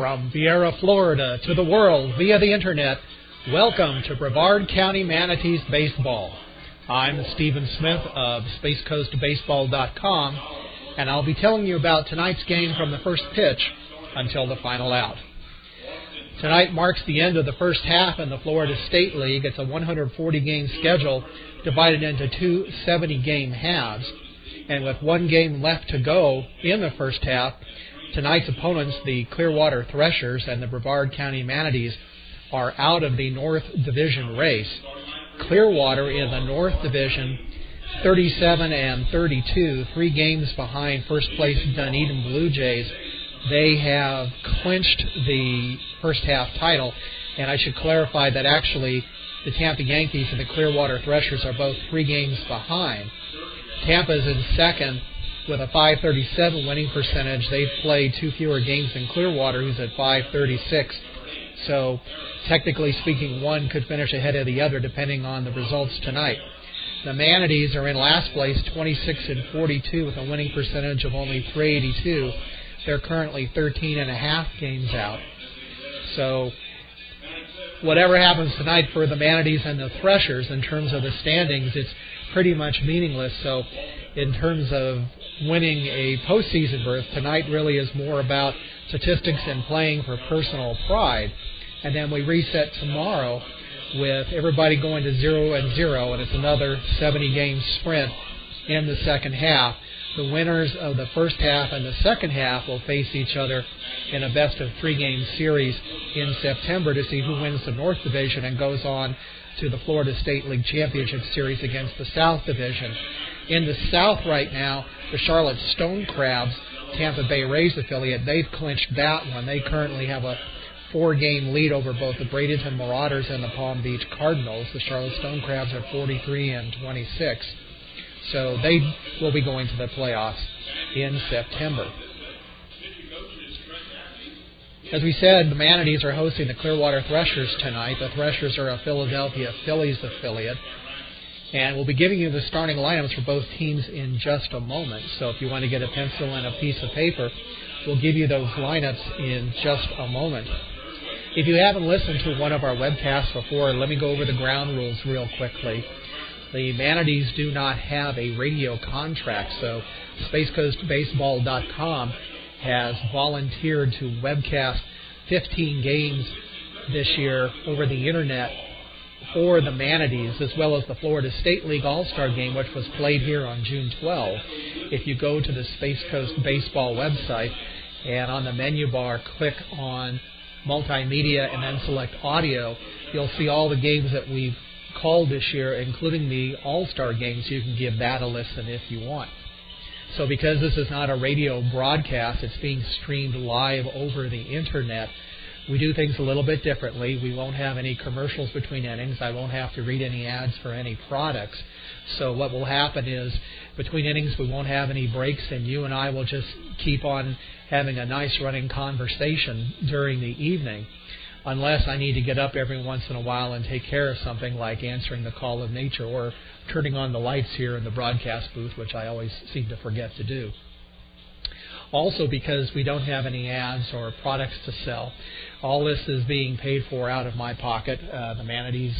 From Vieira, Florida to the world via the internet, welcome to Brevard County Manatees Baseball. I'm Stephen Smith of SpaceCoastBaseball.com, and I'll be telling you about tonight's game from the first pitch until the final out. Tonight marks the end of the first half in the Florida State League. It's a 140-game schedule divided into two 70-game halves. And with one game left to go in the first half, tonight's opponents, the Clearwater Threshers and the Brevard County Manatees, are out of the North Division race. Clearwater in the North Division, 37-32, 3 games behind first place Dunedin Blue Jays. They have clinched the first half title, and I should clarify that actually the Tampa Yankees and the Clearwater Threshers are both 3 games behind. Tampa is in second with a .537 winning percentage. They've played 2 fewer games than Clearwater, who's at .536. So, technically speaking, one could finish ahead of the other depending on the results tonight. The Manatees are in last place, 26-42, with a winning percentage of only .382. They're currently 13.5 games out. So, whatever happens tonight for the Manatees and the Threshers in terms of the standings, it's pretty much meaningless. So, in terms of winning a postseason berth, tonight really is more about statistics and playing for personal pride. And then we reset tomorrow with everybody going to 0-0, and it's another 70-game sprint in the second half. The winners of the first half and the second half will face each other in a best-of-3-game series in September to see who wins the North Division and goes on to the Florida State League Championship Series against the South Division. In the South right now, the Charlotte Stone Crabs, Tampa Bay Rays affiliate, they've clinched that one. They currently have a 4-game lead over both the Bradenton Marauders and the Palm Beach Cardinals. The Charlotte Stone Crabs are 43-26. So they will be going to the playoffs in September. As we said, the Manatees are hosting the Clearwater Threshers tonight. The Threshers are a Philadelphia Phillies affiliate. And we'll be giving you the starting lineups for both teams in just a moment. So if you want to get a pencil and a piece of paper, we'll give you those lineups in just a moment. If you haven't listened to one of our webcasts before, let me go over the ground rules real quickly. The Manatees do not have a radio contract, so SpaceCoastBaseball.com has volunteered to webcast 15 games this year over the internet for the Manatees, as well as the Florida State League All-Star Game, which was played here on June 12. If you go to the Space Coast Baseball website and on the menu bar click on Multimedia and then select Audio, you'll see all the games that we've called this year, including the All-Star Games. You can give that a listen if you want. So because this is not a radio broadcast, it's being streamed live over the internet. We do things a little bit differently. We won't have any commercials between innings. I won't have to read any ads for any products. So what will happen is between innings we won't have any breaks, and you and I will just keep on having a nice running conversation during the evening, unless I need to get up every once in a while and take care of something like answering the call of nature or turning on the lights here in the broadcast booth, which I always seem to forget to do. Also, because we don't have any ads or products to sell, all this is being paid for out of my pocket. The Manatees,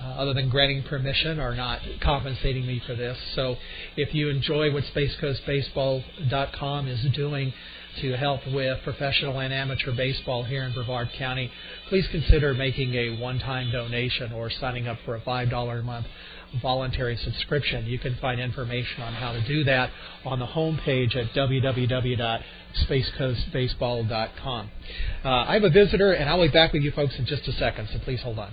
other than granting permission, are not compensating me for this. So if you enjoy what SpaceCoastBaseball.com is doing to help with professional and amateur baseball here in Brevard County, please consider making a one-time donation or signing up for a $5 a month voluntary subscription. You can find information on how to do that on the homepage at www.spacecoastbaseball.com. I have a visitor, and I'll be back with you folks in just a second, so please hold on.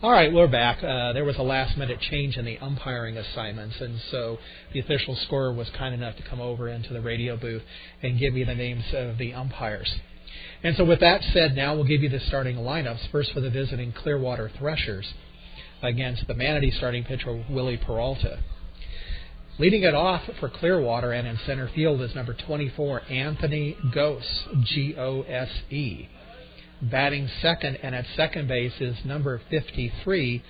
All right, we're back. There was a last-minute change in the umpiring assignments, and so the official scorer was kind enough to come over into the radio booth and give me the names of the umpires. And so with that said, now we'll give you the starting lineups. First for the visiting Clearwater Threshers against the Manatee starting pitcher Willie Peralta. Leading it off for Clearwater and in center field is number 24, Anthony Gose, Gose. Batting second and at second base is number 53,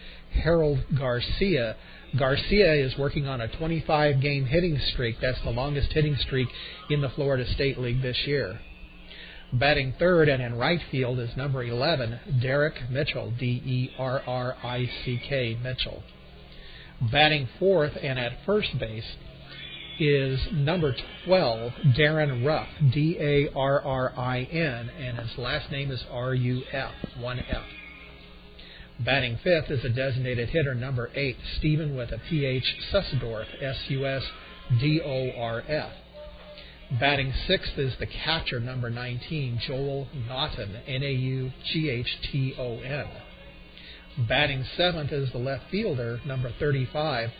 Harold Garcia. Garcia is working on a 25-game hitting streak. That's the longest hitting streak in the Florida State League this year. Batting third and in right field is number 11, Derrick Mitchell, Derrick Mitchell. Batting fourth and at first base is number 12, Darren Ruff, Darrin, and his last name is Ruf, 1F. Batting fifth is a designated hitter, number 8, Stephen with a PH Sussdorf, Susdorf. Batting sixth is the catcher, number 19, Joel Naughton, Naughton. Batting seventh is the left fielder, number 35,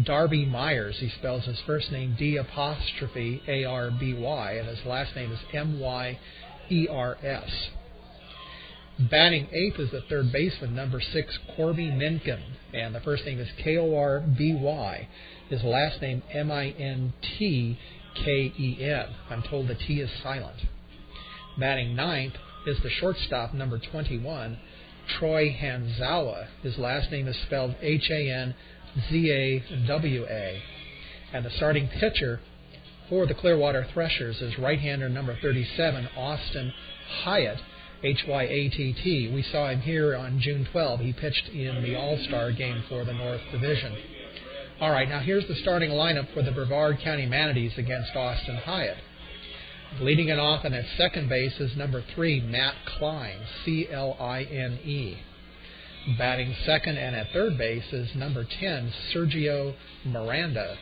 Darby Myers. He spells his first name D''Arby, and his last name is Myers. Batting eighth is the third baseman, number 6, Corby Minkin, and the first name is Korby. His last name Mintken. I'm told the T is silent. Batting ninth is the shortstop, number 21, Troy Hanzawa. His last name is spelled Hanzawa. And the starting pitcher for the Clearwater Threshers is right-hander number 37, Austin Hyatt, Hyatt. We saw him here on June 12. He pitched in the All-Star game for the North Division. All right, now here's the starting lineup for the Brevard County Manatees against Austin Hyatt. Leading it off and at second base is number 3, Matt Klein, Kline. Batting second and at third base is number 10, Sergio Miranda.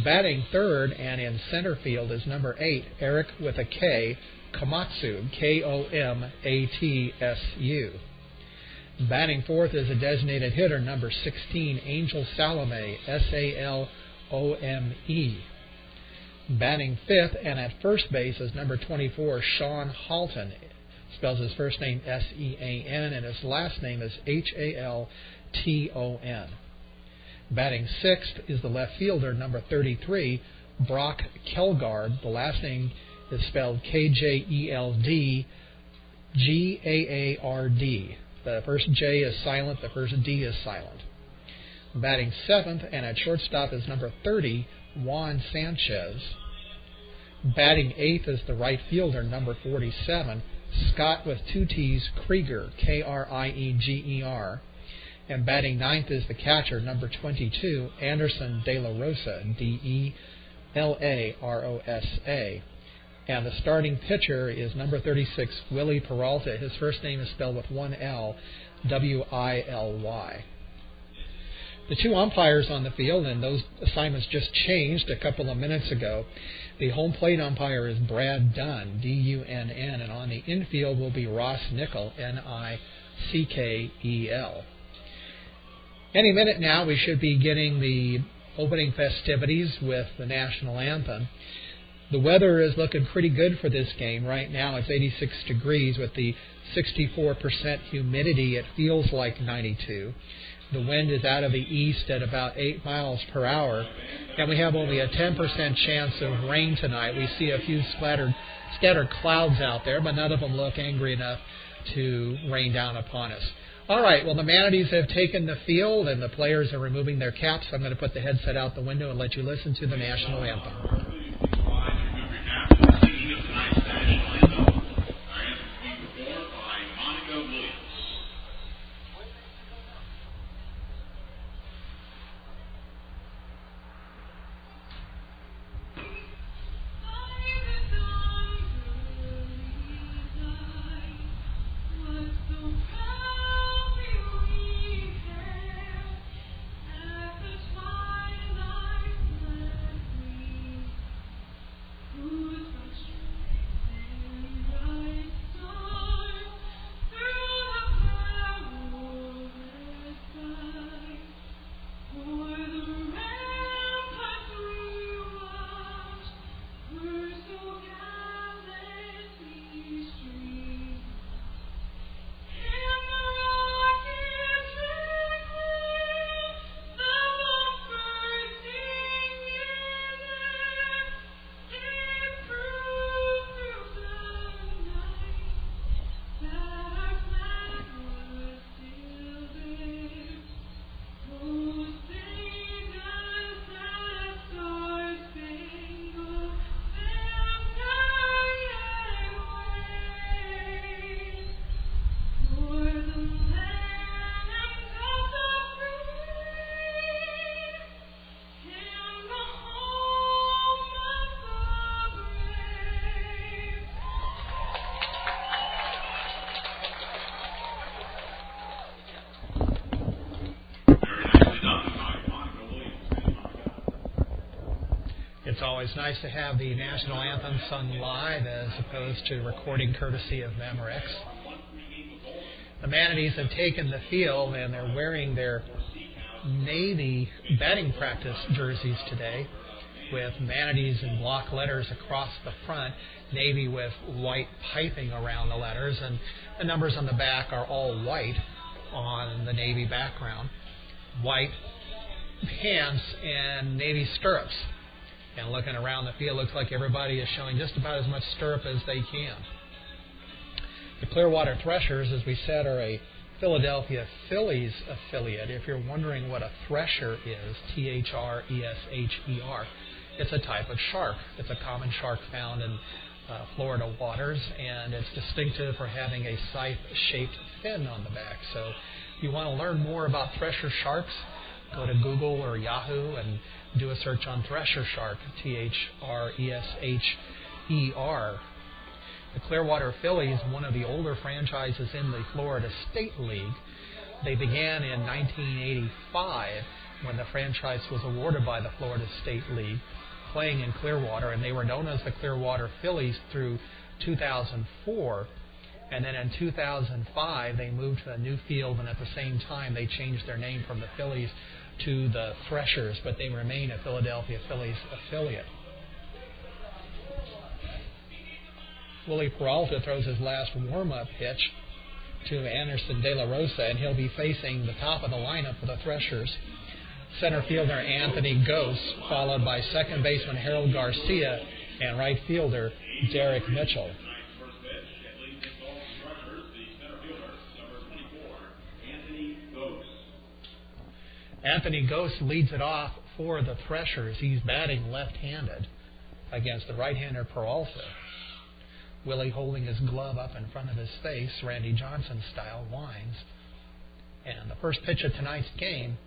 Batting third and in center field is number 8, Eric with a K, Komatsu, Komatsu. Batting fourth is a designated hitter, number 16, Angel Salome, Salome. Batting fifth and at first base is number 24, Sean Halton. Spells his first name Sean, and his last name is Halton. Batting sixth is the left fielder, number 33, Brock Kelgard. The last name is spelled Kjeldgaard. The first J is silent, the first D is silent. Batting seventh and at shortstop is number 30, Juan Sanchez. Batting eighth is the right fielder, number 47, Scott with 2 T's, Krieger, Krieger. And batting ninth is the catcher, number 22, Anderson De La Rosa, Delarosa. And the starting pitcher is number 36, Willie Peralta. His first name is spelled with 1 L, Willy. The two umpires on the field, and those assignments just changed a couple of minutes ago. The home plate umpire is Brad Dunn, Dunn, and on the infield will be Ross Nickel, Nickel. Any minute now we should be getting the opening festivities with the national anthem. The weather is looking pretty good for this game. Right now it's 86 degrees with the 64% humidity. It feels like 92. The wind is out of the east at about 8 miles per hour, and we have only a 10% chance of rain tonight. We see a few scattered clouds out there, but none of them look angry enough to rain down upon us. All right, well, the Manatees have taken the field, and the players are removing their caps. I'm going to put the headset out the window and let you listen to the national anthem. always nice to have the national anthem sung live as opposed to recording courtesy of Memorex. The Manatees have taken the field and they're wearing their Navy batting practice jerseys today with Manatees in block letters across the front, Navy with white piping around the letters, and the numbers on the back are all white on the Navy background. White pants and Navy stirrups. And looking around the field, looks like everybody is showing just about as much stirrup as they can. The Clearwater Threshers, as we said, are a Philadelphia Phillies affiliate. If you're wondering what a thresher is, Thresher, it's a type of shark. It's a common shark found in Florida waters, and it's distinctive for having a scythe-shaped fin on the back. So if you want to learn more about thresher sharks, go to Google or Yahoo and do a search on thresher shark, Thresher. The Clearwater Phillies, one of the older franchises in the Florida State League. They began in 1985 when the franchise was awarded by the Florida State League, playing in Clearwater, and they were known as the Clearwater Phillies through 2004. And then in 2005, they moved to a new field, and at the same time, they changed their name from the Phillies to the Threshers, but they remain a Philadelphia Phillies affiliate. Willie Peralta throws his last warm-up pitch to Anderson De La Rosa, and he'll be facing the top of the lineup for the Threshers. Center fielder Anthony Gose, followed by second baseman Harold Garcia and right fielder Derek Mitchell. Anthony Gose leads it off for the Threshers. He's batting left-handed against the right-hander Peralta. Willie holding his glove up in front of his face, Randy Johnson style, winds. And the first pitch of tonight's game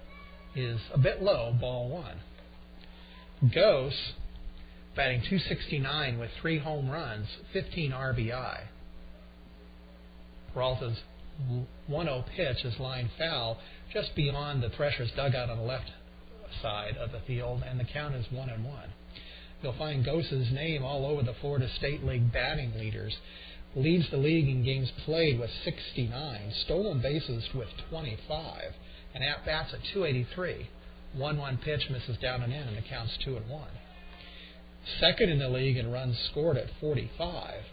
is a bit low, ball one. Gose batting .269 with 3 home runs, 15 RBI. Peralta's 1-0 pitch is lined foul just beyond the Threshers dugout on the left side of the field, and the count is 1-1. You'll find Gose's name all over the Florida State League batting leaders. Leads the league in games played with 69, stolen bases with 25, and at-bats at .283. 1-1 pitch misses down and in, and the count's 2-1. Second in the league in runs scored at 45.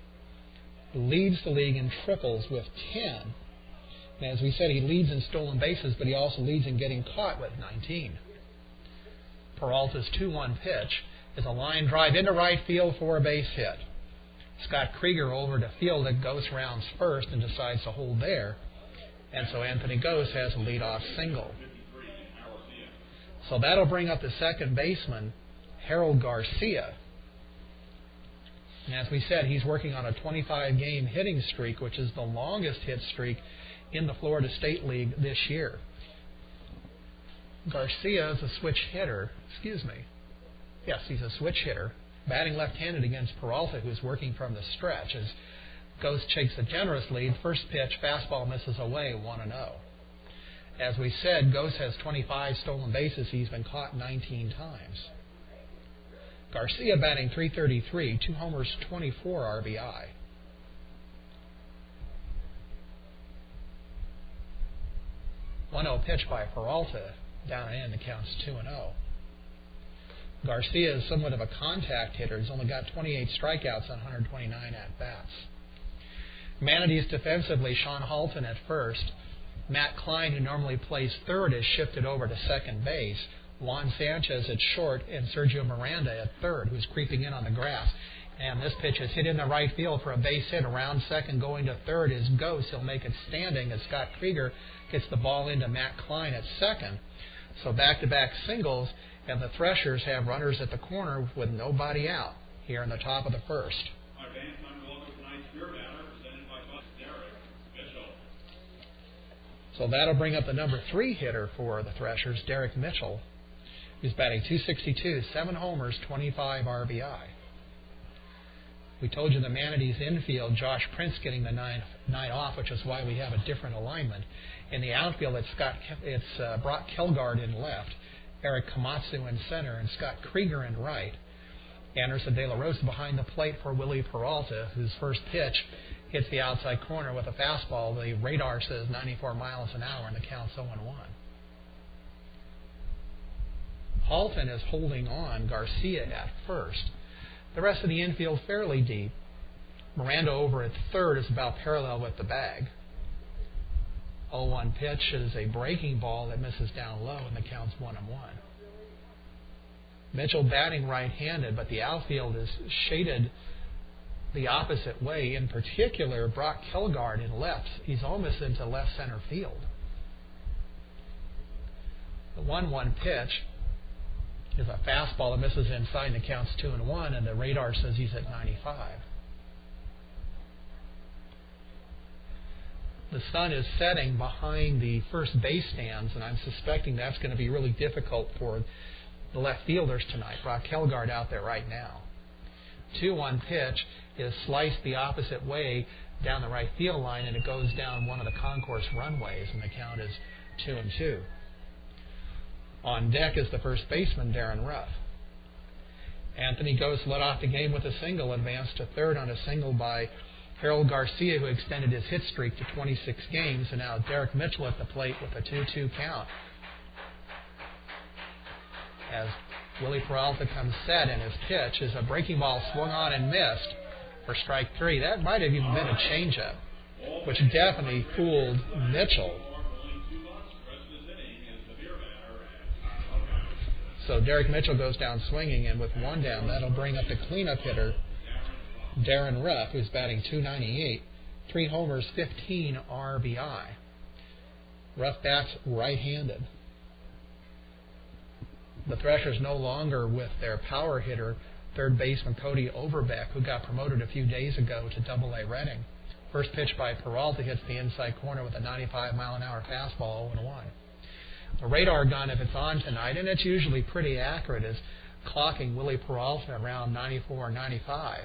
Leads the league in triples with 10. And as we said, he leads in stolen bases, but he also leads in getting caught with 19. Peralta's 2-1 pitch is a line drive into right field for a base hit. Scott Krieger over to field it, Gose rounds first and decides to hold there. And so Anthony Gose has a leadoff single. So that'll bring up the second baseman, Harold Garcia. And as we said, he's working on a 25-game hitting streak, which is the longest hit streak in the Florida State League this year. Garcia is a switch hitter. Yes, he's a switch hitter, batting left-handed against Peralta, who's working from the stretch. As Gose takes a generous lead, first pitch, fastball misses away, 1-0. As we said, Gose has 25 stolen bases. He's been caught 19 times. Garcia batting .333, 2 homers, 24 RBI. One-0 pitch by Peralta, down and in, the count's 2-0. Garcia is somewhat of a contact hitter. He's only got 28 strikeouts on 129 at-bats. Manatees defensively, Sean Halton at first. Matt Klein, who normally plays third, is shifted over to second base. Juan Sanchez at short, and Sergio Miranda at third, who's creeping in on the grass. And this pitch is hit in the right field for a base hit. Around second, going to third is Gose. He'll make it standing as Scott Krieger gets the ball into Matt Klein at second. So back-to-back singles, and the Threshers have runners at the corner with nobody out here in the top of the first. So that'll bring up the number 3 hitter for the Threshers, Derek Mitchell, who's batting .262, 7 homers, 25 RBI. We told you the Manatees infield, Josh Prince getting the night off, which is why we have a different alignment. In the outfield, it's Brock Kelgard in left, Eric Komatsu in center, and Scott Krieger in right. Anderson De La Rosa behind the plate for Willie Peralta, whose first pitch hits the outside corner with a fastball. The radar says 94 miles an hour, and the count's 0-1. Halton is holding on Garcia at first. The rest of the infield fairly deep. Miranda over at third is about parallel with the bag. 0-1 pitch is a breaking ball that misses down low, and the count's 1-1. Mitchell batting right-handed, but the outfield is shaded the opposite way. In particular, Brock Kelgard in left. He's almost into left center field. The 1-1 pitch is a fastball that misses inside, and the count's 2-1, and the radar says he's at 95. The sun is setting behind the first base stands, and I'm suspecting that's going to be really difficult for the left fielders tonight. Brock Kelgard out there right now. 2-1 pitch is sliced the opposite way down the right field line, and it goes down one of the concourse runways, and the count is 2-2. On deck is the first baseman, Darren Ruff. Anthony Ghost led off the game with a single, advanced to third on a single by Harold Garcia, who extended his hit streak to 26 games, and now Derek Mitchell at the plate with a 2-2 count. As Willie Peralta comes set, and his pitch is a breaking ball swung on and missed for strike three. That might have even been a changeup, which definitely fooled Mitchell. So Derek Mitchell goes down swinging, and with one down, that'll bring up the cleanup hitter, Darren Ruff, who's batting .298, 3 homers, 15 RBI. Ruff bats right-handed. The Threshers no longer with their power hitter, third baseman Cody Overbeck, who got promoted a few days ago to Double-A Reading. First pitch by Peralta hits the inside corner with a 95-mile-an-hour fastball, 0-1. The radar gun, if it's on tonight, and it's usually pretty accurate, is clocking Willie Peralta around 94 or 95.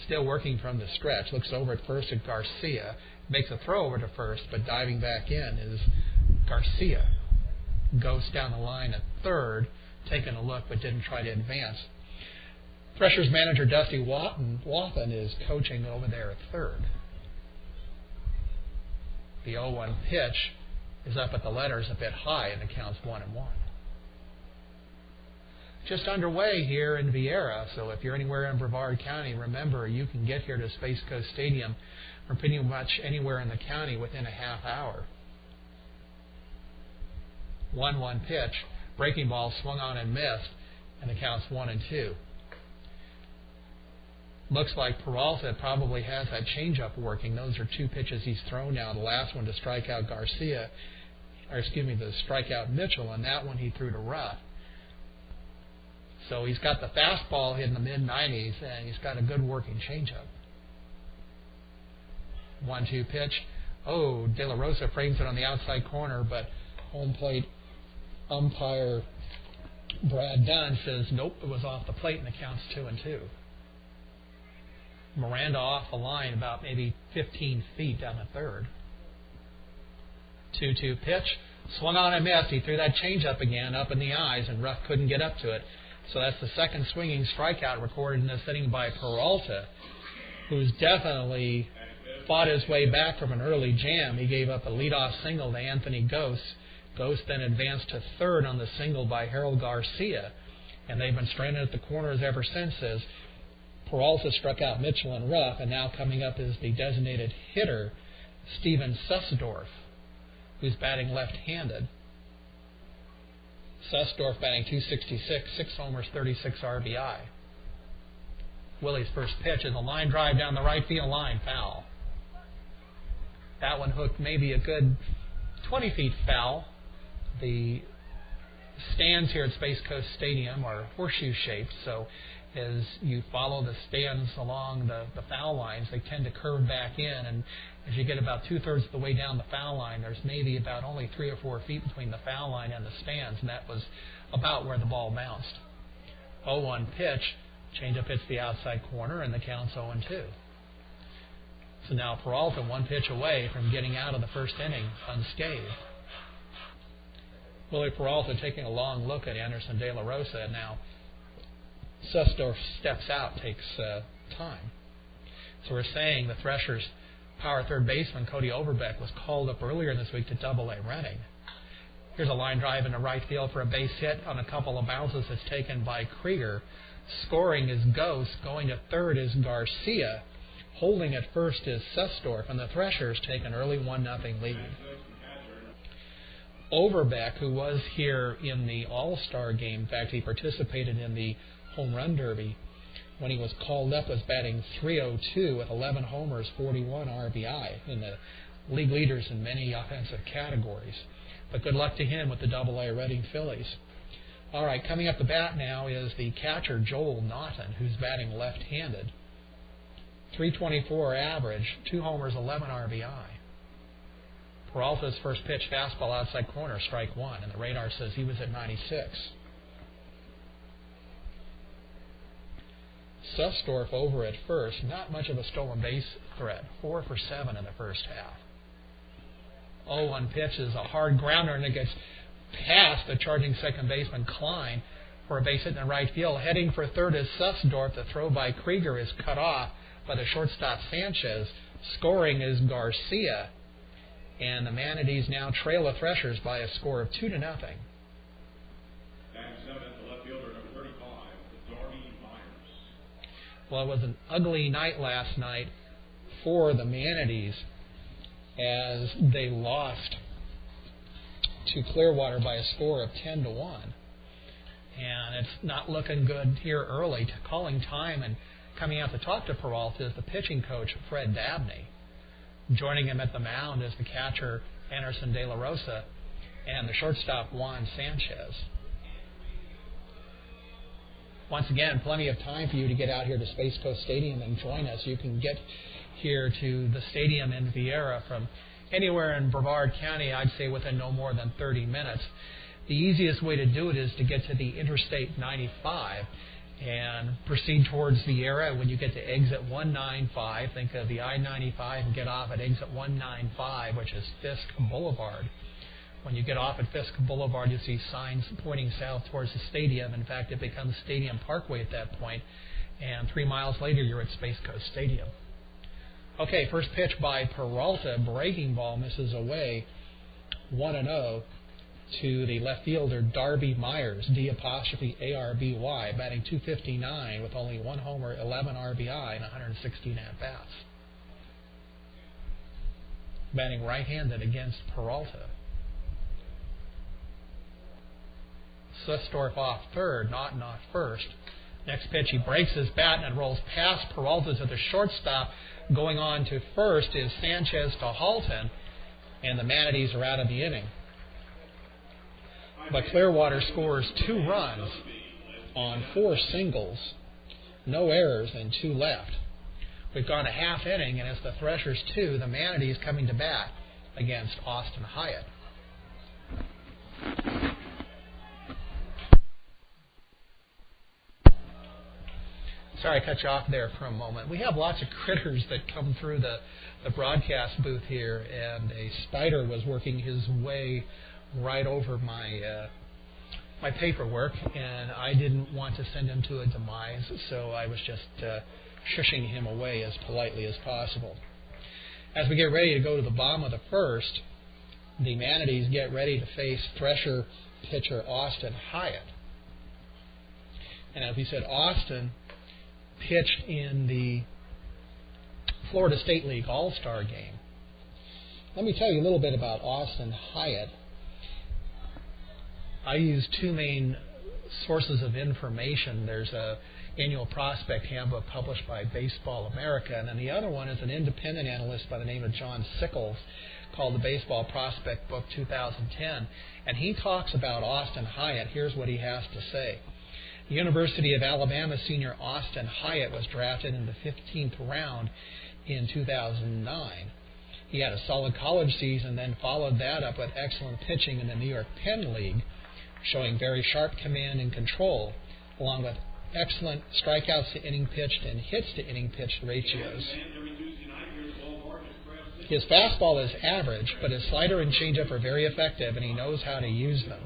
Still working from the stretch. Looks over at first at Garcia. Makes a throw over to first, but diving back in is Garcia. Ghost down the line at third, taking a look but didn't try to advance. Threshers manager Dusty Wathan is coaching over there at third. The 0-1 pitch is up at the letters a bit high, and it counts 1-1. Just underway here in Vieira, so if you're anywhere in Brevard County, remember you can get here to Space Coast Stadium from pretty much anywhere in the county within a half hour. 1-1 pitch, breaking ball swung on and missed, and the count's 1-2. Looks like Peralta probably has that changeup working. Those are 2 pitches he's thrown now. The last one to strike out to strike out Mitchell, and that one he threw to Ruff. So he's got the fastball in the mid-90s, and he's got a good working changeup. 1-2 pitch. Oh, De La Rosa frames it on the outside corner, but home plate umpire Brad Dunn says, nope, it was off the plate, and the count's 2-2. Miranda off the line about maybe 15 feet down the third. 2-2 pitch. Swung on and missed. He threw that changeup again up in the eyes, and Ruff couldn't get up to it. So that's the second swinging strikeout recorded in this inning by Peralta, who's definitely fought his way back from an early jam. He gave up a leadoff single to Anthony Ghost. Ghost then advanced to third on the single by Harold Garcia, and they've been stranded at the corners ever since as Peralta struck out Mitchell and Ruff, and now coming up is the designated hitter, Steven Sussdorf, who's batting left-handed. Sussdorf batting .266, 6 homers, 36 RBI. Willie's first pitch is a line drive down the right field line, foul. That one hooked maybe a good 20 feet foul. The stands here at Space Coast Stadium are horseshoe-shaped, so as you follow the stands along the foul lines, they tend to curve back in, and as you get about 2/3 of the way down the foul line, there's maybe about only 3 or 4 feet between the foul line and the stands, and that was about where the ball bounced. 0-1 pitch, changeup hits the outside corner, and the count's 0-2. So now Peralta 1 pitch away from getting out of the first inning unscathed. Willie Peralta taking a long look at Anderson De La Rosa now. Sussdorf steps out takes time. So we're saying the Threshers' power third baseman, Cody Overbeck, was called up earlier this week to Double-A Reading. Here's a line drive into right field for a base hit on a couple of bounces that's taken by Krieger. Scoring is Ghost. Going to third is Garcia. Holding at first is Sussdorf, and the Threshers take an early 1-0 lead. Overbeck, who was here in the All-Star game, in fact, he participated in the Home Run Derby. When he was called up, was batting .302 with 11 homers, 41 RBI, in the league leaders in many offensive categories. But good luck to him with the Double-A Reading Phillies. All right, coming up the bat now is the catcher, Joel Naughton, who's batting left-handed. .324 average, 2 homers, 11 RBI. Peralta's first pitch, fastball outside corner, strike one, and the radar says he was at 96. Sussdorf over at first, not much of a stolen base threat, 4 for 7 in the first half. 0-1 pitch is a hard grounder, and it gets past the charging second baseman Klein for a base hit in the right field. Heading for third is Sussdorf. The throw by Krieger is cut off by the shortstop Sanchez. Scoring is Garcia. And the Manatees now trail the Threshers by a score of 2-0. Batting seventh, the left fielder, number 35, Darby Myers. Well, it was an ugly night last night for the Manatees as they lost to Clearwater by a score of 10-1. And it's not looking good here early. Calling time and coming out to talk to Peralta is the pitching coach, Fred Dabney. Joining him at the mound is the catcher, Anderson De La Rosa, and the shortstop, Juan Sanchez. Once again, plenty of time for you to get out here to Space Coast Stadium and join us. You can get here to the stadium in Viera from anywhere in Brevard County, I'd say within no more than 30 minutes. The easiest way to do it is to get to the Interstate 95 and proceed towards Viera. When you get to exit 195, think of the I-95 and get off at exit 195, which is Fisk Boulevard. When you get off at Fisk Boulevard, you see signs pointing south towards the stadium. In fact, it becomes Stadium Parkway at that point, and 3 miles later, you're at Space Coast Stadium. Okay, first pitch by Peralta. Breaking ball misses away. 1-0 to the left fielder, Darby Myers, D''ARBY, batting .259 with only 1 homer, 11 RBI, and 116 at-bats. Batting right-handed against Peralta. Sussdorf off third, Naughton off first. Next pitch, he breaks his bat and rolls past Peralta to the shortstop. Going on to first is Sanchez to Halton, and the Manatees are out of the inning. But Clearwater scores 2 runs on 4 singles, no errors, and 2 left. We've gone a half inning, and it's the Threshers 2, the Manatees coming to bat against Austin Hyatt. Sorry I cut you off there for a moment. We have lots of critters that come through the broadcast booth here, and a spider was working his way right over my paperwork, and I didn't want to send him to a demise, so I was just shushing him away as politely as possible. As we get ready to go to the bottom of the first, the Manatees get ready to face Thresher pitcher Austin Hyatt. And as we said, Austin pitched in the Florida State League All-Star game. Let me tell you a little bit about Austin Hyatt. I use 2 main sources of information. There's a annual prospect handbook published by Baseball America, and then the other one is an independent analyst by the name of John Sickles called the Baseball Prospect Book 2010, and he talks about Austin Hyatt. Here's what he has to say. The University of Alabama senior Austin Hyatt was drafted in the 15th round in 2009. He had a solid college season, then followed that up with excellent pitching in the New York Penn League, showing very sharp command and control, along with excellent strikeouts to inning pitched and hits to inning pitched ratios. His fastball is average, but his slider and changeup are very effective, and he knows how to use them.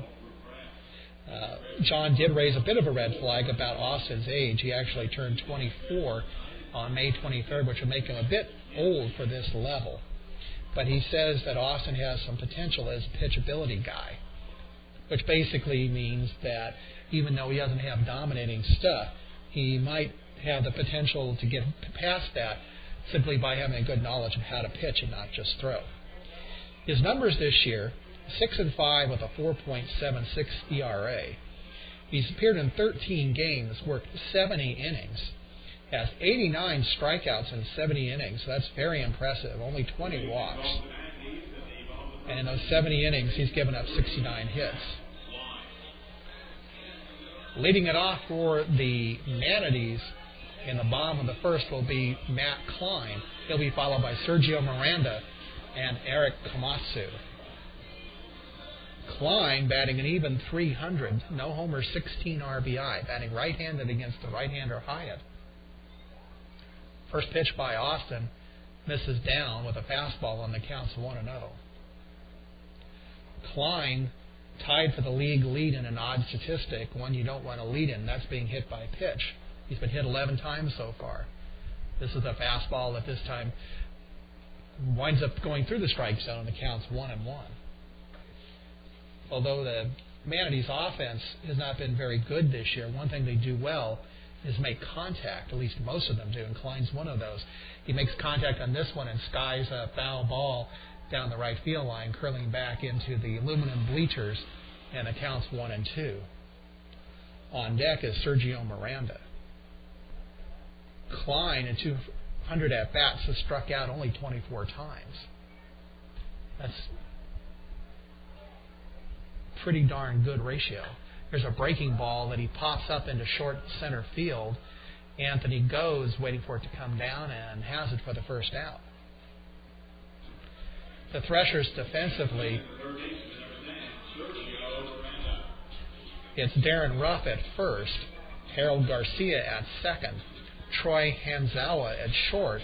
John did raise a bit of a red flag about Austin's age. He actually turned 24 on May 23rd, which would make him a bit old for this level. But he says that Austin has some potential as a pitchability guy, which basically means that even though he doesn't have dominating stuff, he might have the potential to get past that simply by having a good knowledge of how to pitch and not just throw. His numbers this year, 6-5 with a 4.76 ERA. He's appeared in 13 games, worked 70 innings, has 89 strikeouts in 70 innings, so that's very impressive, only 20 walks. And in those 70 innings, he's given up 69 hits. Leading it off for the Manatees in the bottom of the first will be Matt Klein. He'll be followed by Sergio Miranda and Eric Komatsu. Klein batting an even 300, no homers, 16 RBI, batting right-handed against the right-hander Hyatt. First pitch by Austin misses down with a fastball on the counts 1-0. Klein tied for the league lead in an odd statistic, one you don't want to lead in, that's being hit by pitch. He's been hit 11 times so far. This is a fastball that this time winds up going through the strike zone and the counts 1-1. Although the Manatees offense has not been very good this year, one thing they do well is make contact. At least most of them do, and Klein's one of those. He makes contact on this one and skies a foul ball down the right field line, curling back into the aluminum bleachers, and it counts 1-2. On deck is Sergio Miranda. Klein, in 200 at-bats, has struck out only 24 times. That's pretty darn good ratio. There's a breaking ball that he pops up into short center field. Anthony goes, waiting for it to come down, and has it for the first out. The Threshers defensively, it's Darren Ruff at first, Harold Garcia at second, Troy Hanzawa at short,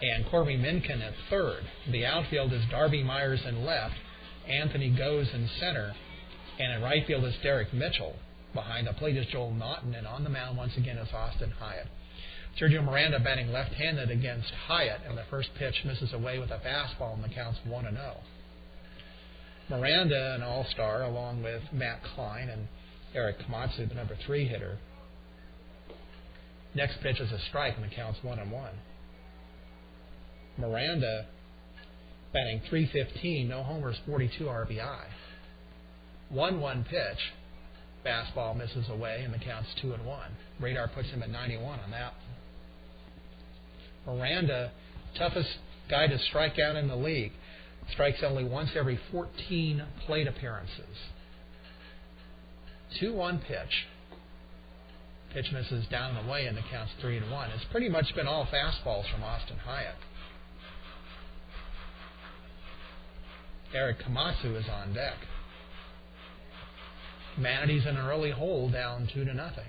and Corby Minkin at third. The outfield is Darby Myers in left, Anthony Goes in center, and in right field is Derek Mitchell. Behind the plate is Joel Naughton, and on the mound once again is Austin Hyatt. Sergio Miranda batting left-handed against Hyatt, and the first pitch misses away with a fastball, and the count's 1-0. Miranda, an all-star, along with Matt Klein and Eric Komatsu, the number 3 hitter. Next pitch is a strike, and the count's 1-1. Miranda batting .315, no homers, 42 RBI. 1-1 pitch, fastball misses away, and the count's 2-1. Radar puts him at 91 on that. Miranda, toughest guy to strike out in the league, strikes only once every 14 plate appearances. 2-1 pitch. Pitch misses down and away, and the count's 3-1. It's pretty much been all fastballs from Austin Hyatt. Eric Komatsu is on deck. Manatees in an early hole, down 2-0.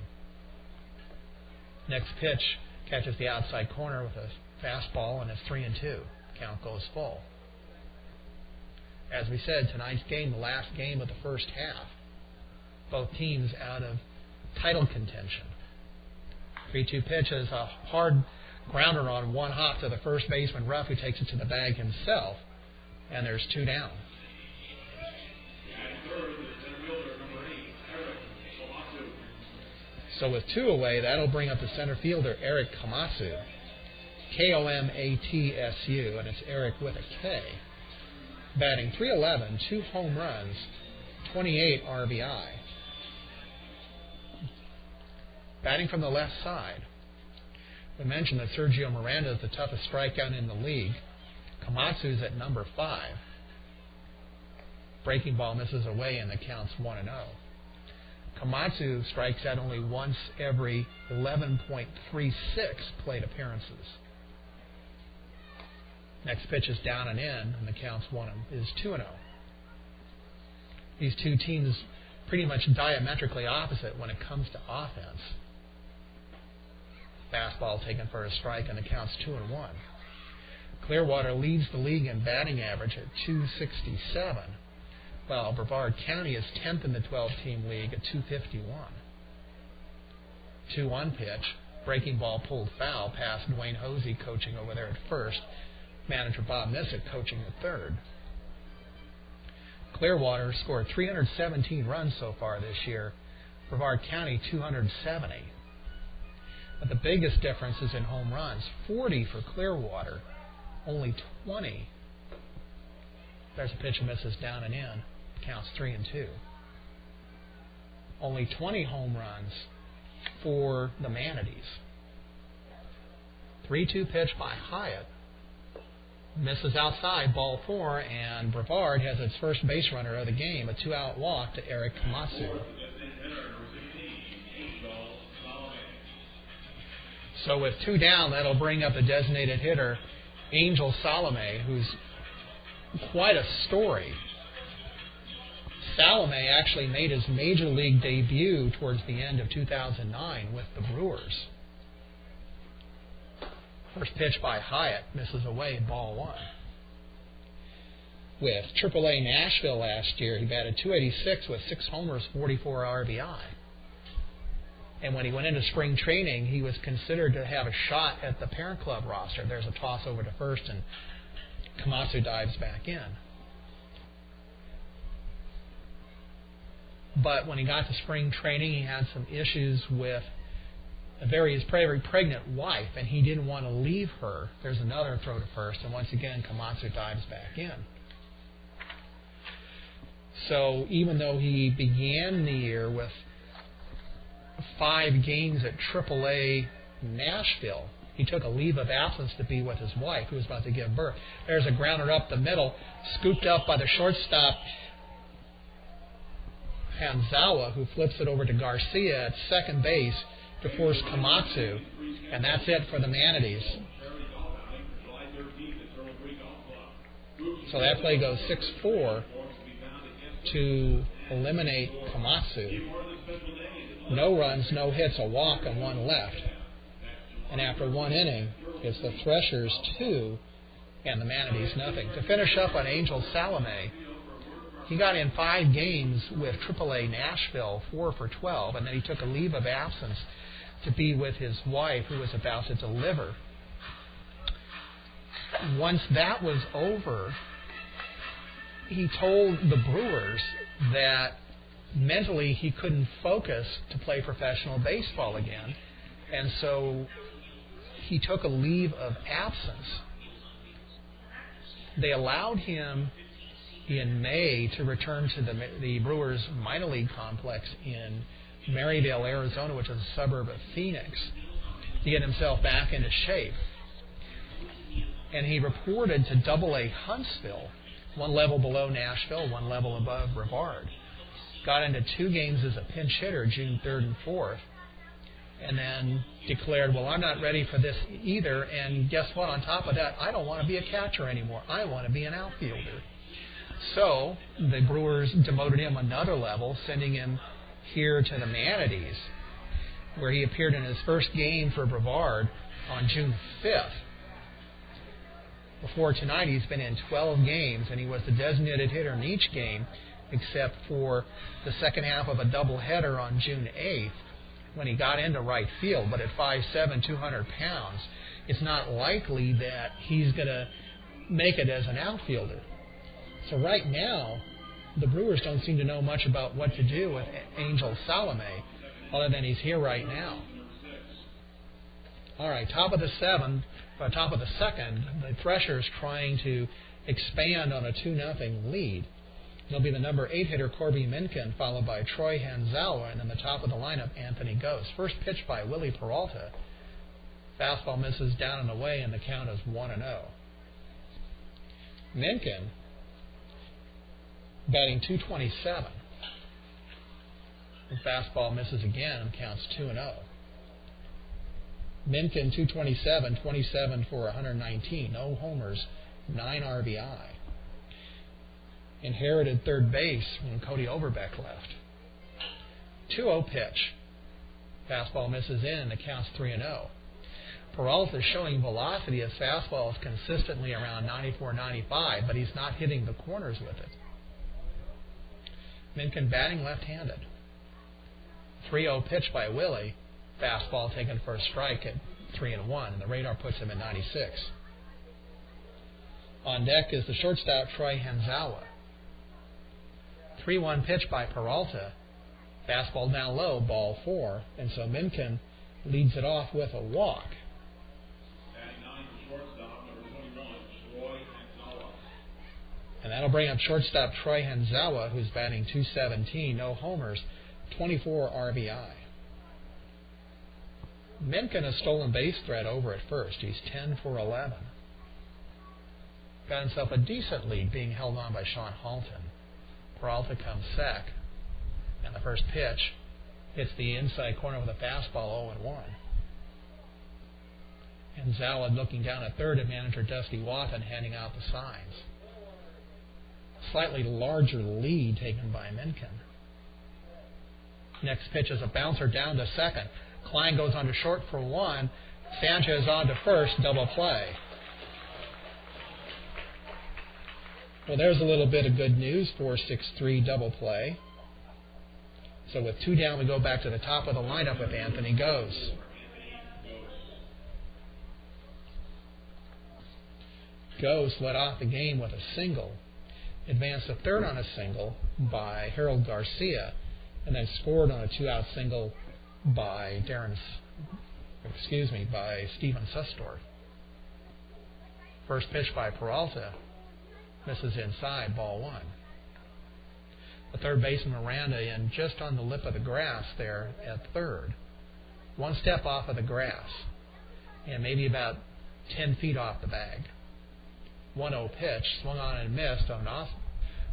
Next pitch catches the outside corner with a fastball, and it's 3-2. Count goes full. As we said, tonight's game, the last game of the first half. Both teams out of title contention. 3-2 pitch is a hard grounder on one hop to the first baseman, Ruff, who takes it to the bag himself, and there's 2 down. So with 2 away, that'll bring up the center fielder, Eric Komatsu. Komatsu, and it's Eric with a K. Batting .311, 2 home runs, 28 RBI. Batting from the left side, we mentioned that Sergio Miranda is the toughest strikeout in the league. Komatsu's at number 5. Breaking ball misses away, and the count's 1-0. Komatsu strikes out only once every 11.36 plate appearances. Next pitch is down and in, and the count's 2-0. These two teams pretty much diametrically opposite when it comes to offense. Fastball taken for a strike, and the count's 2-1. Clearwater leads the league in batting average at .267. Well, Brevard County is 10th in the 12-team league at 251. 2-1 pitch. Breaking ball pulled foul past Dwayne Hosey coaching over there at first. Manager Bob Nissick coaching at third. Clearwater scored 317 runs so far this year. Brevard County 270. But the biggest difference is in home runs. 40 for Clearwater, only 20. There's a pitch that misses down and in. Counts 3-2. Only 20 home runs for the Manatees. 3-2 pitch by Hyatt. Misses outside, ball 4, and Brevard has its first base runner of the game, a 2-out walk to Eric Komatsu. So with 2 down, that'll bring up the designated hitter, Angel Salome, who's quite a story. Salome actually made his major league debut towards the end of 2009 with the Brewers. First pitch by Hyatt, misses away, ball 1. With AAA Nashville last year, he batted .286 with 6 homers, 44 RBI. And when he went into spring training, he was considered to have a shot at the parent club roster. There's a toss over to first, and Komatsu dives back in. But when he got to spring training, he had some issues with his very pregnant wife, and he didn't want to leave her. There's another throw to first, and once again, Komatsu dives back in. So even though he began the year with 5 games at AAA Nashville, he took a leave of absence to be with his wife, who was about to give birth. There's a grounder up the middle, scooped up by the shortstop, Hanzawa, who flips it over to Garcia at second base to force Komatsu, and that's it for the Manatees. So that play goes 6-4 to eliminate Komatsu. No runs, no hits, a walk, and 1 left. And after 1 inning, it's the Threshers 2 and the Manatees nothing. To finish up on Angel Salome, he got in 5 games with AAA Nashville, 4 for 12, and then he took a leave of absence to be with his wife, who was about to deliver. Once that was over, he told the Brewers that mentally he couldn't focus to play professional baseball again, and so he took a leave of absence. They allowed him in May to return to the Brewers minor league complex in Maryvale, Arizona, which is a suburb of Phoenix, to get himself back into shape. And he reported to AA Huntsville, 1 level below Nashville, 1 level above Brevard. Got into 2 games as a pinch hitter, June 3rd and 4th, and then declared, well, I'm not ready for this either, and guess what? On top of that, I don't want to be a catcher anymore. I want to be an outfielder. So the Brewers demoted him another level, sending him here to the Manatees, where he appeared in his first game for Brevard on June 5th. Before tonight, he's been in 12 games, and he was the designated hitter in each game, except for the second half of a doubleheader on June 8th, when he got into right field. But at 5'7", 200 pounds, it's not likely that he's going to make it as an outfielder. So right now, the Brewers don't seem to know much about what to do with Angel Salome, other than he's here right now. All right, top of the second, the Threshers trying to expand on a 2-0 lead. It'll be the number 8 hitter Corby Minkin, followed by Troy Hanzawa, and in the top of the lineup, Anthony Ghost. First pitch by Willie Peralta. Fastball misses down and away, and the count is 1-0. Minkin batting .227. The fastball misses again and counts 2-0. Minkin, .227, 27 for 119. No homers, 9 RBI. Inherited third base when Cody Overbeck left. 2-0 pitch. Fastball misses in and it counts 3-0. Peralta is showing velocity. His fastball is consistently around 94, 95, but he's not hitting the corners with it. Minkin batting left-handed. 3-0 pitch by Willie. Fastball taken for a strike at 3-1, and the radar puts him at 96. On deck is the shortstop Troy Hanzawa. 3-1 pitch by Peralta. Fastball down low, ball 4, and so Minkin leads it off with a walk. Batting 9 for shortstop, number 21, Troy Hanzawa. And that'll bring up shortstop Troy Hanzawa, who's batting .217, no homers, 24 RBI. Minkin a stolen base threat over at first. He's 10 for 11. Got himself a decent lead being held on by Sean Halton. Peralta comes sec, and the first pitch hits the inside corner with a fastball 0-1. And Zawad looking down at third at manager Dusty Wathan handing out the signs. Slightly larger lead taken by Minkin. Next pitch is a bouncer down to second. Klein goes on to short for 1. Sanchez on to first, double play. Well, there's a little bit of good news for 6-3 double play. So with 2 down, we go back to the top of the lineup with Anthony Gose. Gose led off the game with a single, advanced to third on a single by Harold Garcia, and then scored on a 2-out single by Steven Sustorf. First pitch by Peralta misses inside, ball 1. The third baseman Miranda in just on the lip of the grass there at third. 1 step off of the grass, and maybe about 10 feet off the bag. 1-0 pitch, swung on and missed on an off.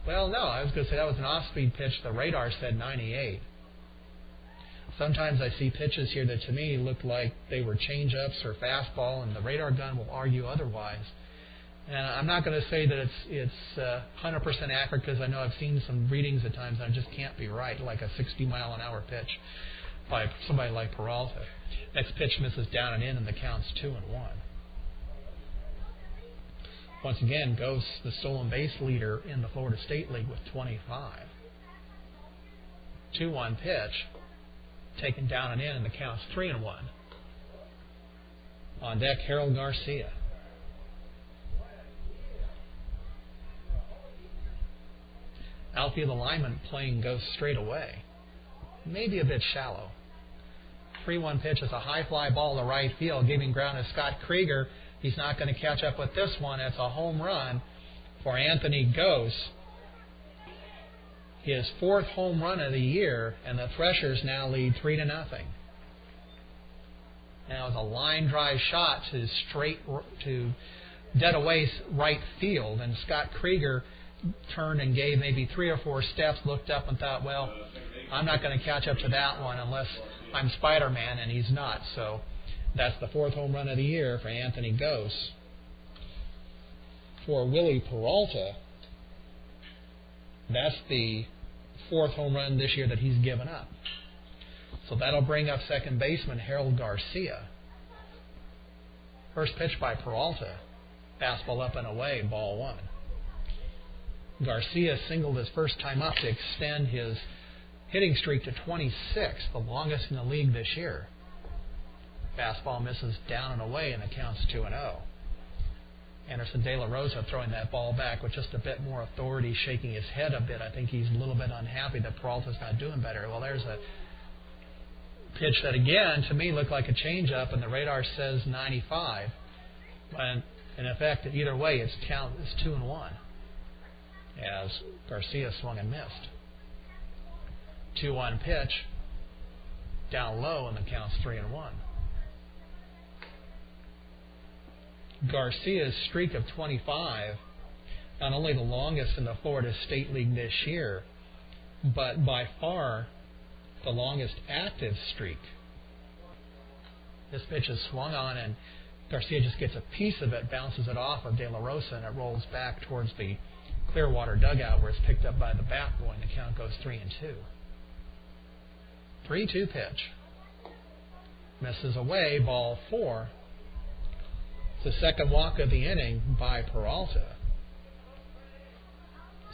Well, no, I was going to say that was an off-speed pitch. The radar said 98. Sometimes I see pitches here that to me look like they were change-ups or fastball, and the radar gun will argue otherwise. And I'm not going to say that it's 100% accurate, because I know I've seen some readings at times and I just can't be right, like a 60-mile-an-hour pitch by somebody like Peralta. Next pitch misses down and in, and the count's 2-1. Once again, Gose, the stolen base leader in the Florida State League with 25. 2-1 pitch, taken down and in, and the count's 3-1. On deck, Harold Garcia. Outfield alignment playing Gose straight away. Maybe a bit shallow. 3-1 pitch is a high fly ball to right field, giving ground to Scott Krieger. He's not going to catch up with this one. It's a home run for Anthony Gose. His 4th home run of the year, and the Threshers now lead 3-0. Now it's a line drive shot to dead away right field, and Scott Krieger turned and gave maybe 3 or 4 steps, looked up and thought, well, I'm not going to catch up to that one unless I'm Spider-Man, and he's not. So that's the 4th home run of the year for Anthony Gose. For Willie Peralta, that's the 4th home run this year that he's given up. So that'll bring up second baseman Harold Garcia. First pitch by Peralta. Fastball up and away, ball 1. Garcia singled his first time up to extend his hitting streak to 26, the longest in the league this year. Fastball misses down and away, and the count's 2-0. Anderson De La Rosa throwing that ball back with just a bit more authority, shaking his head a bit. I think he's a little bit unhappy that Peralta's not doing better. Well, there's a pitch that, again, to me looked like a changeup, and the radar says 95. And in effect, either way, its count is 2-1. As Garcia swung and missed. 2-1 pitch, down low, and the count's 3-1. Garcia's streak of 25, not only the longest in the Florida State League this year, but by far the longest active streak. This pitch is swung on, and Garcia just gets a piece of it, bounces it off of De La Rosa, and it rolls back towards the Clearwater dugout, where it's picked up by the bat boy, and the count goes 3-2. 3-2 pitch. Misses away, ball 4. It's the second walk of the inning by Peralta.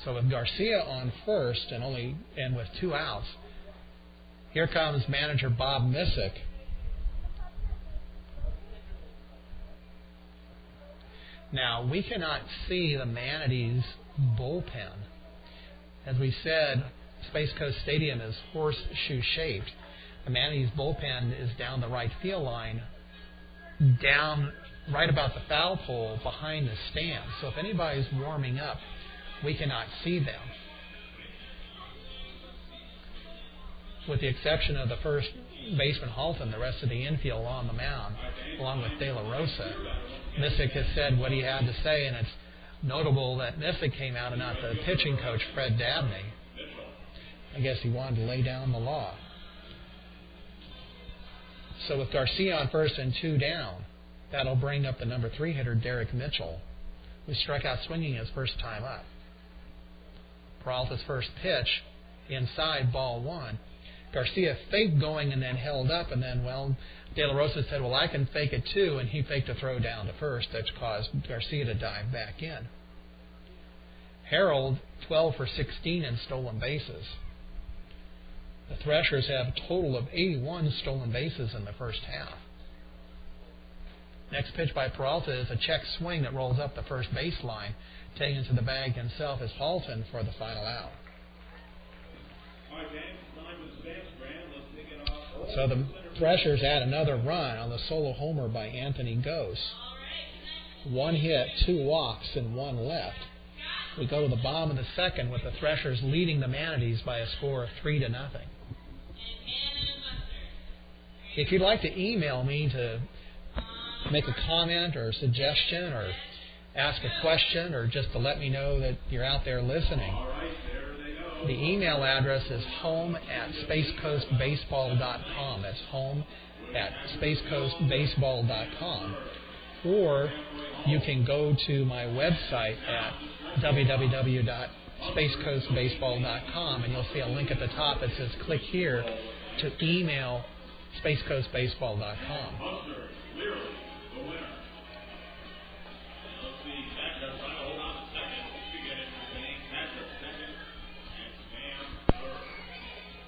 So with Garcia on first and with 2 outs, here comes manager Bob Missick. Now, we cannot see the Manatees bullpen. As we said, Space Coast Stadium is horseshoe shaped. The Manatees bullpen is down the right field line, down right about the foul pole behind the stand. So if anybody's warming up, we cannot see them. With the exception of the first baseman Halton, the rest of the infield on the mound, along with De La Rosa. Missick has said what he had to say, and it's notable that Missick came out and not the pitching coach, Fred Dabney. I guess he wanted to lay down the law. So with Garcia on first and 2 down, that'll bring up the number 3 hitter, Derek Mitchell, who struck out swinging his first time up. Peralta's first pitch, inside, ball 1. Garcia faked going and then held up, and then, De La Rosa said, I can fake it too, and he faked a throw down to first that caused Garcia to dive back in. Harold, 12 for 16 in stolen bases. The Threshers have a total of 81 stolen bases in the first half. Next pitch by Peralta is a check swing that rolls up the first baseline. Taken to the bag himself is Halton for the final out. So the Threshers add another run on the solo homer by Anthony Gose. 1 hit, 2 walks, and 1 left. We go to the bottom of the second with the Threshers leading the Manatees by a score of 3-0. If you'd like to email me to make a comment or a suggestion or ask a question or just to let me know that you're out there listening, the email address is home@spacecoastbaseball.com. That's home@spacecoastbaseball.com. Or you can go to my website at www.spacecoastbaseball.com, and you'll see a link at the top that says click here to email spacecoastbaseball.com.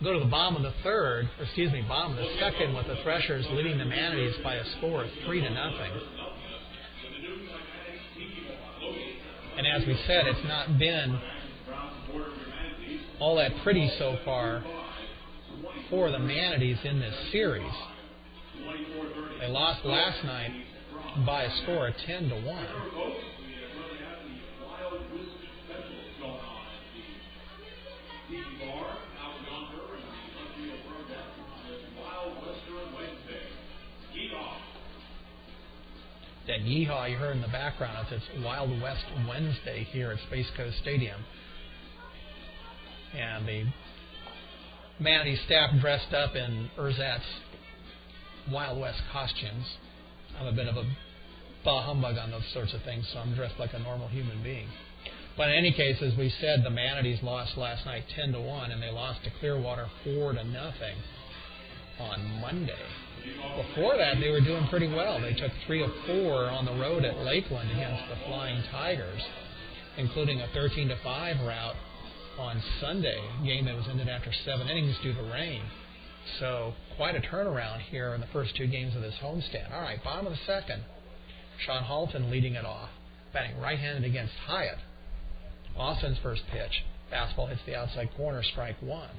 Go to the bottom of the bottom of the second with the Threshers leading the Manatees by a score of 3-0. And as we said, it's not been all that pretty so far for the Manatees in this series. They lost last night by a score of 10-1. That yeehaw you heard in the background, it's Wild West Wednesday here at Space Coast Stadium. And the Manatee staff dressed up in Erzat's Wild West costumes. I'm a bit of a bah humbug on those sorts of things, so I'm dressed like a normal human being. But in any case, as we said, the Manatees lost last night 10-1, and they lost to Clearwater 4-0 on Monday. Before that, they were doing pretty well. They took 3 of 4 on the road at Lakeland against the Flying Tigers, including a 13-5 rout on Sunday, a game that was ended after 7 innings due to rain. So quite a turnaround here in the first 2 games of this homestand. All right, bottom of the second, Sean Halton leading it off, batting right-handed against Hyatt. Austin's first pitch, fastball hits the outside corner, strike 1.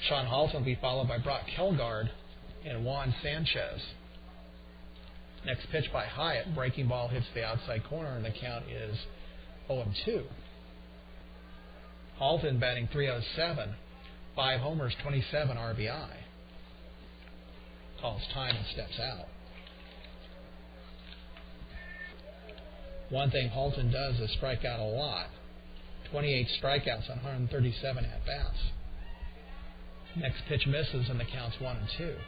Sean Halton will be followed by Brock Kelgard and Juan Sanchez. Next pitch by Hyatt, breaking ball hits the outside corner, and the count is 0-2. Halton batting .307, 5 homers, 27 RBI. Calls time and steps out. One thing Halton does is strike out a lot. 28 strikeouts on 137 at-bats. Next pitch misses, and the count's 1-2.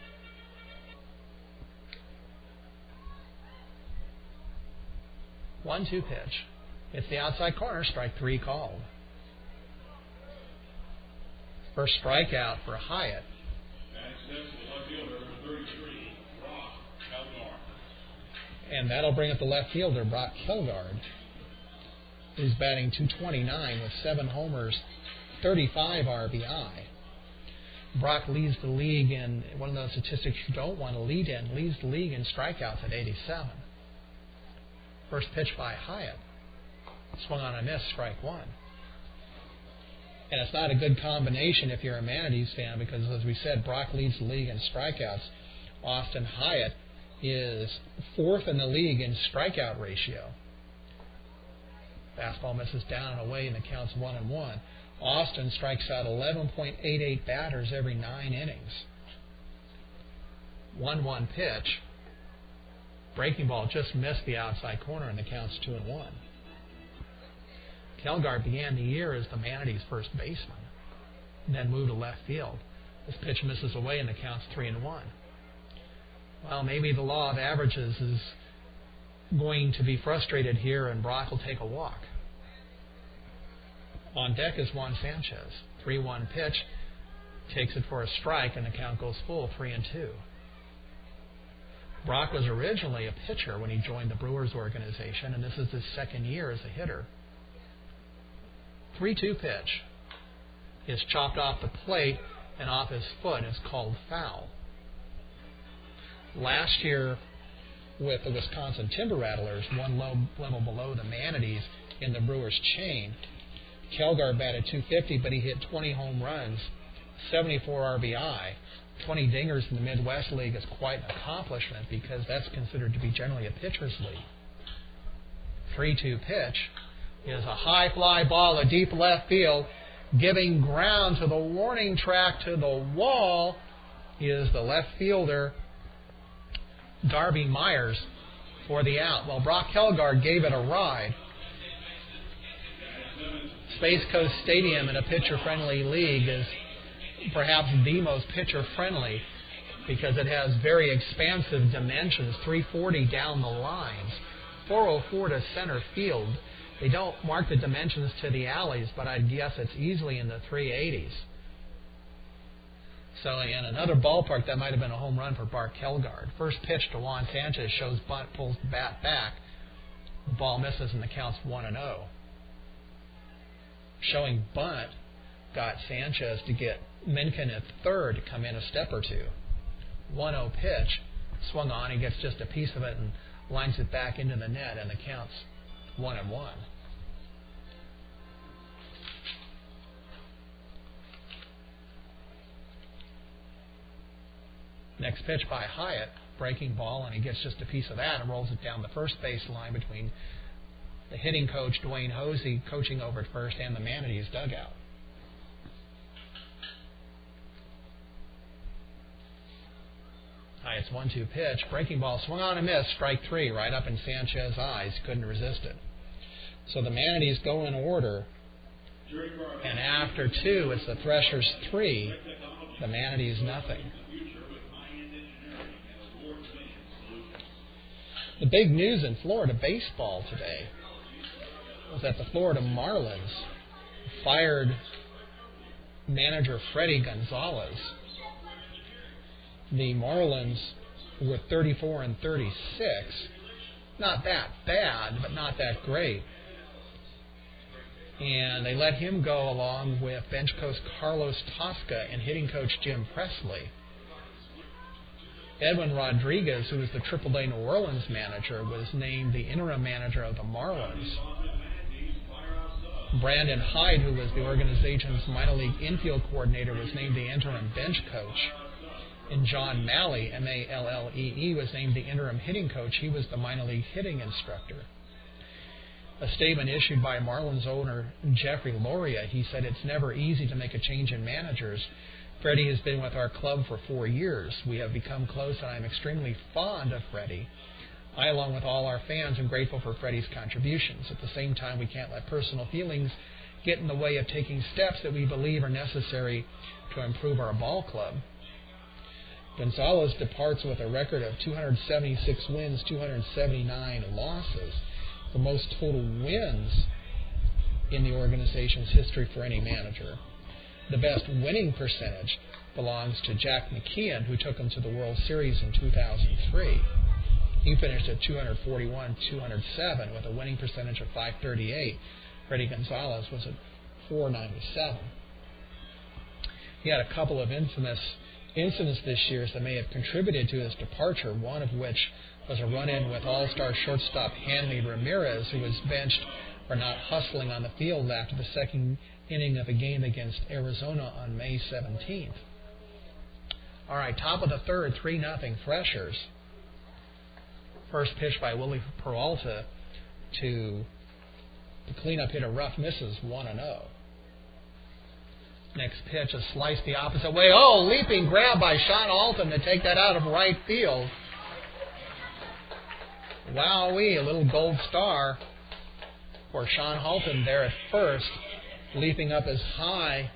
One-two pitch. It's the outside corner, strike 3 called. First strikeout for Hyatt. And that'll bring up the left fielder, Brock Kelgard. He's batting .229 with 7 homers, 35 RBI. Brock leads the league in one of those statistics you don't want to lead in, leads the league in strikeouts at 87. First pitch by Hyatt. Swung on a miss, strike one. And it's not a good combination if you're a Manatees fan because, as we said, Brock leads the league in strikeouts. Austin Hyatt is 4th in the league in strikeout ratio. Fastball misses down and away and the count's 1-1. Austin strikes out 11.88 batters every 9 innings. 1-1 pitch. Breaking ball just missed the outside corner and the count's 2-1. Kelgard began the year as the Manatees' first baseman, then moved to left field. This pitch misses away and the count's 3-1. Well, maybe the law of averages is going to be frustrated here and Brock will take a walk. On deck is Juan Sanchez. 3-1 pitch, takes it for a strike and the count goes full, 3-2. Brock was originally a pitcher when he joined the Brewers organization, and this is his second year as a hitter. 3-2 pitch is chopped off the plate and off his foot. It's called foul. Last year with the Wisconsin Timber Rattlers, one level below the Manatees in the Brewers chain, Kelgard batted .250, but he hit 20 home runs, 74 RBI. 20 dingers in the Midwest League is quite an accomplishment because that's considered to be generally a pitcher's league. 3-2 pitch is a high fly ball, a deep left field, giving ground to the warning track to the wall is the left fielder Darby Myers for the out. Well, Brock Kelgard gave it a ride. Space Coast Stadium in a pitcher-friendly league is perhaps the most pitcher-friendly because it has very expansive dimensions, 340 down the lines, 404 to center field. They don't mark the dimensions to the alleys, but I'd guess it's easily in the 380s. So in another ballpark, that might have been a home run for Bart Kelgard. First pitch to Juan Sanchez shows bunt, pulls the bat back. The ball misses and the count's 1-0. Showing bunt got Sanchez to get Minkin at third to come in a step or two. 1-0 pitch, swung on, he gets just a piece of it and lines it back into the net, and the count's 1-1. Next pitch by Hyatt, breaking ball, and he gets just a piece of that and rolls it down the first base line between the hitting coach, Dwayne Hosey, coaching over at first, and the Manatees dugout. Hyatt's 1-2 pitch, breaking ball, swung on and missed, strike 3, right up in Sanchez's eyes, couldn't resist it. So the Manatees go in order, and after 2, it's the Threshers 3, the Manatees nothing. The big news in Florida baseball today was that the Florida Marlins fired manager Freddie Gonzalez. The Marlins were 34-36. Not that bad, but not that great. And they let him go along with bench coach Carlos Tosca and hitting coach Jim Presley. Edwin Rodriguez, who was the AAA New Orleans manager, was named the interim manager of the Marlins. Brandon Hyde, who was the organization's minor league infield coordinator, was named the interim bench coach. And John Mallee, M-A-L-L-E-E, was named the interim hitting coach. He was the minor league hitting instructor. A statement issued by Marlins owner Jeffrey Loria, he said, "It's never easy to make a change in managers. Freddie has been with our club for 4 years. We have become close, and I'm extremely fond of Freddie. I, along with all our fans, am grateful for Freddie's contributions. At the same time, we can't let personal feelings get in the way of taking steps that we believe are necessary to improve our ball club." Gonzalez departs with a record of 276 wins, 279 losses, the most total wins in the organization's history for any manager. The best winning percentage belongs to Jack McKeon, who took them to the World Series in 2003. He finished at 241, 207 with a winning percentage of .538. Freddie Gonzalez was at 497. He had a couple of infamous incidents this year that may have contributed to his departure, one of which was a run-in with all-star shortstop Hanley Ramirez, who was benched for not hustling on the field after the second inning of a game against Arizona on May 17th. All right, top of the third, 3-0 Threshers. First pitch by Willie Peralta to the cleanup hitter Rough misses 1-0. Next pitch, a slice the opposite way. Oh, leaping grab by Sean Alton to take that out of right field. Wowee, a little gold star for Sean Halton there at first, leaping up as high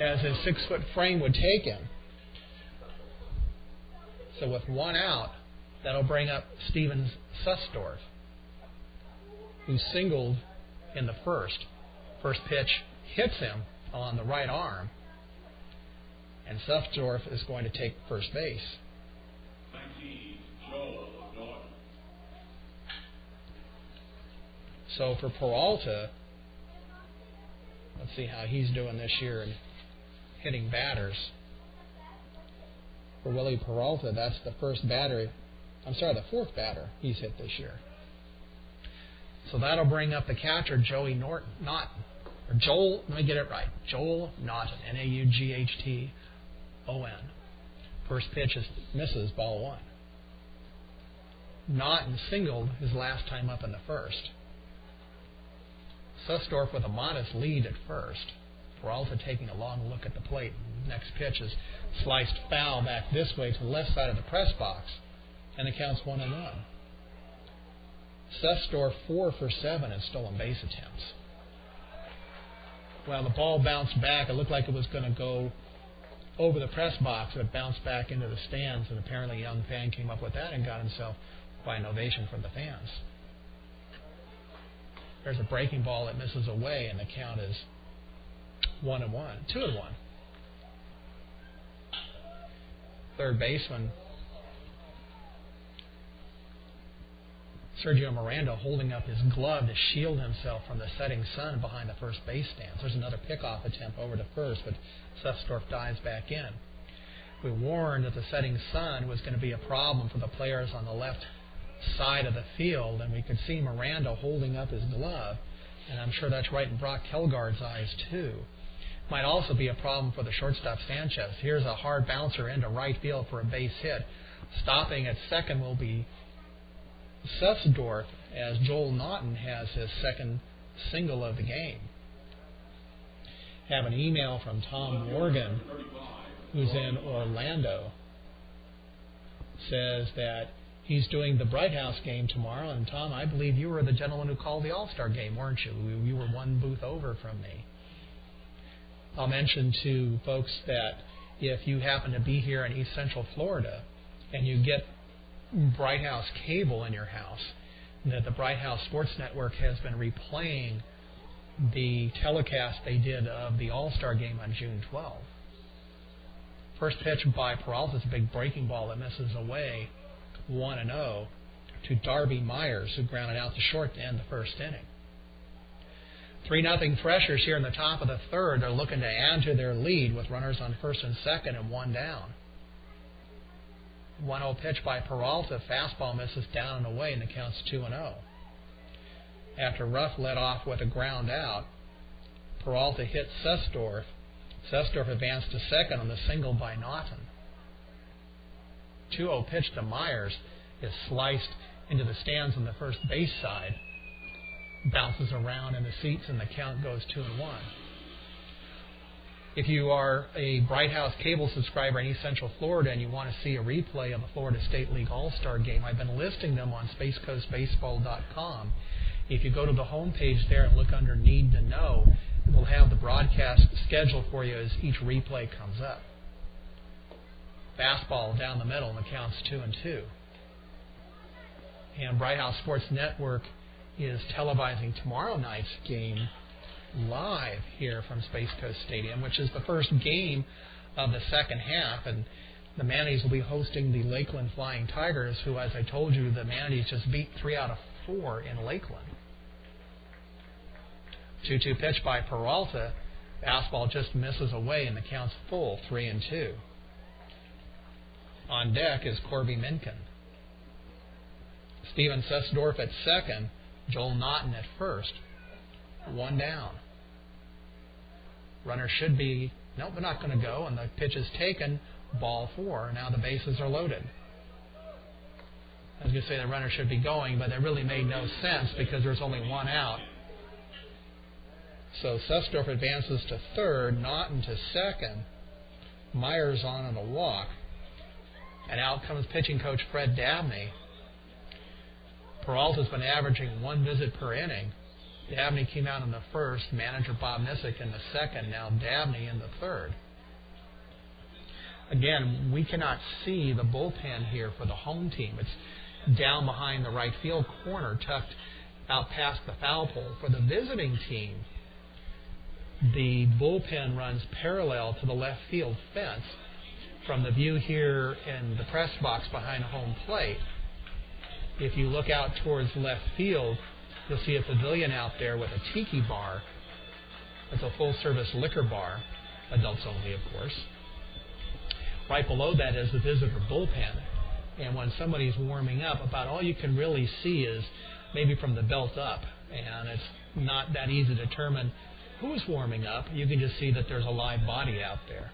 as his 6-foot frame would take him. So with one out, that'll bring up Steven Sussdorf, who singled in the first. First pitch hits him on the right arm, and Sussdorf is going to take first base. So for Peralta, let's see how he's doing this year in hitting batters. For Willie Peralta, that's the fourth batter he's hit this year. So that'll bring up the catcher, Joel Naughton. Joel Naughton, Naughton. First pitch misses, ball one. Naughton singled his last time up in the first. Sussdorf with a modest lead at first. Peralta taking a long look at the plate. Next pitch is sliced foul back this way to the left side of the press box, and it counts 1-1. Sussdorf 4 for 7 in stolen base attempts. Well, the ball bounced back. It looked like it was going to go over the press box, but it bounced back into the stands, and apparently a young fan came up with that and got himself quite an ovation from the fans. There's a breaking ball that misses away, and the count is 1-1, 2-1. Third baseman Sergio Miranda holding up his glove to shield himself from the setting sun behind the first base stands. There's another pickoff attempt over to first, but Sussdorf dives back in. We warned that the setting sun was going to be a problem for the players on the left side of the field, and we could see Miranda holding up his glove, and I'm sure that's right in Brock Helgard's eyes too. Might also be a problem for the shortstop Sanchez. Here's a hard bouncer into right field for a base hit. Stopping at second will be Sussdorf, as Joel Naughton has his second single of the game. Have an email from Tom Morgan, who's in Orlando. Says that he's doing the Bright House game tomorrow, and Tom, I believe you were the gentleman who called the All-Star game, weren't you? You were one booth over from me. I'll mention to folks that if you happen to be here in East Central Florida and you get Bright House cable in your house, that the Bright House Sports Network has been replaying the telecast they did of the All-Star game on June 12th. First pitch by Peralta is a big breaking ball that misses away, 1-0, to Darby Myers, who grounded out to short to end the first inning. 3-0 Threshers here in the top of the third. They're looking to add to their lead with runners on first and second and one down. 1-0 pitch by Peralta. Fastball misses down and away, and it counts 2-0. After Ruff led off with a ground out, Peralta hit Sussdorf. Sussdorf advanced to second on the single by Naughton. 2-0 pitch to Myers is sliced into the stands on the first base side. Bounces around in the seats, and the count goes 2-1. If you are a Bright House cable subscriber in East Central Florida and you want to see a replay of the Florida State League All-Star Game, I've been listing them on SpaceCoastBaseball.com. If you go to the homepage there and look under Need to Know, we'll have the broadcast schedule for you as each replay comes up. Fastball down the middle, and the count's 2-2. And Bright House Sports Network is televising tomorrow night's game live here from Space Coast Stadium, which is the first game of the second half, and the Manatees will be hosting the Lakeland Flying Tigers, who, as I told you, the Manatees just beat 3 out of 4 in Lakeland. 2-2 pitch by Peralta. Fastball just misses away, and the count's full, 3-2. On deck is Corby Minkin. Steven Sussdorf at second. Joel Naughton at first. 1 down. Runner should be, nope, they're not going to go, and the pitch is taken. Ball 4. Now the bases are loaded. I was going to say the runner should be going, but that really made no sense because there's only 1 out. So Sussdorf advances to third, Naughton to second. Myers on a walk. And out comes pitching coach Fred Dabney. Peralta's been averaging 1 visit per inning. Dabney came out in the first, manager Bob Missick in the second, now Dabney in the third. Again, we cannot see the bullpen here for the home team. It's down behind the right field corner, tucked out past the foul pole. For the visiting team, the bullpen runs parallel to the left field fence. From the view here in the press box behind home plate, if you look out towards left field, you'll see a pavilion out there with a tiki bar. It's a full-service liquor bar, adults only, of course. Right below that is the visitor bullpen. And when somebody's warming up, about all you can really see is maybe from the belt up. And it's not that easy to determine who's warming up. You can just see that there's a live body out there.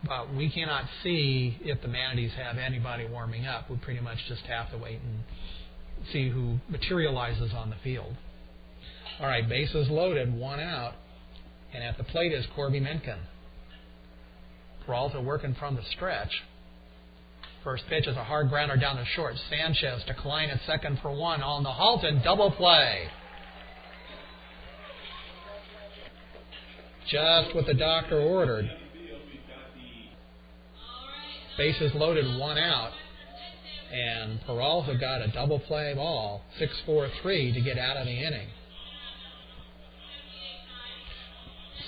But we cannot see if the Manatees have anybody warming up. We pretty much just have to wait and see who materializes on the field. All right, bases loaded, 1 out. And at the plate is Corby Minkin. Peralta working from the stretch. First pitch is a hard grounder down the short. Sanchez to Klein at second for 1 on the Halton double play. Just what the doctor ordered. Bases loaded, 1 out. And Peralta got a double play ball, 6-4-3 to get out of the inning.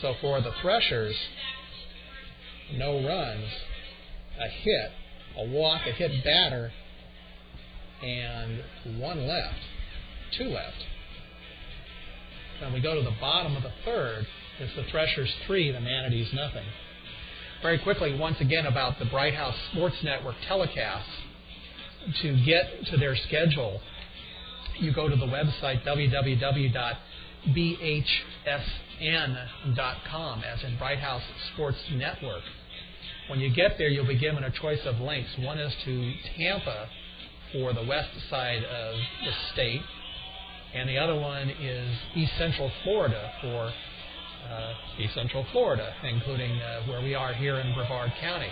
So for the Threshers, no runs, a hit, a walk, a hit batter, and 1 left, 2 left. Then we go to the bottom of the third. It's the Threshers 3, the Manatees nothing. Very quickly, once again, about the Bright House Sports Network telecasts. To get to their schedule, you go to the website www.bhsn.com, as in Bright House Sports Network. When you get there, you'll be given a choice of links. One is to Tampa for the west side of the state, and the other one is East Central Florida for East Central Florida, including where we are here in Brevard County.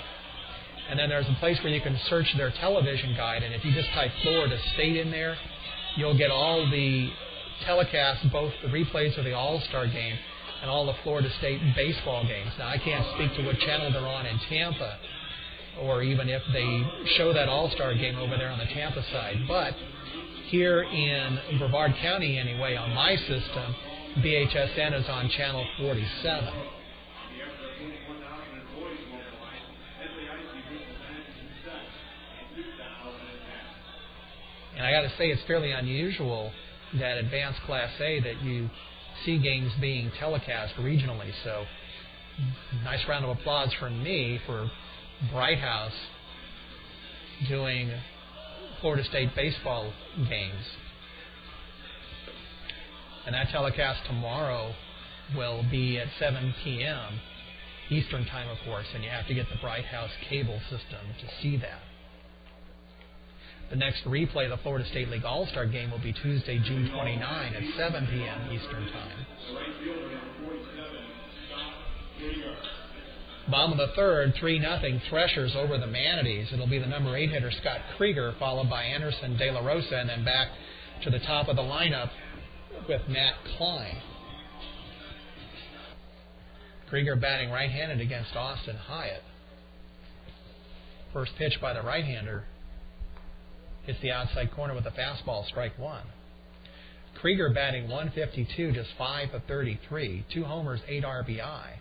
And then there's a place where you can search their television guide, and if you just type Florida State in there, you'll get all the telecasts, both the replays of the All-Star game and all the Florida State baseball games. Now, I can't speak to what channel they're on in Tampa, or even if they show that All-Star game over there on the Tampa side. But here in Brevard County, anyway, on my system, BHSN is on channel 47. And I got to say, it's fairly unusual that Advanced Class A that you see games being telecast regionally. So, nice round of applause from me for Bright House doing Florida State baseball games. And that telecast tomorrow will be at 7 p.m. Eastern Time, of course, and you have to get the Bright House cable system to see that. The next replay of the Florida State League All-Star Game will be Tuesday, June 29 at 7 p.m. Eastern Time. Bottom of the third, 3-0 Threshers over the Manatees. It'll be the number 8 hitter Scott Krieger, followed by Anderson De La Rosa, and then back to the top of the lineup with Matt Klein. Krieger batting right-handed against Austin Hyatt. First pitch by the right-hander hits the outside corner with a fastball, strike 1. Krieger batting .152, just 5 of 33, 2 homers, 8 RBI,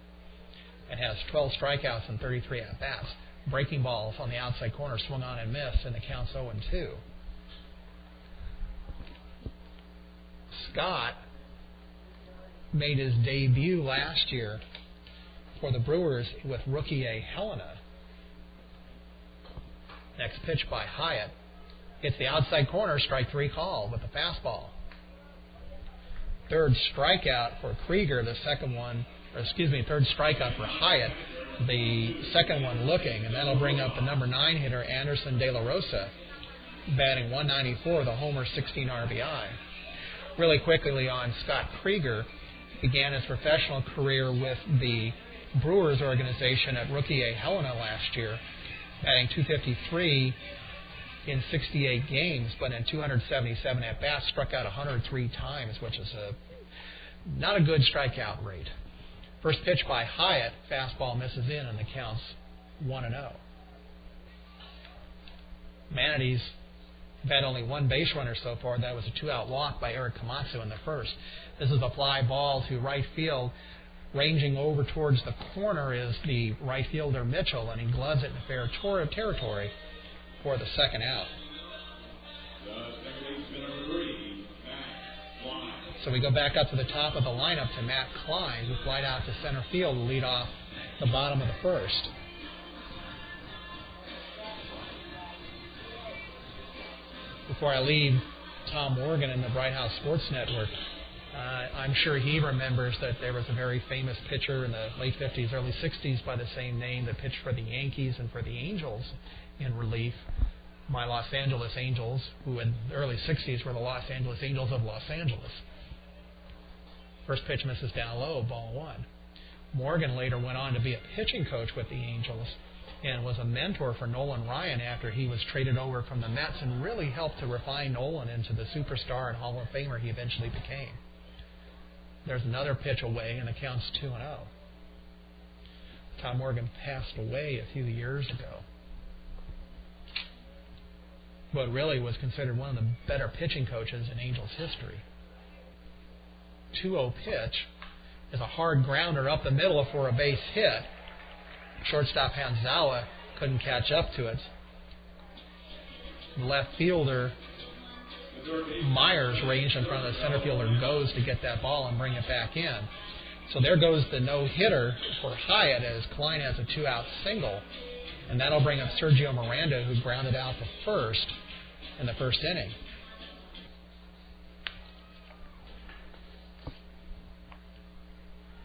and has 12 strikeouts and 33 at-bats. Breaking balls on the outside corner swung on and missed, and the count's 0-2. Scott made his debut last year for the Brewers with rookie A. Helena. Next pitch by Hyatt. Hits the outside corner, strike 3 call with the fastball. Third strikeout for Krieger, third strikeout for Hyatt, the second one looking, and that'll bring up the number 9 hitter, Anderson De La Rosa, batting 194, the homer, 16 RBI. Really quickly on Scott Krieger, began his professional career with the Brewers organization at rookie A. Helena last year, batting 253 in 68 games, but in 277 at-bats, struck out 103 times, which is not a good strikeout rate. First pitch by Hyatt, fastball misses in, and the count's 1-0. Manatees have had only one base runner so far. That was a 2-out walk by Eric Komatsu in the first. This is a fly ball to right field. Ranging over towards the corner is the right fielder Mitchell, and he gloves it in fair territory for the second out. So we go back up to the top of the lineup to Matt Klein, who flied out to center field to lead off the bottom of the first. Before I leave Tom Morgan and the Bright House Sports Network, I'm sure he remembers that there was a very famous pitcher in the late 50s, early 60s by the same name that pitched for the Yankees and for the Angels in relief, my Los Angeles Angels, who in the early 60s were the Los Angeles Angels of Los Angeles. First pitch misses down low, ball 1. Morgan later went on to be a pitching coach with the Angels and was a mentor for Nolan Ryan after he was traded over from the Mets, and really helped to refine Nolan into the superstar and Hall of Famer he eventually became. There's another pitch away, and the count's 2-0. Tom Morgan passed away a few years ago, but really was considered one of the better pitching coaches in Angels history. 2-0 pitch is a hard grounder up the middle for a base hit. Shortstop Hanzawa couldn't catch up to it. The left fielder Myers ranged in front of the center fielder Goes to get that ball and bring it back in. So there goes the no-hitter for Hyatt as Klein has a 2-out single, and that'll bring up Sergio Miranda, who grounded out to first in the first inning.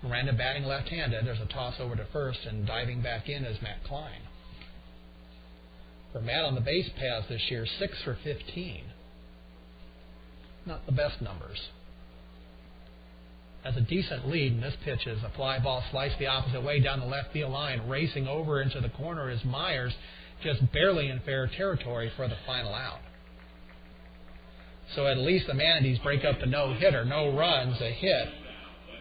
Miranda batting left-handed. There's a toss over to first, and diving back in is Matt Klein. For Matt on the base paths this year, 6 for 15. Not the best numbers. Has a decent lead, and this pitch is a fly ball sliced the opposite way down the left field line. Racing over into the corner is Myers, just barely in fair territory for the final out. So at least the Manatees break up the no-hitter. No runs, a hit,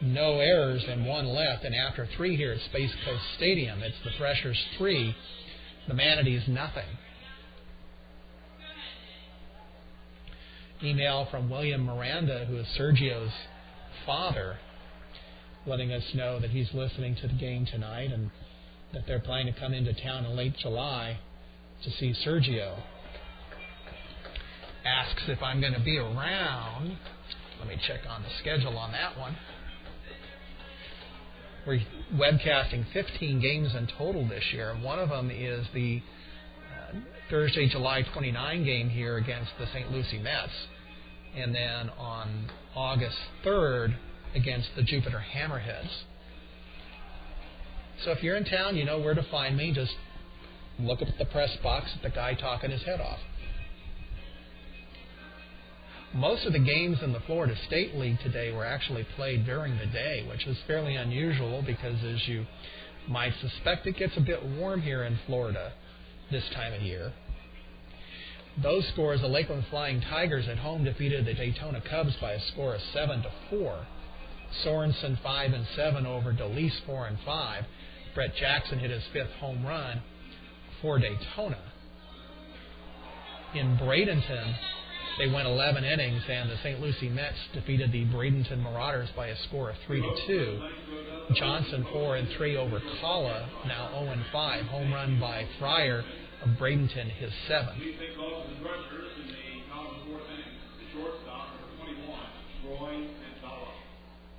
no errors, and 1 left. And after 3 here at Space Coast Stadium, it's the Threshers 3, the Manatees nothing. Email from William Miranda, who is Sergio's father, letting us know that he's listening to the game tonight and that they're planning to come into town in late July to see Sergio. Asks if I'm going to be around. Let me check on the schedule on that one. We're webcasting 15 games in total this year, and one of them is the Thursday, July 29 game here against the St. Lucie Mets, and then on August 3rd against the Jupiter Hammerheads. So if you're in town, you know where to find me. Just look up at the press box at the guy talking his head off. Most of the games in the Florida State League today were actually played during the day, which is fairly unusual because, as you might suspect, it gets a bit warm here in Florida this time of year. Those scores, the Lakeland Flying Tigers at home defeated the Daytona Cubs by a score of 7-4. Sorensen 5-7 over DeLeese 4-5. Brett Jackson hit his 5th home run for Daytona. In Bradenton, they went 11 innings, and the St. Lucie Mets defeated the Bradenton Marauders by a score of 3-2. Johnson 4-3 over Kala, now 0-5. Home run by Fryer of Bradenton, his 7th.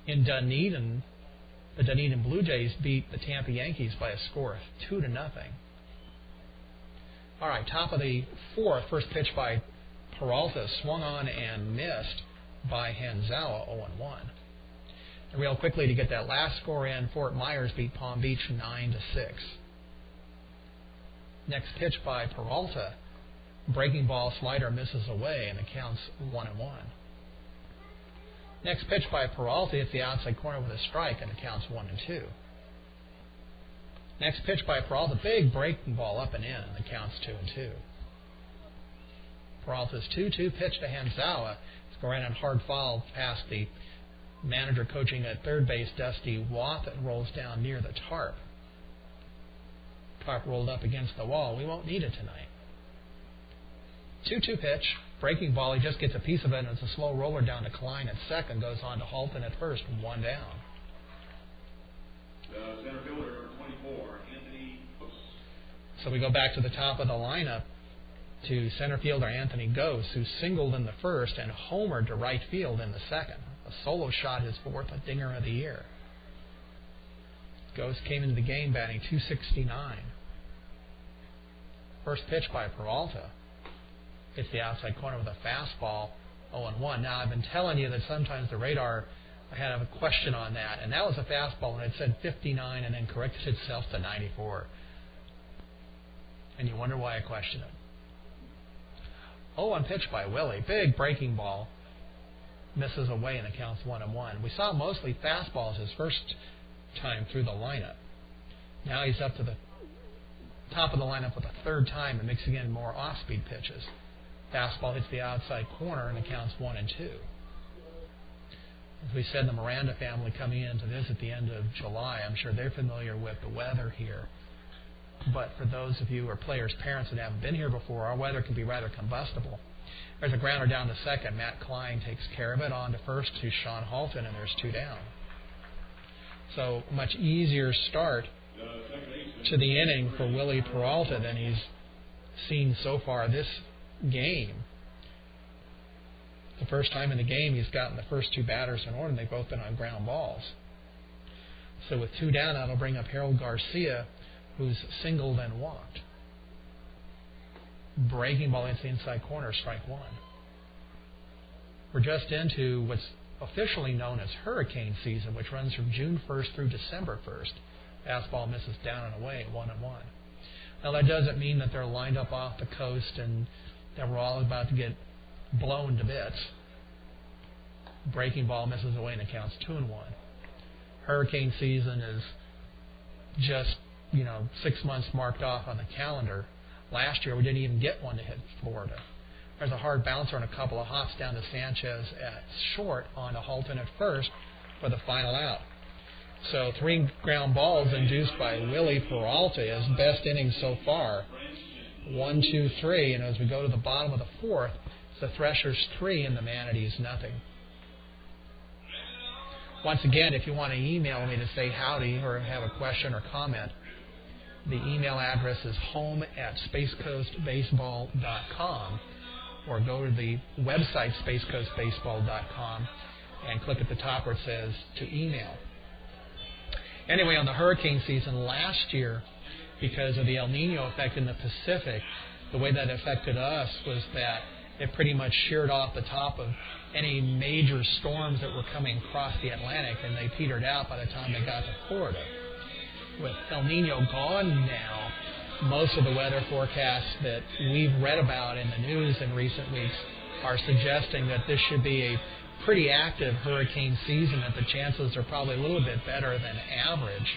In Dunedin, the Dunedin Blue Jays beat the Tampa Yankees by a score of 2-0. All right, top of the fourth, first pitch by Peralta, swung on and missed by Hanzawa, 0-1. And real quickly to get that last score in, Fort Myers beat Palm Beach 9-6. Next pitch by Peralta, breaking ball, slider misses away, and the count's 1-1. Next pitch by Peralta hits the outside corner with a strike, and the count's 1-2. Next pitch by Peralta, big breaking ball up and in, and the count's 2-2. Peralta's 2-2 pitch to Hanzawa. It's going on hard foul past the manager coaching at third base, Dusty Watt, that rolls down near the tarp. Tarp rolled up against the wall. We won't need it tonight. 2-2 pitch, breaking ball. He just gets a piece of it, and it's a slow roller down to Klein at second. Goes on to Halton at first, 1 down. The center fielder, number 24, Anthony. So we go back to the top of the lineup to center fielder Anthony Gose, who singled in the first and homered to right field in the second. A solo shot, his fourth, a dinger of the year. Gose came into the game batting .269. First pitch by Peralta. Hits the outside corner with a fastball, 0-1. Now, I've been telling you that sometimes the radar, I had a question on that, and that was a fastball, and it said 59 and then corrected itself to 94. And you wonder why I question it. 0-1 pitch by Willie. Big breaking ball. Misses away, and the count's 1-1. We saw mostly fastballs his first time through the lineup. Now he's up to the top of the lineup with a third time and mixing in more off-speed pitches. Fastball hits the outside corner, and it counts 1-2. As we said, the Miranda family coming in to visit the end of July. I'm sure they're familiar with the weather here. But for those of you who are players' parents that haven't been here before, our weather can be rather combustible. There's a grounder down to second. Matt Klein takes care of it. On to first to Sean Halton, and there's 2 down. So much easier start to the inning for Willie Peralta than he's seen so far this game. The first time in the game, he's gotten the first 2 batters in order, and they've both been on ground balls. So with 2 down, that'll bring up Harold Garcia, who's singled and walked. Breaking ball into the inside corner, strike 1. We're just into what's officially known as hurricane season, which runs from June 1st through December 1st. Fastball misses down and away, 1-1. Now, that doesn't mean that they're lined up off the coast and that we're all about to get blown to bits. Breaking ball misses away, and it counts 2-1. Hurricane season is just, 6 months marked off on the calendar. Last year, we didn't even get one to hit Florida. There's a hard bouncer and a couple of hops down to Sanchez at short, on to Halton at first for the final out. So 3 ground balls induced by Willie Peralta, his best inning so far. 1, 2, 3, and as we go to the bottom of the fourth, it's the Threshers 3 and the Manatees nothing. Once again, if you want to email me to say howdy or have a question or comment, the email address is home@spacecoastbaseball.com, or go to the website spacecoastbaseball.com and click at the top where it says to email. Anyway, on the hurricane season last year, because of the El Nino effect in the Pacific, the way that affected us was that it pretty much sheared off the top of any major storms that were coming across the Atlantic, and they petered out by the time they got to Florida. With El Nino gone now, most of the weather forecasts that we've read about in the news in recent weeks are suggesting that this should be a pretty active hurricane season, that the chances are probably a little bit better than average.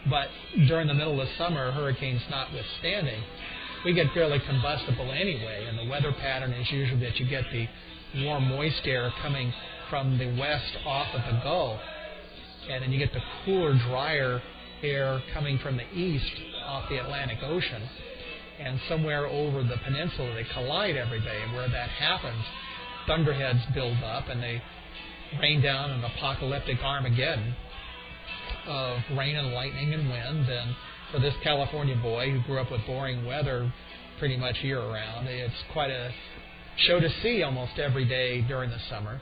But during the middle of summer, hurricanes notwithstanding, we get fairly combustible anyway, and the weather pattern is usually that you get the warm, moist air coming from the west off of the Gulf, and then you get the cooler, drier air coming from the east off the Atlantic Ocean, and somewhere over the peninsula they collide every day, and where that happens, thunderheads build up, and they rain down an apocalyptic Armageddon of rain and lightning and wind. And for this California boy who grew up with boring weather pretty much year-round, it's quite a show to see almost every day during the summer.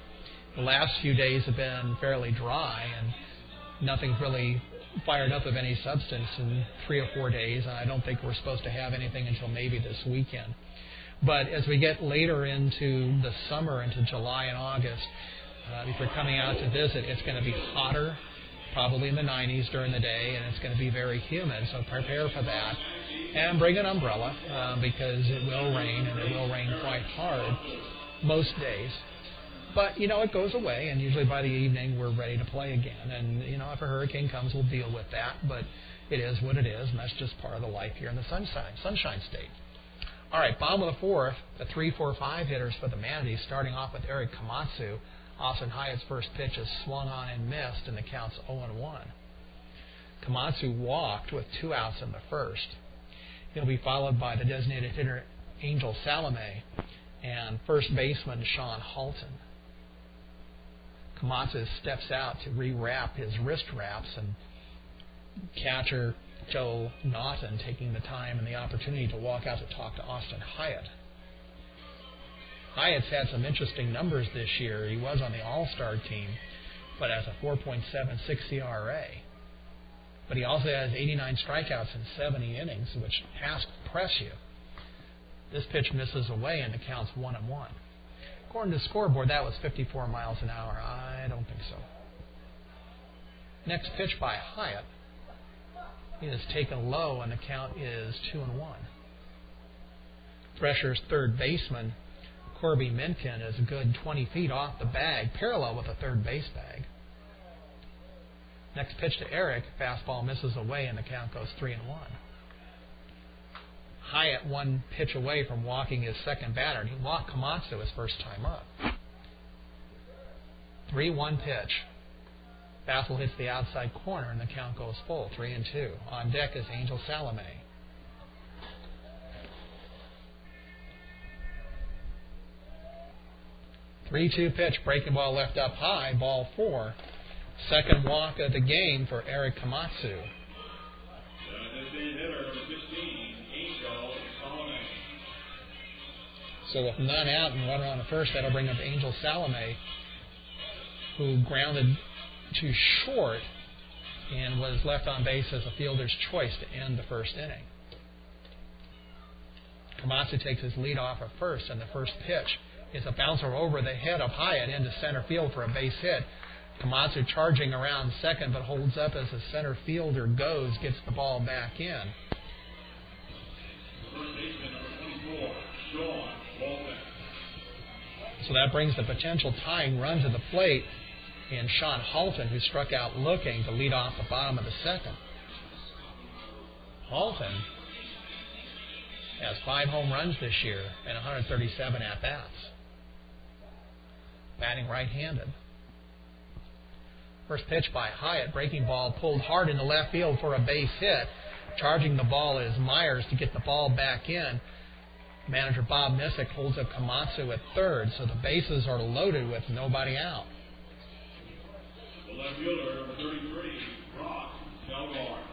The last few days have been fairly dry, and nothing's really fired up of any substance in 3 or 4 days, and I don't think we're supposed to have anything until maybe this weekend. But as we get later into the summer, into July and August, if you're coming out to visit, it's going to be hotter, probably in the 90s during the day, and it's going to be very humid, so prepare for that. And bring an umbrella, because it will rain, and it will rain quite hard most days. But, it goes away, and usually by the evening we're ready to play again. And, if a hurricane comes, we'll deal with that, but it is what it is, and that's just part of the life here in the Sunshine State. All right, bottom of the fourth, the 3-4-5 hitters for the Manatees, starting off with Eric Komatsu. Austin Hyatt's first pitch is swung on and missed, and the count's 0-1. Komatsu walked with 2 outs in the first. He'll be followed by the designated hitter Angel Salome and first baseman Sean Halton. Komatsu steps out to rewrap his wrist wraps, and catcher Joe Naughton taking the time and the opportunity to walk out to talk to Austin Hyatt. Hyatt's had some interesting numbers this year. He was on the All-Star team, but has a 4.76 ERA. But he also has 89 strikeouts in 70 innings, which has to impress you. This pitch misses away, and the count's 1-1. According to the scoreboard, that was 54 miles an hour. I don't think so. Next pitch by Hyatt is taken low, and the count is 2-1. Threshers' third baseman, Corby Minkin, is a good 20 feet off the bag, parallel with the third base bag. Next pitch to Eric, fastball misses away, and the count goes 3-1. Hyatt 1 pitch away from walking his second batter, and he walked Komatsu his first time up. 3-1 pitch. Fastball hits the outside corner, and the count goes full, 3-2. On deck is Angel Salome. Three-2 pitch, breaking ball left up high, ball 4. Second walk of the game for Eric Komatsu. So with none out and runner on the first, that'll bring up Angel Salome, who grounded to short and was left on base as a fielder's choice to end the first inning. Komatsu takes his lead off at first, and the first pitch is a bouncer over the head of Hyatt into center field for a base hit. Komatsu charging around second, but holds up as the center fielder goes, gets the ball back in. So that brings the potential tying run to the plate in Sean Halton, who struck out looking to lead off the bottom of the second. Halton has 5 home runs this year and 137 at-bats. Batting right-handed. First pitch by Hyatt, breaking ball pulled hard into left field for a base hit. Charging the ball is Myers to get the ball back in. Manager Bob Missick holds up Komatsu at third, so the bases are loaded with nobody out. The left fielder, number 33, Brock Helgard.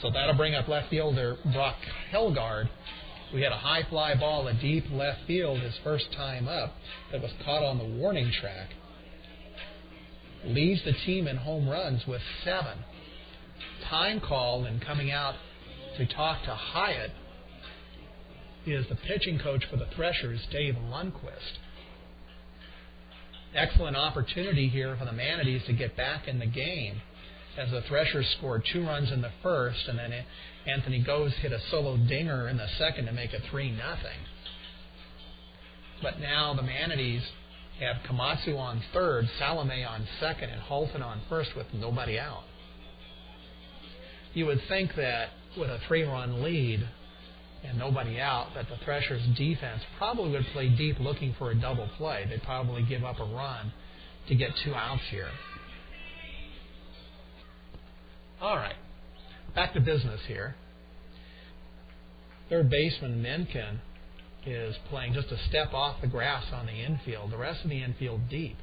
So that'll bring up left fielder Brock Helgard. We had a high fly ball to deep left field his first time up that was caught on the warning track. Leads the team in home runs with 7. Time call and coming out to talk to Hyatt is the pitching coach for the Threshers, Dave Lundquist. Excellent opportunity here for the Manatees to get back in the game, as the Threshers scored 2 runs in the first, and then Anthony Goes hit a solo dinger in the second to make it 3-0. But now the Manatees have Komatsu on third, Salome on second, and Halton on first with nobody out. You would think that with a 3-run lead and nobody out, that the Threshers' defense probably would play deep looking for a double play. They'd probably give up a run to get 2 outs here. All right, back to business here. Third baseman Mencken is playing just a step off the grass on the infield. The rest of the infield deep.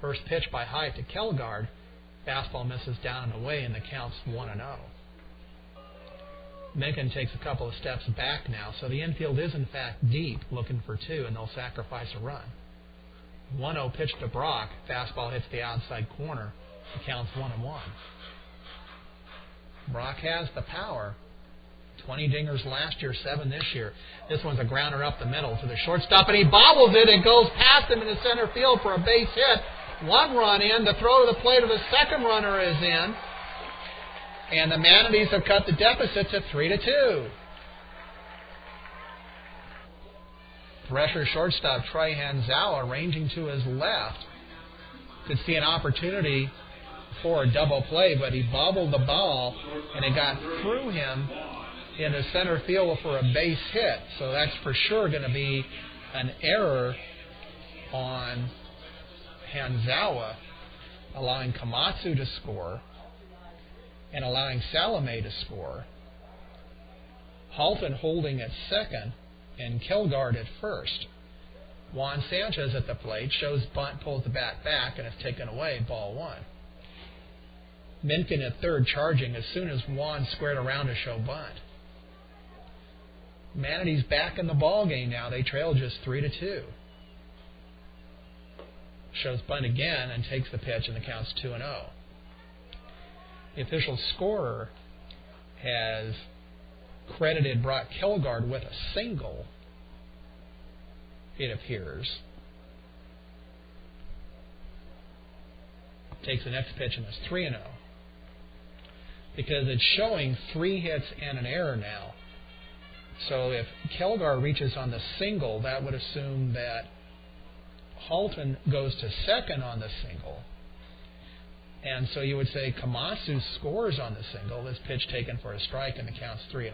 First pitch by Hyatt to Kelgard. Fastball misses down and away, and the count's 1-0. Mencken takes a couple of steps back now, so the infield is in fact deep, looking for 2, and they'll sacrifice a run. 1-0 pitch to Brock. Fastball hits the outside corner. The count's 1-1. Brock has the power. 20 dingers last year, 7 this year. This one's a grounder up the middle to the shortstop, and he bobbles it. It goes past him in the center field for a base hit. 1 run in. The throw to the plate of the second runner is in. And the Manatees have cut the deficit to 3-2. Threshers shortstop Trey Hanzawa, ranging to his left, could see an opportunity for a double play, but he bobbled the ball, and it got through him in the center field for a base hit. So that's for sure going to be an error on Hanzawa, allowing Komatsu to score and allowing Salome to score. Halton holding at second and Kilgard at first. Juan Sanchez at the plate, shows bunt, pulls the bat back, and it's taken away, ball 1. Minkin at third, charging as soon as Juan squared around to show bunt. Manatees back in the ball game now. They trail just 3-2. Shows bunt again and takes the pitch, and the count's 2-0. The official scorer has credited Brock Kilgard with a single, it appears. Takes the next pitch, and it's 3-0. Because it's showing 3 hits and an error now. So if Kilgard reaches on the single, that would assume that Halton goes to second on the single. And so you would say Komatsu scores on the single. This pitch taken for a strike, and the count's 3-1.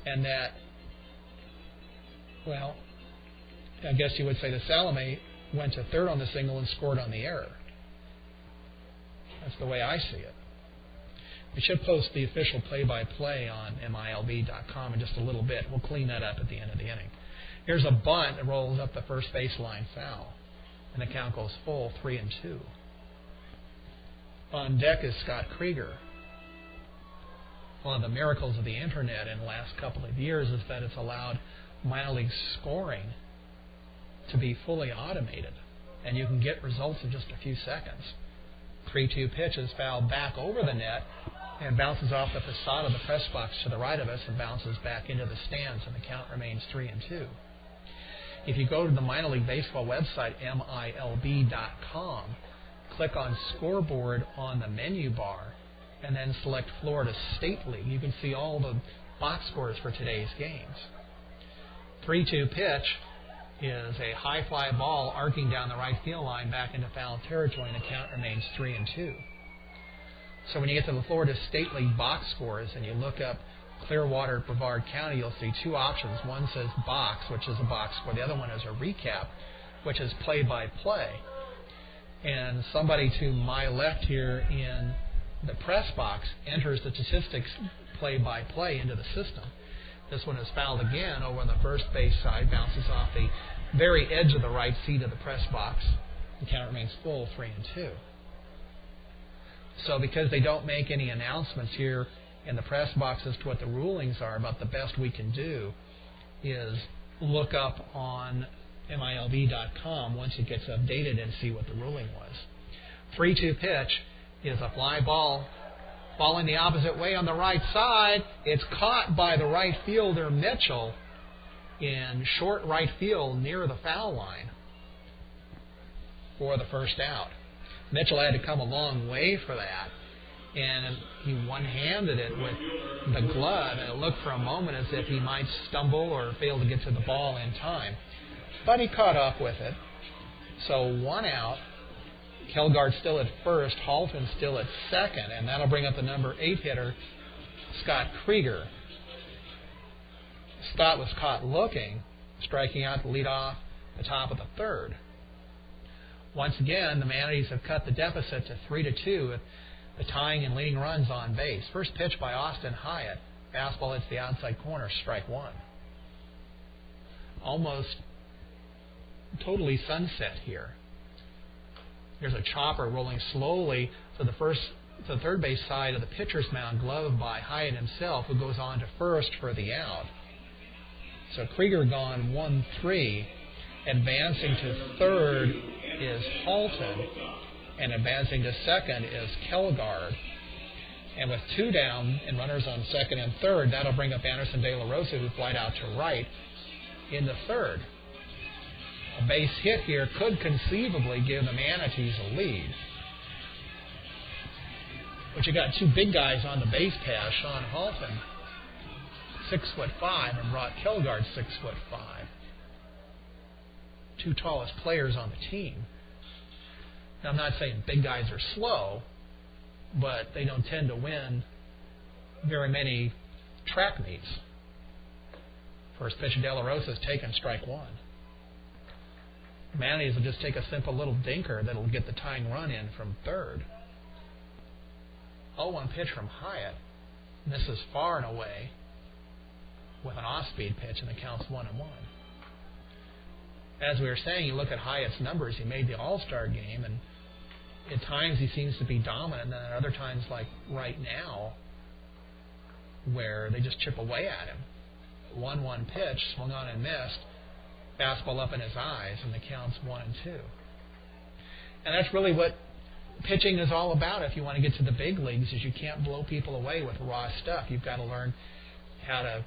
And that, well, I guess you would say that Salome went to third on the single and scored on the error. That's the way I see it. We should post the official play-by-play on MILB.com in just a little bit. We'll clean that up at the end of the inning. Here's a bunt that rolls up the first baseline foul, and the count goes full, 3-2. On deck is Scott Krieger. One of the miracles of the Internet in the last couple of years is that it's allowed minor league scoring to be fully automated, and you can get results in just a few seconds. 3-2 pitch is fouled back over the net and bounces off the facade of the press box to the right of us and bounces back into the stands, and the count remains 3-2. If you go to the minor league baseball website, MILB.com, click on scoreboard on the menu bar, and then select Florida State League, you can see all the box scores for today's games. 3-2 pitch is a high fly ball arcing down the right field line back into foul territory, and the count remains 3-2. So when you get to the Florida State League box scores and you look up Clearwater, Brevard County, you'll see 2 options. One says box, which is a box score. The other one is a recap, which is play-by-play. And somebody to my left here in the press box enters the statistics play-by-play into the system. This one is fouled again over on the first base side, bounces off the very edge of the right seat of the press box. The count remains full, 3-2. So because they don't make any announcements here in the press box as to what the rulings are, about the best we can do is look up on MILB.com once it gets updated and see what the ruling was. 3-2 pitch is a fly ball falling the opposite way on the right side. It's caught by the right fielder Mitchell in short right field near the foul line for the first out. Mitchell had to come a long way for that, and he one-handed it with the glove, and it looked for a moment as if he might stumble or fail to get to the ball in time. But he caught up with it. So 1 out. Kilgard still at first, Halton still at second, and that'll bring up the number 8 hitter, Scott Krieger. Scott was caught looking, striking out to lead off the top of the third. Once again, the Manatees have cut the deficit to 3-2 with the tying and leading runs on base. First pitch by Austin Hyatt. Fastball hits the outside corner, strike 1. Almost totally sunset here. There's a chopper rolling slowly to the third base side of the pitcher's mound, gloved by Hyatt himself, who goes on to first for the out. So Krieger gone 1-3. Advancing to third is Halton, and advancing to second is Kelgard. And with 2 down and runners on second and third, that'll bring up Anderson De La Rosa, who flied out to right in the third. A base hit here could conceivably give the Manatees a lead. But you got 2 big guys on the base pass. Sean Halton, 6'5", and Brock Kelgard, 6'5". 2 tallest players on the team. Now, I'm not saying big guys are slow, but they don't tend to win very many track meets. First pitch of De La Rosa is taken, strike 1. Manatees will just take a simple little dinker that'll get the tying run in from third. 0-1 pitch from Hyatt. Misses far and away with an off-speed pitch, and the count's 1-1. As we were saying, you look at Hyatt's numbers. He made the All-Star game, and at times he seems to be dominant, and then at other times, like right now, where they just chip away at him. 1-1 pitch, swung on and missed. Fastball up in his eyes, and the count's 1-2. And that's really what pitching is all about. If you want to get to the big leagues, is you can't blow people away with raw stuff. You've got to learn how to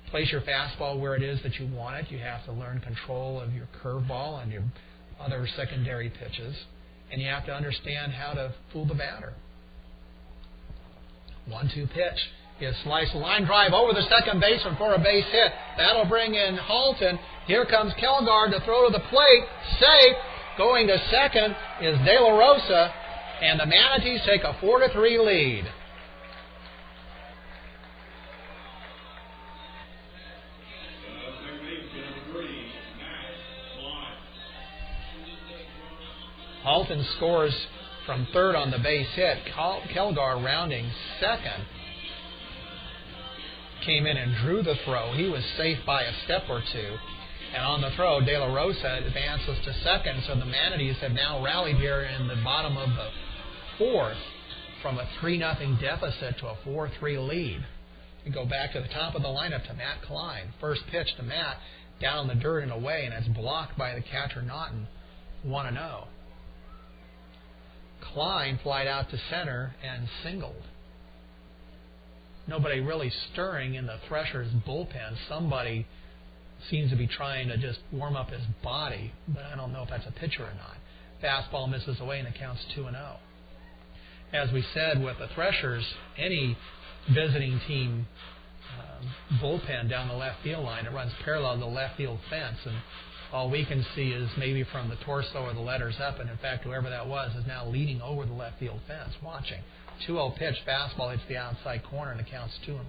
place your fastball where it is that you want it. You have to learn control of your curveball and your other secondary pitches, and you have to understand how to fool the batter. 1-2 pitch is sliced line drive over the second baseman for a base hit. That'll bring in Halton. Here comes Kelgard to throw to the plate. Safe. Going to second is De La Rosa, and the Manatees take a 4-3 lead. Halton scores from third on the base hit. Kelgard rounding second. Came in and drew the throw. He was safe by a step or two. And on the throw, De La Rosa advances to second. So the Manatees have now rallied here in the bottom of the fourth from a 3-0 deficit to a 4-3 lead. You go back to the top of the lineup to Matt Klein. First pitch to Matt, down in the dirt and away, and it's blocked by the catcher Naughton. 1-0. Klein flied out to center and singled. Nobody really stirring in the Threshers bullpen. Somebody seems to be trying to just warm up his body, but I don't know if that's a pitcher or not. Fastball misses away, and it counts 2-0. As we said with the Threshers, any visiting team bullpen down the left field line, it runs parallel to the left field fence, and all we can see is maybe from the torso or the letters up, and in fact, whoever that was is now leaning over the left field fence watching. 2-0 pitch, fastball hits the outside corner, and it counts 2-1.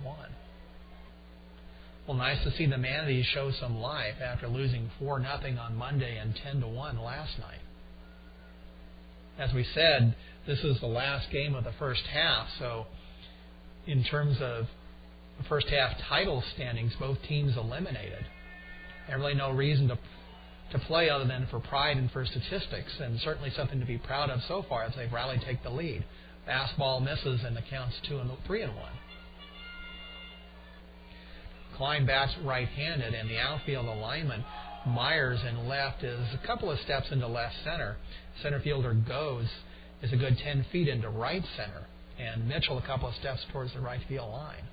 Well, nice to see the Manatees show some life after losing 4-0 on Monday and 10-1 last night. As we said, this is the last game of the first half, so in terms of the first half title standings, both teams eliminated. There's really no reason to play other than for pride and for statistics, and certainly something to be proud of so far as they've rallied, take the lead. Fastball misses, and the count's 3-1. Klein bats right-handed, and the outfield alignment, Myers in left is a couple of steps into left center. Center fielder Goes is a good 10 feet into right center, and Mitchell a couple of steps towards the right field line.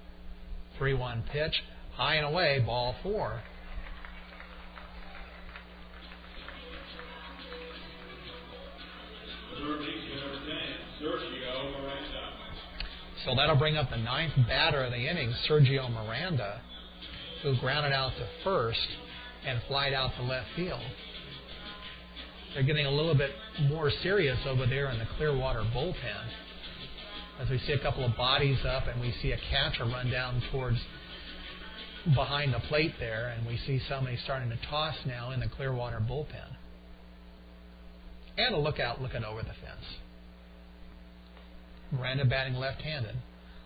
3-1 pitch, high and away, ball 4. So that'll bring up the 9th batter of the inning, Sergio Miranda, who grounded out to first and flied out to left field. They're getting a little bit more serious over there in the Clearwater bullpen, as we see a couple of bodies up and we see a catcher run down towards behind the plate there, and we see somebody starting to toss now in the Clearwater bullpen. And a lookout looking over the fence. Miranda batting left-handed.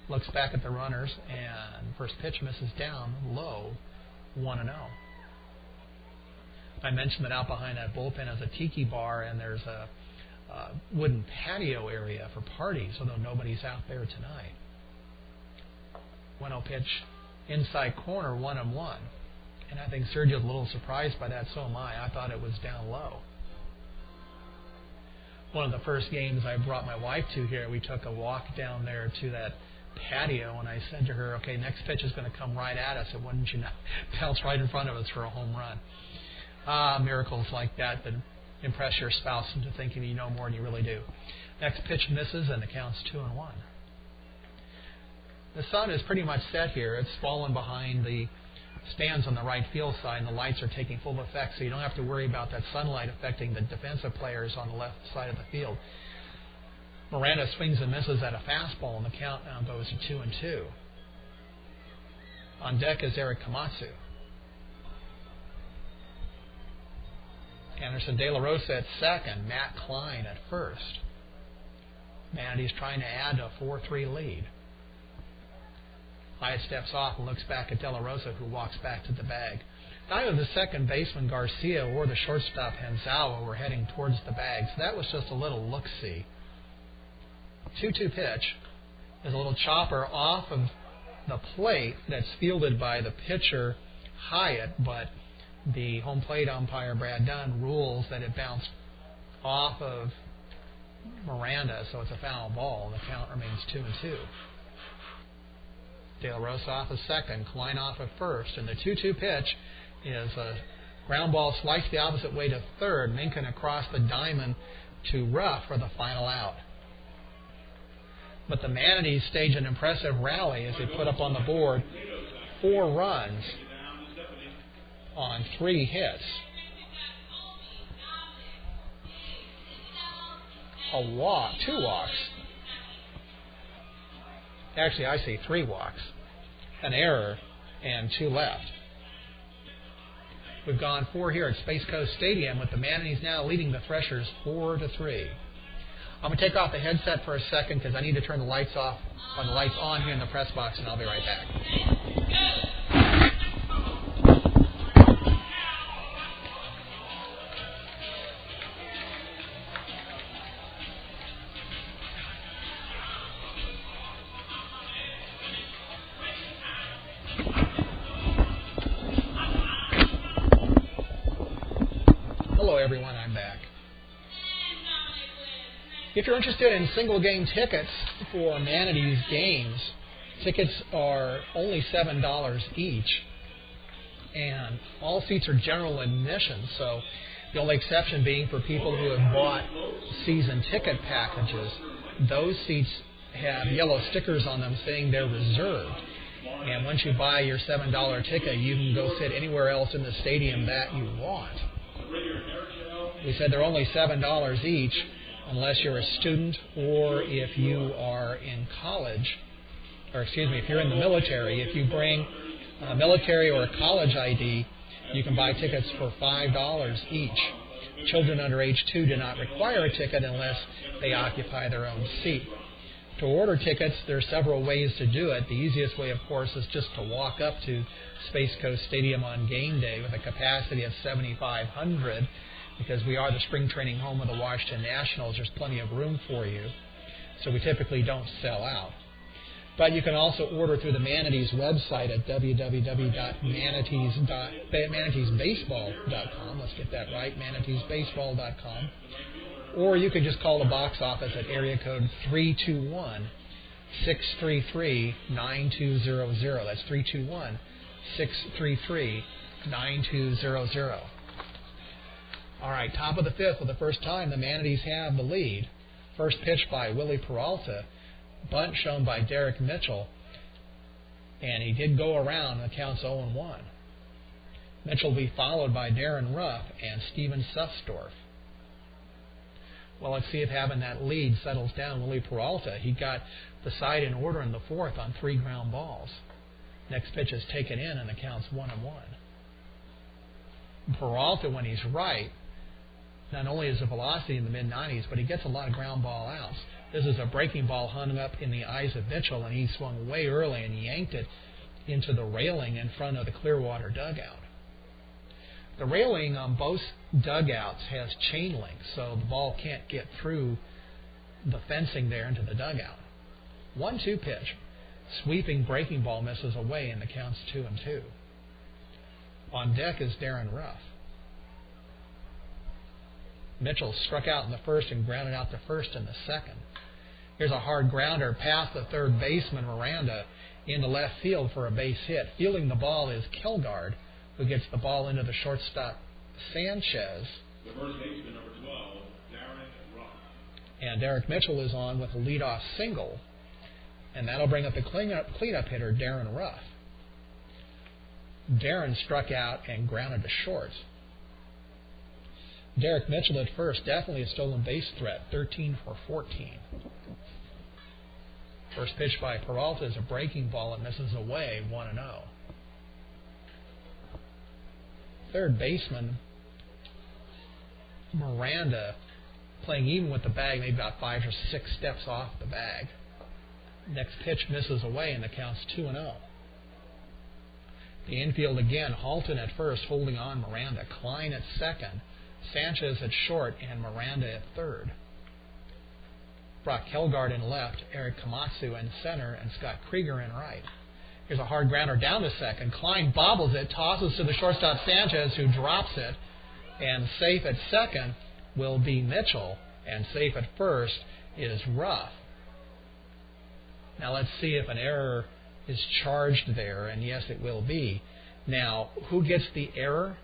Looks back at the runners, and first pitch misses down low, 1-0. I mentioned that out behind that bullpen is a tiki bar, and there's a wooden patio area for parties, although nobody's out there tonight. 1-0 pitch, inside corner, 1-1. And I think Sergio's a little surprised by that, so am I. I thought it was down low. One of the first games I brought my wife to here, we took a walk down there to that patio, and I said to her, okay, next pitch is going to come right at us, and wouldn't you know, bounce right in front of us for a home run. Miracles like that impress your spouse into thinking you know more than you really do. Next pitch misses, and the count's 2-1. The sun is pretty much set here. It's fallen behind the stands on the right field side, and the lights are taking full effect, so you don't have to worry about that sunlight affecting the defensive players on the left side of the field. Miranda swings and misses at a fastball, and the count now goes to 2-2. On deck is Eric Komatsu. Anderson De La Rosa at second, Matt Klein at first. Manatees trying to add a 4-3 lead. Hyatt steps off and looks back at De La Rosa, who walks back to the bag. Neither the second baseman Garcia or the shortstop Hanzawa were heading towards the bag, so that was just a little look-see. 2-2 pitch is a little chopper off of the plate that's fielded by the pitcher Hyatt, but the home plate umpire Brad Dunn rules that it bounced off of Miranda, so it's a foul ball, and the count remains 2-2. De La Rosa off of second, Klein off of first, and the 2-2 pitch is a ground ball sliced the opposite way to third, Minkin across the diamond to Ruff for the final out. But the Manatees stage an impressive rally as they put up on the board 4 runs on 3 hits. A walk, 2 walks. Actually, I see 3 walks, an error, and 2 left. We've gone 4 here at Space Coast Stadium, with the Manatees now leading the Threshers 4-3. I'm going to take off the headset for a second because I need to turn the lights off, or the lights on here in the press box, and I'll be right back. Hello, everyone. I'm back. If you're interested in single-game tickets for Manatees games, tickets are only $7 each, and all seats are general admission, so the only exception being for people who have bought season ticket packages. Those seats have yellow stickers on them saying they're reserved, and once you buy your $7 ticket, you can go sit anywhere else in the stadium that you want. We said they're only $7 each, unless you're a student or if you are in college, or excuse me, if you're in the military. If you bring a military or a college ID, you can buy tickets for $5 each. Children under age 2 do not require a ticket unless they occupy their own seat. To order tickets, there are several ways to do it. The easiest way, of course, is just to walk up to Space Coast Stadium on game day with a capacity of 7,500. Because we are the spring training home of the Washington Nationals, there's plenty of room for you. So we typically don't sell out. But you can also order through the Manatees website at www.manateesbaseball.com. Let's get that right, manateesbaseball.com. Or you can just call the box office at area code 321-633-9200. That's 321-633-9200. All right, top of the 5th, for the first time, the Manatees have the lead. First pitch by Willie Peralta, bunt shown by Derek Mitchell, and he did go around, and the count's 0-1. Mitchell will be followed by Darren Ruff and Steven Sussdorf. Well, let's see if having that lead settles down Willie Peralta. He got the side in order in the 4th on 3 ground balls. Next pitch is taken in, and the count's 1-1. Peralta, when he's right, not only is the velocity in the mid-90s, but he gets a lot of ground ball outs. This is a breaking ball hung up in the eyes of Mitchell, and he swung way early and yanked it into the railing in front of the Clearwater dugout. The railing on both dugouts has chain link, so the ball can't get through the fencing there into the dugout. 1-2 pitch. Sweeping breaking ball misses away, and the count's 2-2. On deck is Darren Ruff. Mitchell struck out in the first and grounded out to first in the second. Here's a hard grounder past the third baseman, Miranda, into left field for a base hit. Fielding the ball is Kilgard, who gets the ball into the shortstop, Sanchez. The first baseman, number 12, Darren Ruff. And Derek Mitchell is on with a leadoff single. And that'll bring up the cleanup hitter, Darren Ruff. Darren struck out and grounded to short. Derek Mitchell at first, definitely a stolen base threat, 13 for 14. First pitch by Peralta is a breaking ball that misses away, 1-0. Third baseman, Miranda, playing even with the bag, maybe about 5 or 6 steps off the bag. Next pitch misses away and the count's 2-0. The infield again, Halton at first, holding on Miranda. Klein at second, Sanchez at short, and Miranda at third. Brock Kelgard in left, Eric Komatsu in center, and Scott Krieger in right. Here's a hard grounder down to second. Klein bobbles it, tosses to the shortstop Sanchez, who drops it, and safe at second will be Mitchell, and safe at first is Ruff. Now let's see if an error is charged there, and yes, it will be. Now, who gets the error?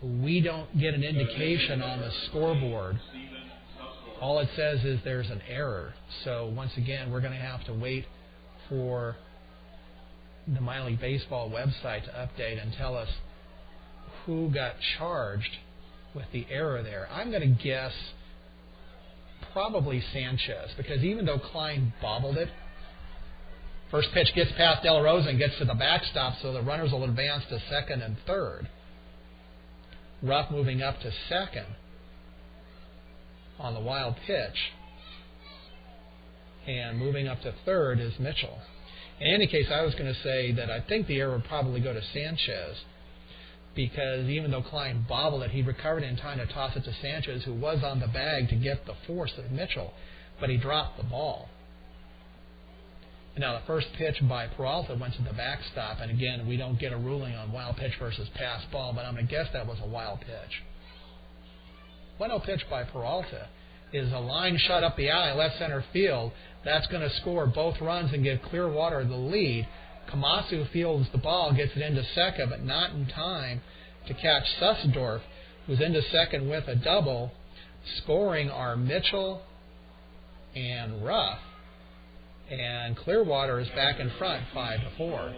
We don't get an indication on the scoreboard. All it says is there's an error. So once again, we're going to have to wait for the minor league baseball website to update and tell us who got charged with the error there. I'm going to guess probably Sanchez, because even though Klein bobbled it, first pitch gets past De La Rosa and gets to the backstop, so the runners will advance to second and third. Ruff moving up to second on the wild pitch. And moving up to third is Mitchell. In any case, I was going to say that I think the error would probably go to Sanchez, because even though Klein bobbled it, he recovered in time to toss it to Sanchez, who was on the bag to get the force of Mitchell, but he dropped the ball. And now the first pitch by Peralta went to the backstop, and again, we don't get a ruling on wild pitch versus pass ball, but I'm going to guess that was a wild pitch. 1-0 pitch by Peralta is a line shot up the alley, left center field. That's going to score both runs and give Clearwater the lead. Komatsu fields the ball, gets it into second, but not in time to catch Sussdorf, who's into second with a double. Scoring are Mitchell and Ruff. And Clearwater is back in front, 5-4.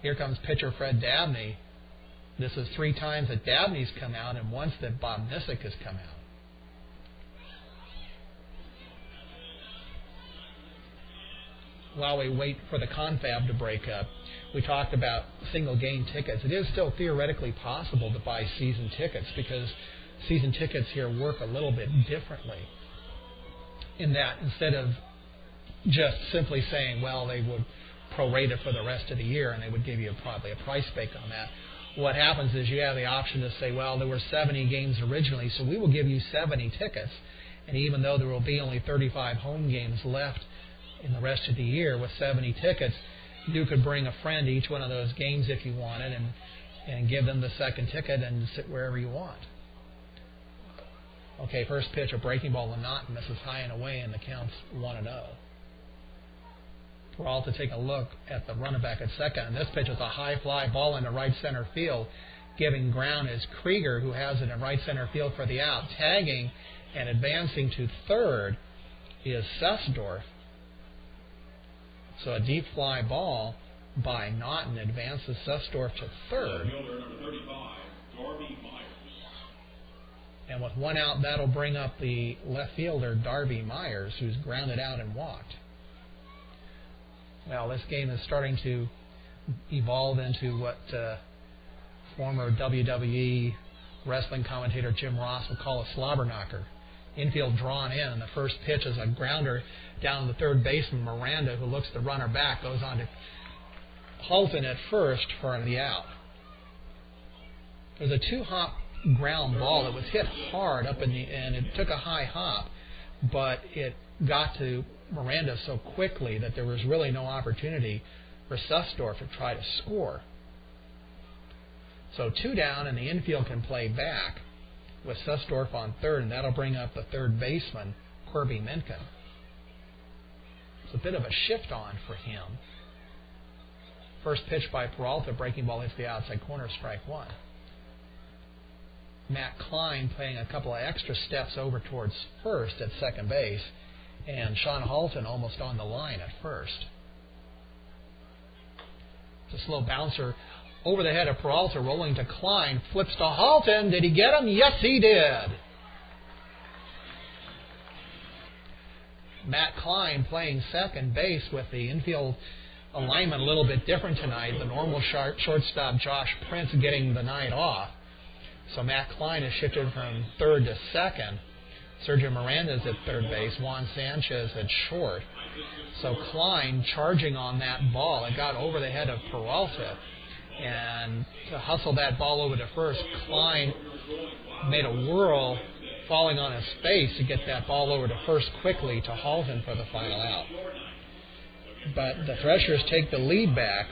Here comes pitcher Fred Dabney. This is 3 times that Dabney's come out and once that Bob Nissick has come out. While we wait for the confab to break up, we talked about single game tickets. It is still theoretically possible to buy season tickets, because season tickets here work a little bit differently, in that instead of just simply saying, well, they would prorate it for the rest of the year and they would give you probably a price break on that. What happens is you have the option to say, well, there were 70 games originally, so we will give you 70 tickets. And even though there will be only 35 home games left in the rest of the year with 70 tickets, you could bring a friend to each one of those games if you wanted and give them the second ticket and sit wherever you want. Okay, first pitch, a breaking ball to Naughton, misses high and away, and the count's 1-0. Peralta take a look at the runner back at second, and this pitch is a high fly ball into right center field. Giving ground is Krieger, who has it in right center field for the out. Tagging and advancing to third is Sussdorf. So a deep fly ball by Naughton advances Sussdorf to third. And with one out, that'll bring up the left fielder, Darby Myers, who's grounded out and walked. Well, this game is starting to evolve into what former WWE wrestling commentator Jim Ross would call a slobber knocker. Infield drawn in, and the first pitch is a grounder down the third baseman, Miranda, who looks the runner back, goes on to Halton at first for the out. There's a 2-hop ground ball that was hit hard up in the end. It took a high hop, but it got to Miranda so quickly that there was really no opportunity for Sussdorf to try to score. So 2 down, and the infield can play back with Sussdorf on third, and that'll bring up the third baseman, Kirby Minkin. It's a bit of a shift on for him. First pitch by Peralta, breaking ball hits the outside corner, strike one. Matt Klein playing a couple of extra steps over towards first at second base, and Sean Halton almost on the line at first. It's a slow bouncer over the head of Peralta, rolling to Klein, flips to Halton. Did he get him? Yes, he did. Matt Klein playing second base with the infield alignment a little bit different tonight. The normal shortstop Josh Prince getting the night off. So Matt Klein has shifted from third to second. Sergio Miranda's at third base. Juan Sanchez at short. So Klein charging on that ball. It got over the head of Peralta. And to hustle that ball over to first, Klein made a whirl, falling on his face to get that ball over to first quickly to Halton for the final out. But the Threshers take the lead back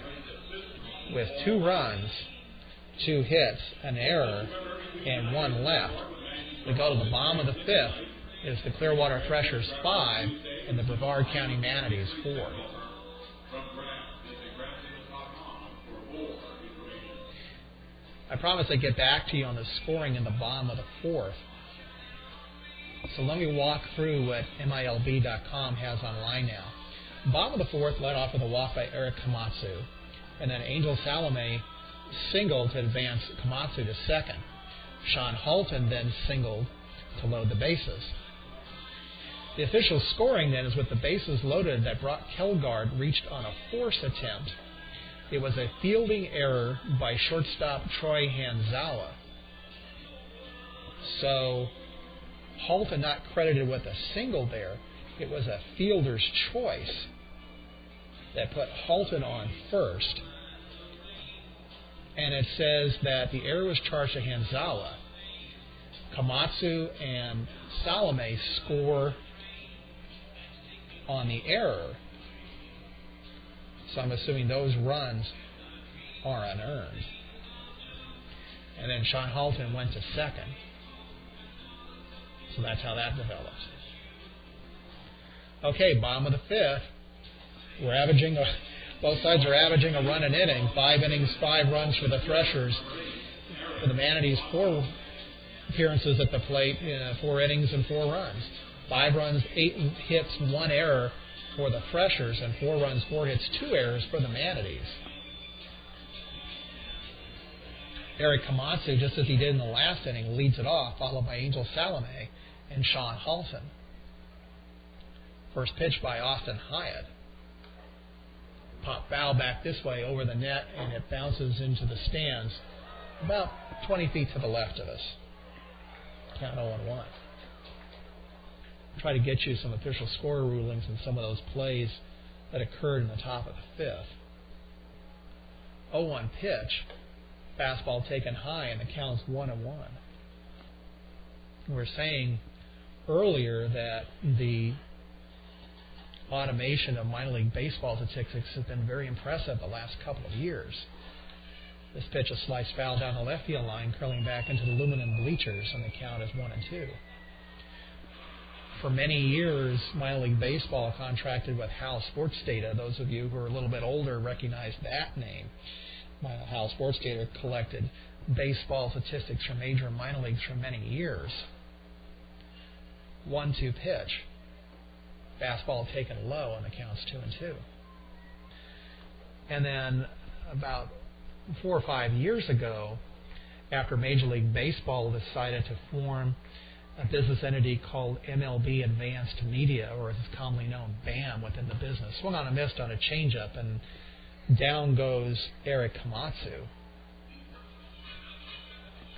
with 2 runs, 2 hits, an error, and 1 left. We go to the bottom of the 5th. It's the Clearwater Threshers 5 and the Brevard County Manatees 4. I promised I'd get back to you on the scoring in the bottom of the 4th. So let me walk through what MILB.com has online now. Bottom of the 4th led off with a walk by Eric Komatsu, and then Angel Salome singled to advance Komatsu to second. Sean Halton then singled to load the bases. The official scoring then is with the bases loaded that Brock Kelgard reached on a force attempt. It was a fielding error by shortstop Troy Hanzawa. So Halton not credited with a single there. It was a fielder's choice that put Halton on first. And it says that the error was charged to Hanzawa. Komatsu and Salome score on the error. So I'm assuming those runs are unearned. And then Sean Halton went to second. So that's how that developed. Okay, bottom of the 5th. We're averaging, both sides are averaging a run an inning. 5 innings, 5 runs for the Threshers. For the Manatees, 4 appearances at the plate, 4 innings and 4 runs. 5 runs, 8 hits, 1 error for the Threshers, and 4 runs, 4 hits, 2 errors for the Manatees. Eric Komatsu, just as he did in the last inning, leads it off, followed by Angel Salome and Sean Halton. First pitch by Austin Hyatt. Pop foul back this way over the net, and it bounces into the stands about 20 feet to the left of us. Count 0-1. Try to get you some official score rulings and some of those plays that occurred in the top of the 5th. 0-1 pitch. Fastball taken high, and the count's 1-1. We were saying earlier that the automation of minor league baseball statistics has been very impressive the last couple of years. This pitch, a slice foul down the left field line, curling back into the aluminum bleachers, and the count is 1-2. For many years, minor league baseball contracted with Hal Sports Data. Those of you who are a little bit older recognize that name. Hal Sports Data collected baseball statistics from major and minor leagues for many years. 1-2 pitch. Fastball taken low, and the count's 2-2. And then about 4 or 5 years ago, after Major League Baseball decided to form a business entity called MLB Advanced Media, or as it's commonly known, BAM, within the business, swung on a miss on a changeup, and down goes Eric Komatsu.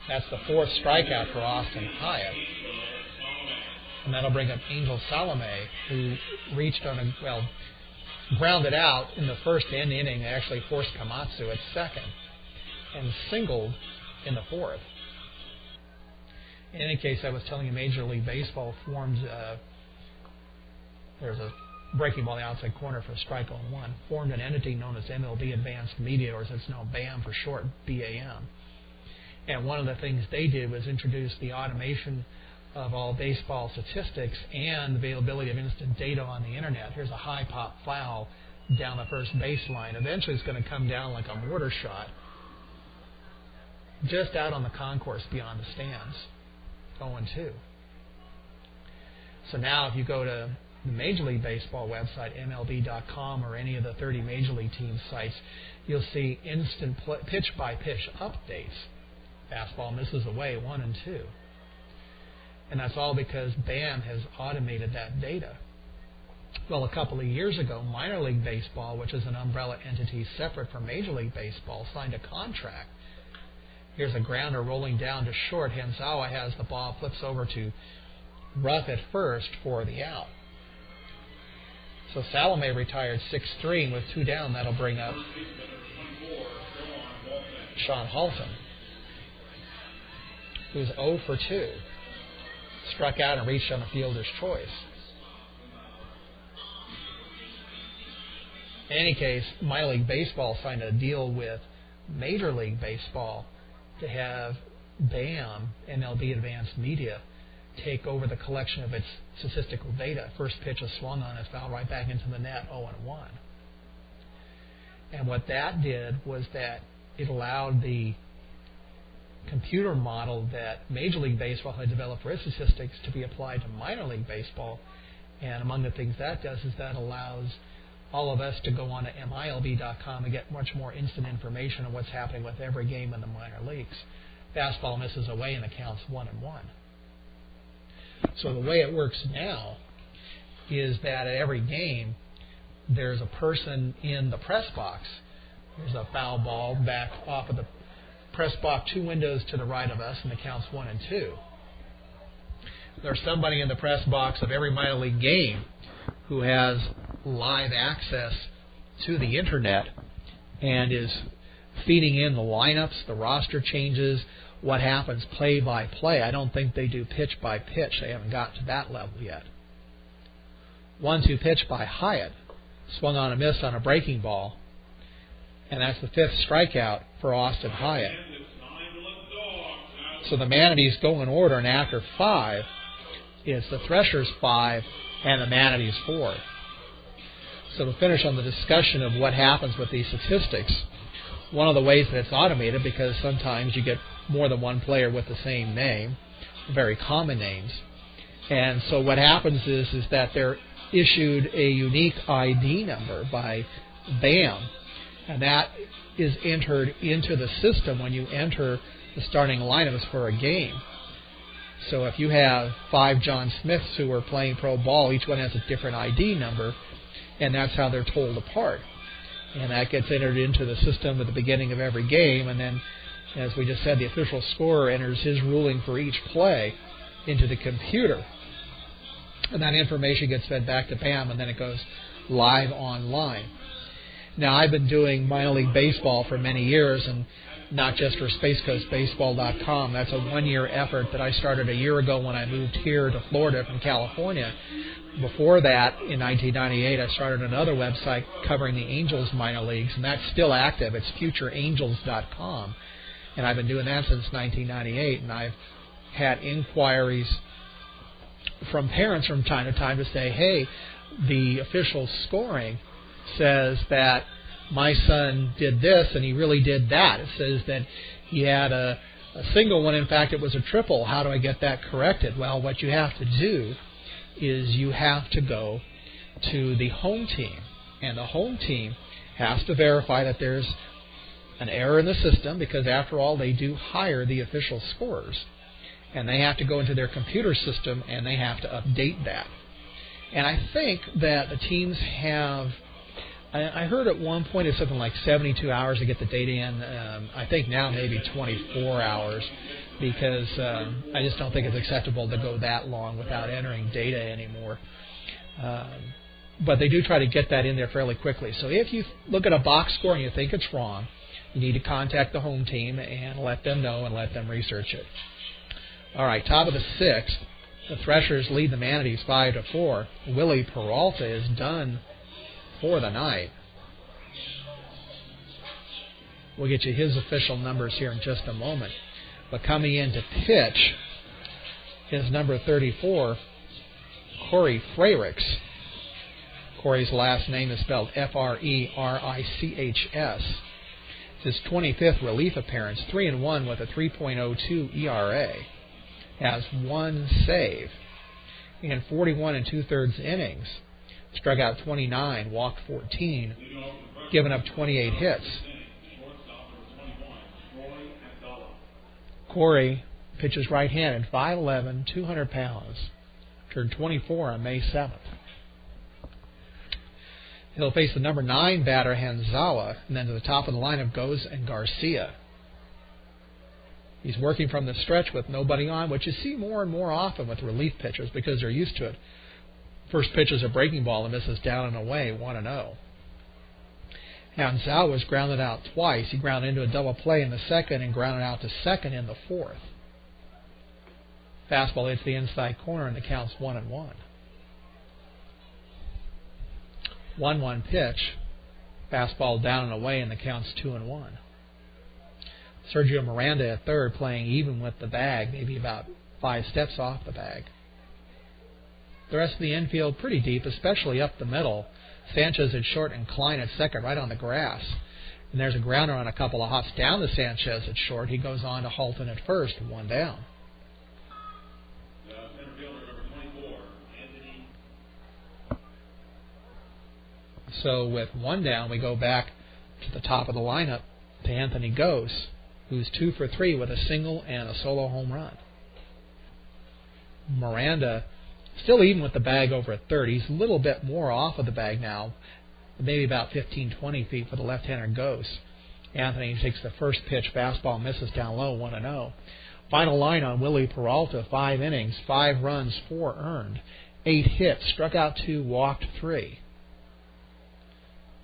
That's the 4th strikeout for Austin Hyatt. And that'll bring up Angel Salome, who reached on grounded out in the first inning, actually forced Komatsu at second, and singled in the 4th. In any case, I was telling you Major League Baseball formed, there's a breaking ball in the outside corner for a strike on one, formed an entity known as MLB Advanced Media, or as it's known, BAM for short, BAM. And one of the things they did was introduce the automation of all baseball statistics and availability of instant data on the internet. Here's a high pop foul down the first baseline. Eventually it's going to come down like a mortar shot just out on the concourse beyond the stands. 0-2. So now if you go to the Major League Baseball website, MLB.com, or any of the 30 Major League team sites, you'll see instant pitch-by-pitch updates. Fastball misses away 1-2. And that's all because BAM has automated that data. Well, a couple of years ago, Minor League Baseball, which is an umbrella entity separate from Major League Baseball, signed a contract. Here's a grounder rolling down to short. Hanzawa has the ball, flips over to Ruff at first for the out. So Salome retired 6-3, and with 2 down, that'll bring up Sean Halton, who's 0 for 2. Struck out and reached on a fielder's choice. In any case, Minor League Baseball signed a deal with Major League Baseball to have BAM, MLB Advanced Media, take over the collection of its statistical data. First pitch is swung on, is fouled right back into the net, 0-1. And what that did was that it allowed the computer model that Major League Baseball had developed for its statistics to be applied to Minor League Baseball. And among the things that does is that allows all of us to go on to MILB.com and get much more instant information on what's happening with every game in the minor leagues. Fastball misses away and it counts 1-1. So the way it works now is that at every game there's a person in the press box. There's a foul ball back off of the press box 2 windows to the right of us, and it counts 1 and 2. There's somebody in the press box of every minor league game who has live access to the internet and is feeding in the lineups, the roster changes, what happens play by play. I don't think they do pitch by pitch. They haven't got to that level yet. 1-2 pitch by Hyatt. Swung on a miss on a breaking ball. And that's the 5th strikeout for Austin Hyatt. So the Manatees go in order, and after 5, it's the Threshers 5 and the Manatees 4. So to finish on the discussion of what happens with these statistics, one of the ways that it's automated, because sometimes you get more than one player with the same name, very common names, and so what happens is that they're issued a unique ID number by BAM, and that is entered into the system when you enter the starting lineups for a game. So if you have 5 John Smiths who are playing pro ball, each one has a different ID number, and that's how they're told apart. And that gets entered into the system at the beginning of every game, and then, as we just said, the official scorer enters his ruling for each play into the computer. And that information gets fed back to BAM, and then it goes live online. Now, I've been doing minor league baseball for many years, and not just for SpaceCoastBaseball.com. That's a 1-year effort that I started a year ago when I moved here to Florida from California. Before that, in 1998, I started another website covering the Angels minor leagues, and that's still active. It's FutureAngels.com, and I've been doing that since 1998, and I've had inquiries from parents from time to time to say, hey, the official scoring says that my son did this and he really did that. It says that he had a single when in fact it was a triple. How do I get that corrected? Well, what you have to do is you have to go to the home team, and the home team has to verify that there's an error in the system, because after all they do hire the official scorers, and they have to go into their computer system and they have to update that. And I think that the teams have, I heard at one point it's something like 72 hours to get the data in. I think now maybe 24 hours, because I just don't think it's acceptable to go that long without entering data anymore. But they do try to get that in there fairly quickly. So if you look at a box score and you think it's wrong, you need to contact the home team and let them know and let them research it. All right, top of the 6th, The Threshers lead the Manatees 5-4. Willie Peralta is done for the night. We'll get you his official numbers here in just a moment. But coming in to pitch is number 34, Corey Frerichs. Corey's last name is spelled F-R-E-R-I-C-H-S. It's his 25th relief appearance, 3-1 with a 3.02 ERA. Has one save in 41 2/3 innings. Struck out 29, walked 14, given up 28 hits. Corey pitches right-handed, 5'11", 200 pounds. Turned 24 on May 7th. He'll face the number 9 batter, Hanzawa, and then to the top of the lineup goes and Garcia. He's working from the stretch with nobody on, which you see more and more often with relief pitchers because they're used to it. First pitch is a breaking ball and misses down and away, 1-0. Hanzawa was grounded out twice. He grounded into a double play in the second and grounded out to second in the fourth. Fastball hits the inside corner and the count's 1-1. 1-1 pitch. Fastball down and away and the count's 2-1. Sergio Miranda at third, playing even with the bag, maybe about 5 steps off the bag. The rest of the infield pretty deep, especially up the middle. Sanchez at short and Klein at second, right on the grass. And there's a grounder on a couple of hops down to Sanchez at short. He goes on to Halton at first, 1 down. Center fielder number 24, Anthony. So with 1 down, we go back to the top of the lineup to Anthony Gose, who's 2 for 3 with a single and a solo home run. Miranda still even with the bag over at third. He's a little bit more off of the bag now, maybe about 15-20 feet for the left-hander Gose. Anthony takes the first pitch, fastball misses down low, 1-0. Final line on Willie Peralta, 5 innings, 5 runs, 4 earned, 8 hits, struck out 2, walked 3.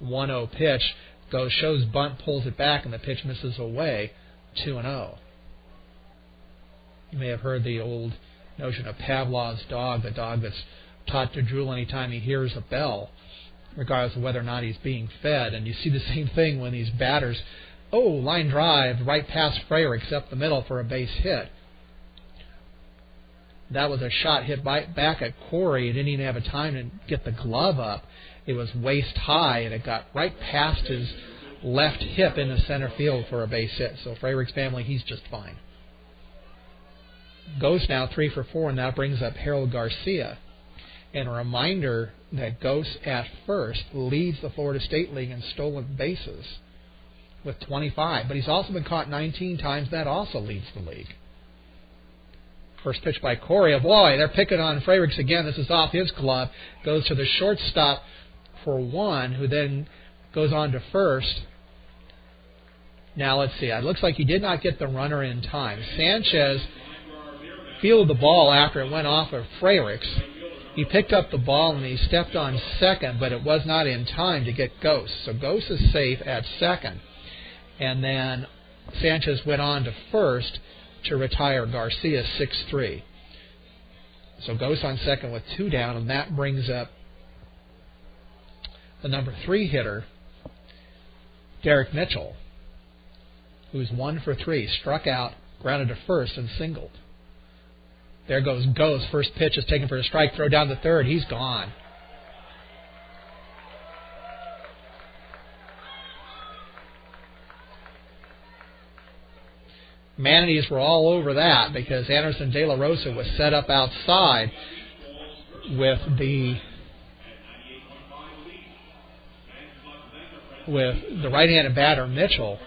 1-0 pitch. Gose shows bunt, pulls it back, and the pitch misses away, 2-0. You may have heard the old notion of Pavlov's dog, the dog that's taught to drool anytime he hears a bell, regardless of whether or not he's being fed. And you see the same thing when these batters, line drive right past Frerichs up the middle for a base hit. That was a shot hit back at Corey. He didn't even have a time to get the glove up. It was waist high, and it got right past his left hip into center field for a base hit. So Frerichs family, he's just fine. Gose now 3 for 4, and that brings up Harold Garcia. And a reminder that Gose at first leads the Florida State League in stolen bases with 25. But he's also been caught 19 times. That also leads the league. First pitch by Corey. Oh boy, they're picking on Frerichs again. This is off his glove. Goes to the shortstop for 1, who then goes on to first. Now let's see. It looks like he did not get the runner in time. Sanchez fielded the ball after it went off of Frerichs. He picked up the ball and he stepped on second, but it was not in time to get Gose. So Gose is safe at second. And then Sanchez went on to first to retire Garcia 6-3. So Gose on second with 2 down, and that brings up the number 3 hitter, Derek Mitchell, who's 1 for 3, struck out, grounded to first, and singled. There goes Gose. First pitch is taken for a strike. Throw down to third. He's gone. Manatees were all over that because Anderson De La Rosa was set up outside with the right-handed batter Mitchell.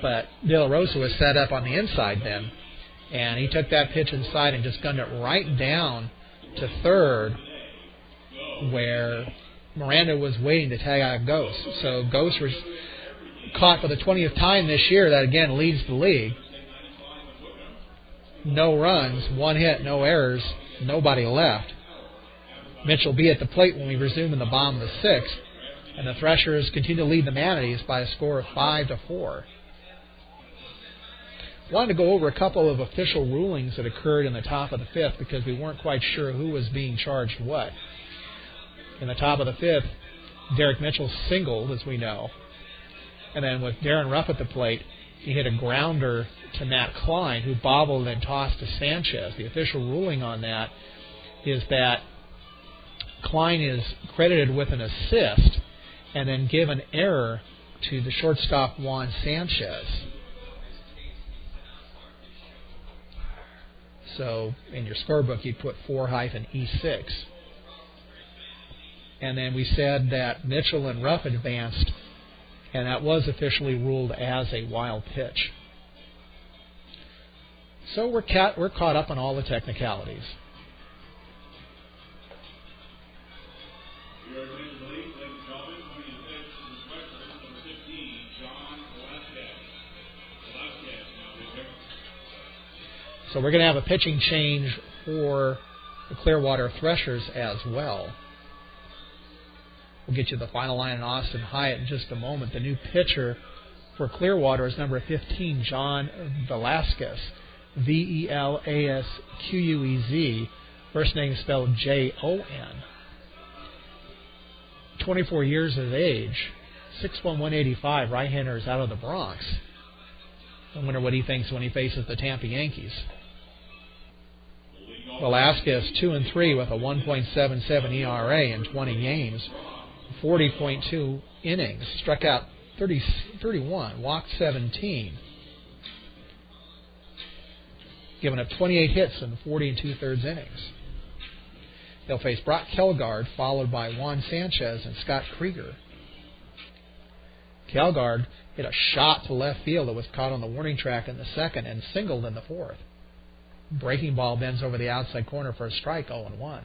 But De La Rosa was set up on the inside then, and he took that pitch inside and just gunned it right down to third, where Miranda was waiting to tag out Gose. So Gose was caught for the 20th time this year. That again leads the league. No runs, 1 hit, no errors, nobody left. Mitchell will be at the plate when we resume in the bottom of the 6th, and the Threshers continue to lead the Manatees by a score of 5-4. wanted to go over a couple of official rulings that occurred in the top of the fifth because we weren't quite sure who was being charged what. In the top of the fifth, Derek Mitchell singled, as we know. And then with Darren Ruff at the plate, he hit a grounder to Matt Klein, who bobbled and tossed to Sanchez. The official ruling on that is that Klein is credited with an assist and then give an error to the shortstop Juan Sanchez. So in your scorebook, you'd put 4-E6. And then we said that Mitchell and Ruff advanced, and that was officially ruled as a wild pitch. So we're caught up on all the technicalities. So we're going to have a pitching change for the Clearwater Threshers as well. We'll get you the final line in Austin Hyatt in just a moment. The new pitcher for Clearwater is number 15, John Velasquez. Velasquez. First name is spelled Jon. 24 years of age. 6'1", 185. Right-hander is out of the Bronx. I wonder what he thinks when he faces the Tampa Yankees. Velasquez 2-3 with a 1.77 ERA in 20 games. 40.2 innings. Struck out 31. Walked 17. Given up 28 hits in 40 2/3 innings. They'll face Brock Kelgard, followed by Juan Sanchez and Scott Krieger. Kelgard hit a shot to left field that was caught on the warning track in the second and singled in the fourth. Breaking ball bends over the outside corner for a strike, 0-1.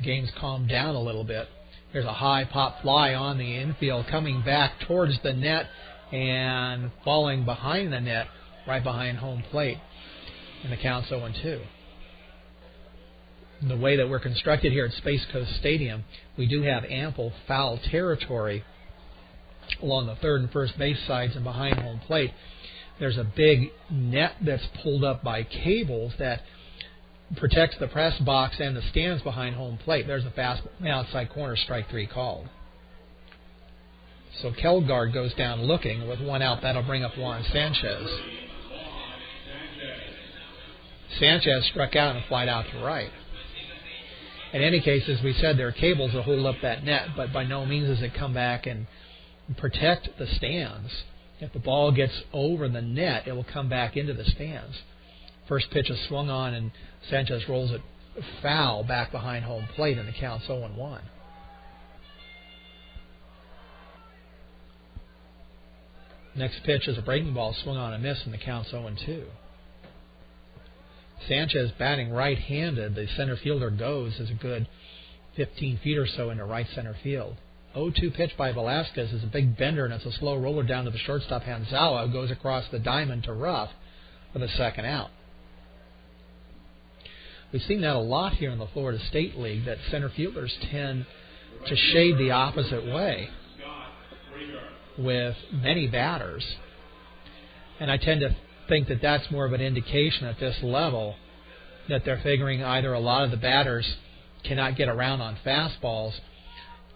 Game's calmed down a little bit. There's a high pop fly on the infield coming back towards the net and falling behind the net, right behind home plate. And the count's 0-2. The way that we're constructed here at Space Coast Stadium, we do have ample foul territory along the third and first base sides and behind home plate. There's a big net that's pulled up by cables that protects the press box and the stands behind home plate. There's a fast outside corner, strike 3 called. So Kelgard goes down looking with one out. That'll bring up Juan Sanchez. Sanchez struck out and flied out to right. In any case, as we said, there are cables that hold up that net, but by no means does it come back and protect the stands. If the ball gets over the net, it will come back into the stands. First pitch is swung on, and Sanchez rolls it foul back behind home plate, and the count's 0-1. Next pitch is a breaking ball swung on and missed, and the count's 0-2. Sanchez batting right-handed. The center fielder goes as a good 15 feet or so into right center field. 0-2 pitch by Velasquez is a big bender, and it's a slow roller down to the shortstop Hanzawa, who goes across the diamond to Ruff for the second out. We've seen that a lot here in the Florida State League, that center fielders tend to shade the opposite way with many batters. And I tend to think that that's more of an indication at this level that they're figuring either a lot of the batters cannot get around on fastballs,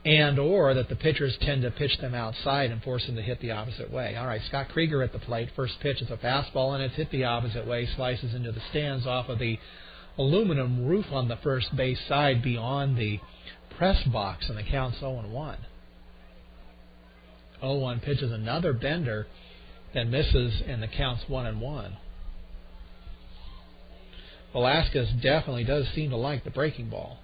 and or that the pitchers tend to pitch them outside and force them to hit the opposite way. All right, Scott Krieger at the plate. First pitch is a fastball, and it's hit the opposite way, slices into the stands off of the aluminum roof on the first base side beyond the press box, and the count's 0-1. 0-1 pitch is another bender that misses, and the count's 1-1. Velasquez definitely does seem to like the breaking ball.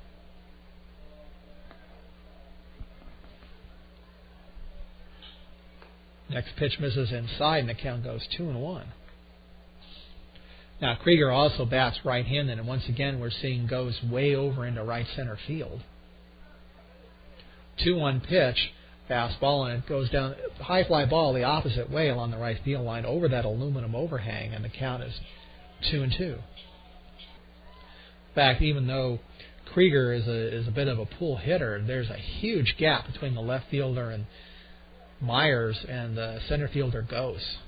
Next pitch misses inside, and the count goes 2-1. Now, Krieger also bats right-handed, and once again we're seeing goes way over into right center field. 2-1 pitch, fastball, and it goes down, high fly ball the opposite way along the right field line over that aluminum overhang, and the count is 2-2. In fact, even though Krieger is a bit of a pull hitter, there's a huge gap between the left fielder and Myers, and the center fielder goes.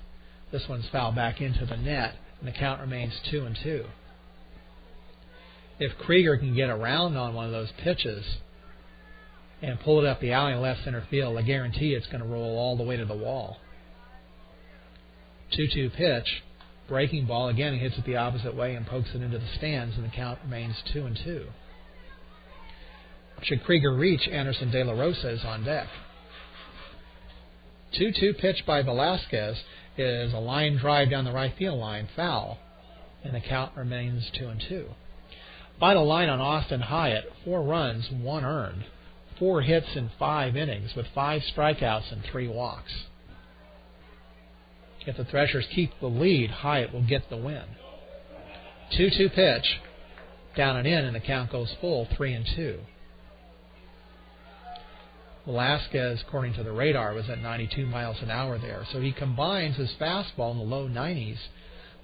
This one's fouled back into the net, and the count remains 2-2. If Krieger can get around on one of those pitches and pull it up the alley in left center field, I guarantee it's going to roll all the way to the wall. 2-2 pitch, breaking ball. Again, he hits it the opposite way and pokes it into the stands, and the count remains 2-2. Should Krieger reach, Anderson De La Rosa is on deck. 2-2 pitch by Velasquez is a line drive down the right field line, foul, and the count remains 2-2. Final line on Austin Hyatt: 4 runs, 1 earned, 4 hits in 5 innings with 5 strikeouts and 3 walks. If the Threshers keep the lead, Hyatt will get the win. 2-2 pitch, down and in, and the count goes full, 3-2. Velasquez, according to the radar, was at 92 miles an hour there. So he combines his fastball in the low 90s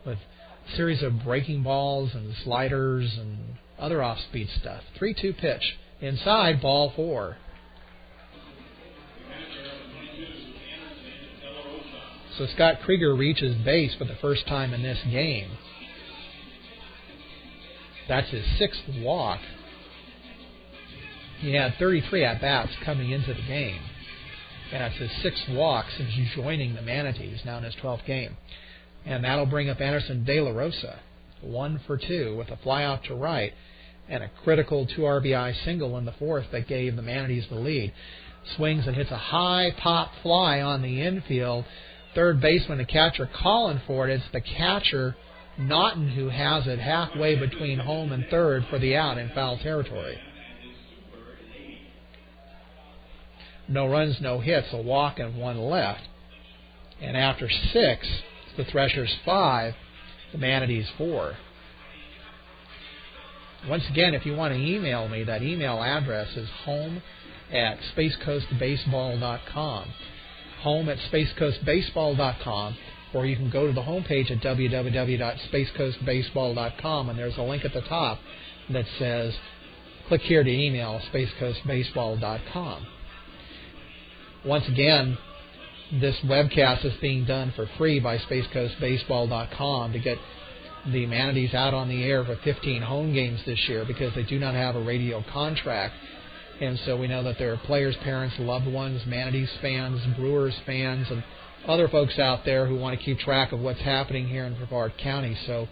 with a series of breaking balls and sliders and other off-speed stuff. 3-2 pitch. Inside, ball 4. So Scott Krieger reaches base for the first time in this game. That's his 6th walk. He had 33 at-bats coming into the game. And that's his 6th walk since joining the Manatees, now in his 12th game. And that'll bring up Anderson De La Rosa, 1 for 2, with a fly out to right and a critical 2 RBI single in the 4th that gave the Manatees the lead. Swings and hits a high pop fly on the infield. Third baseman, the catcher, calling for it. It's the catcher, Naughton, who has it halfway between home and third for the out in foul territory. No runs, no hits, a walk, and 1 left. And after 6, it's the Threshers 5, the Manatees 4. Once again, if you want to email me, that email address is home@spacecoastbaseball.com. Home@spacecoastbaseball.com. Or you can go to the homepage at www.spacecoastbaseball.com, and there's a link at the top that says, click here to email spacecoastbaseball.com. Once again, this webcast is being done for free by spacecoastbaseball.com to get the Manatees out on the air for 15 home games this year because they do not have a radio contract. And so we know that there are players, parents, loved ones, Manatees fans, Brewers fans, and other folks out there who want to keep track of what's happening here in Brevard County. So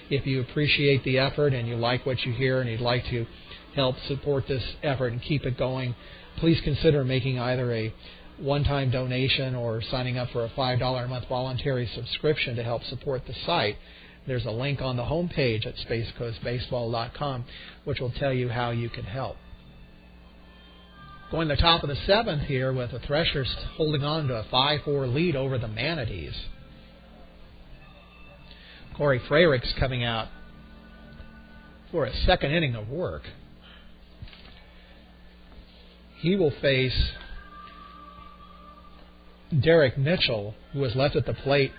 if you appreciate the effort and you like what you hear and you'd like to help support this effort and keep it going, please consider making either a one-time donation or signing up for a $5 a month voluntary subscription to help support the site. There's a link on the homepage at spacecoastbaseball.com which will tell you how you can help. Going to the top of the 7th here with the Threshers holding on to a 5-4 lead over the Manatees. Corey Frerichs coming out for a 2nd inning of work. He will face Derek Mitchell, who was left at the plate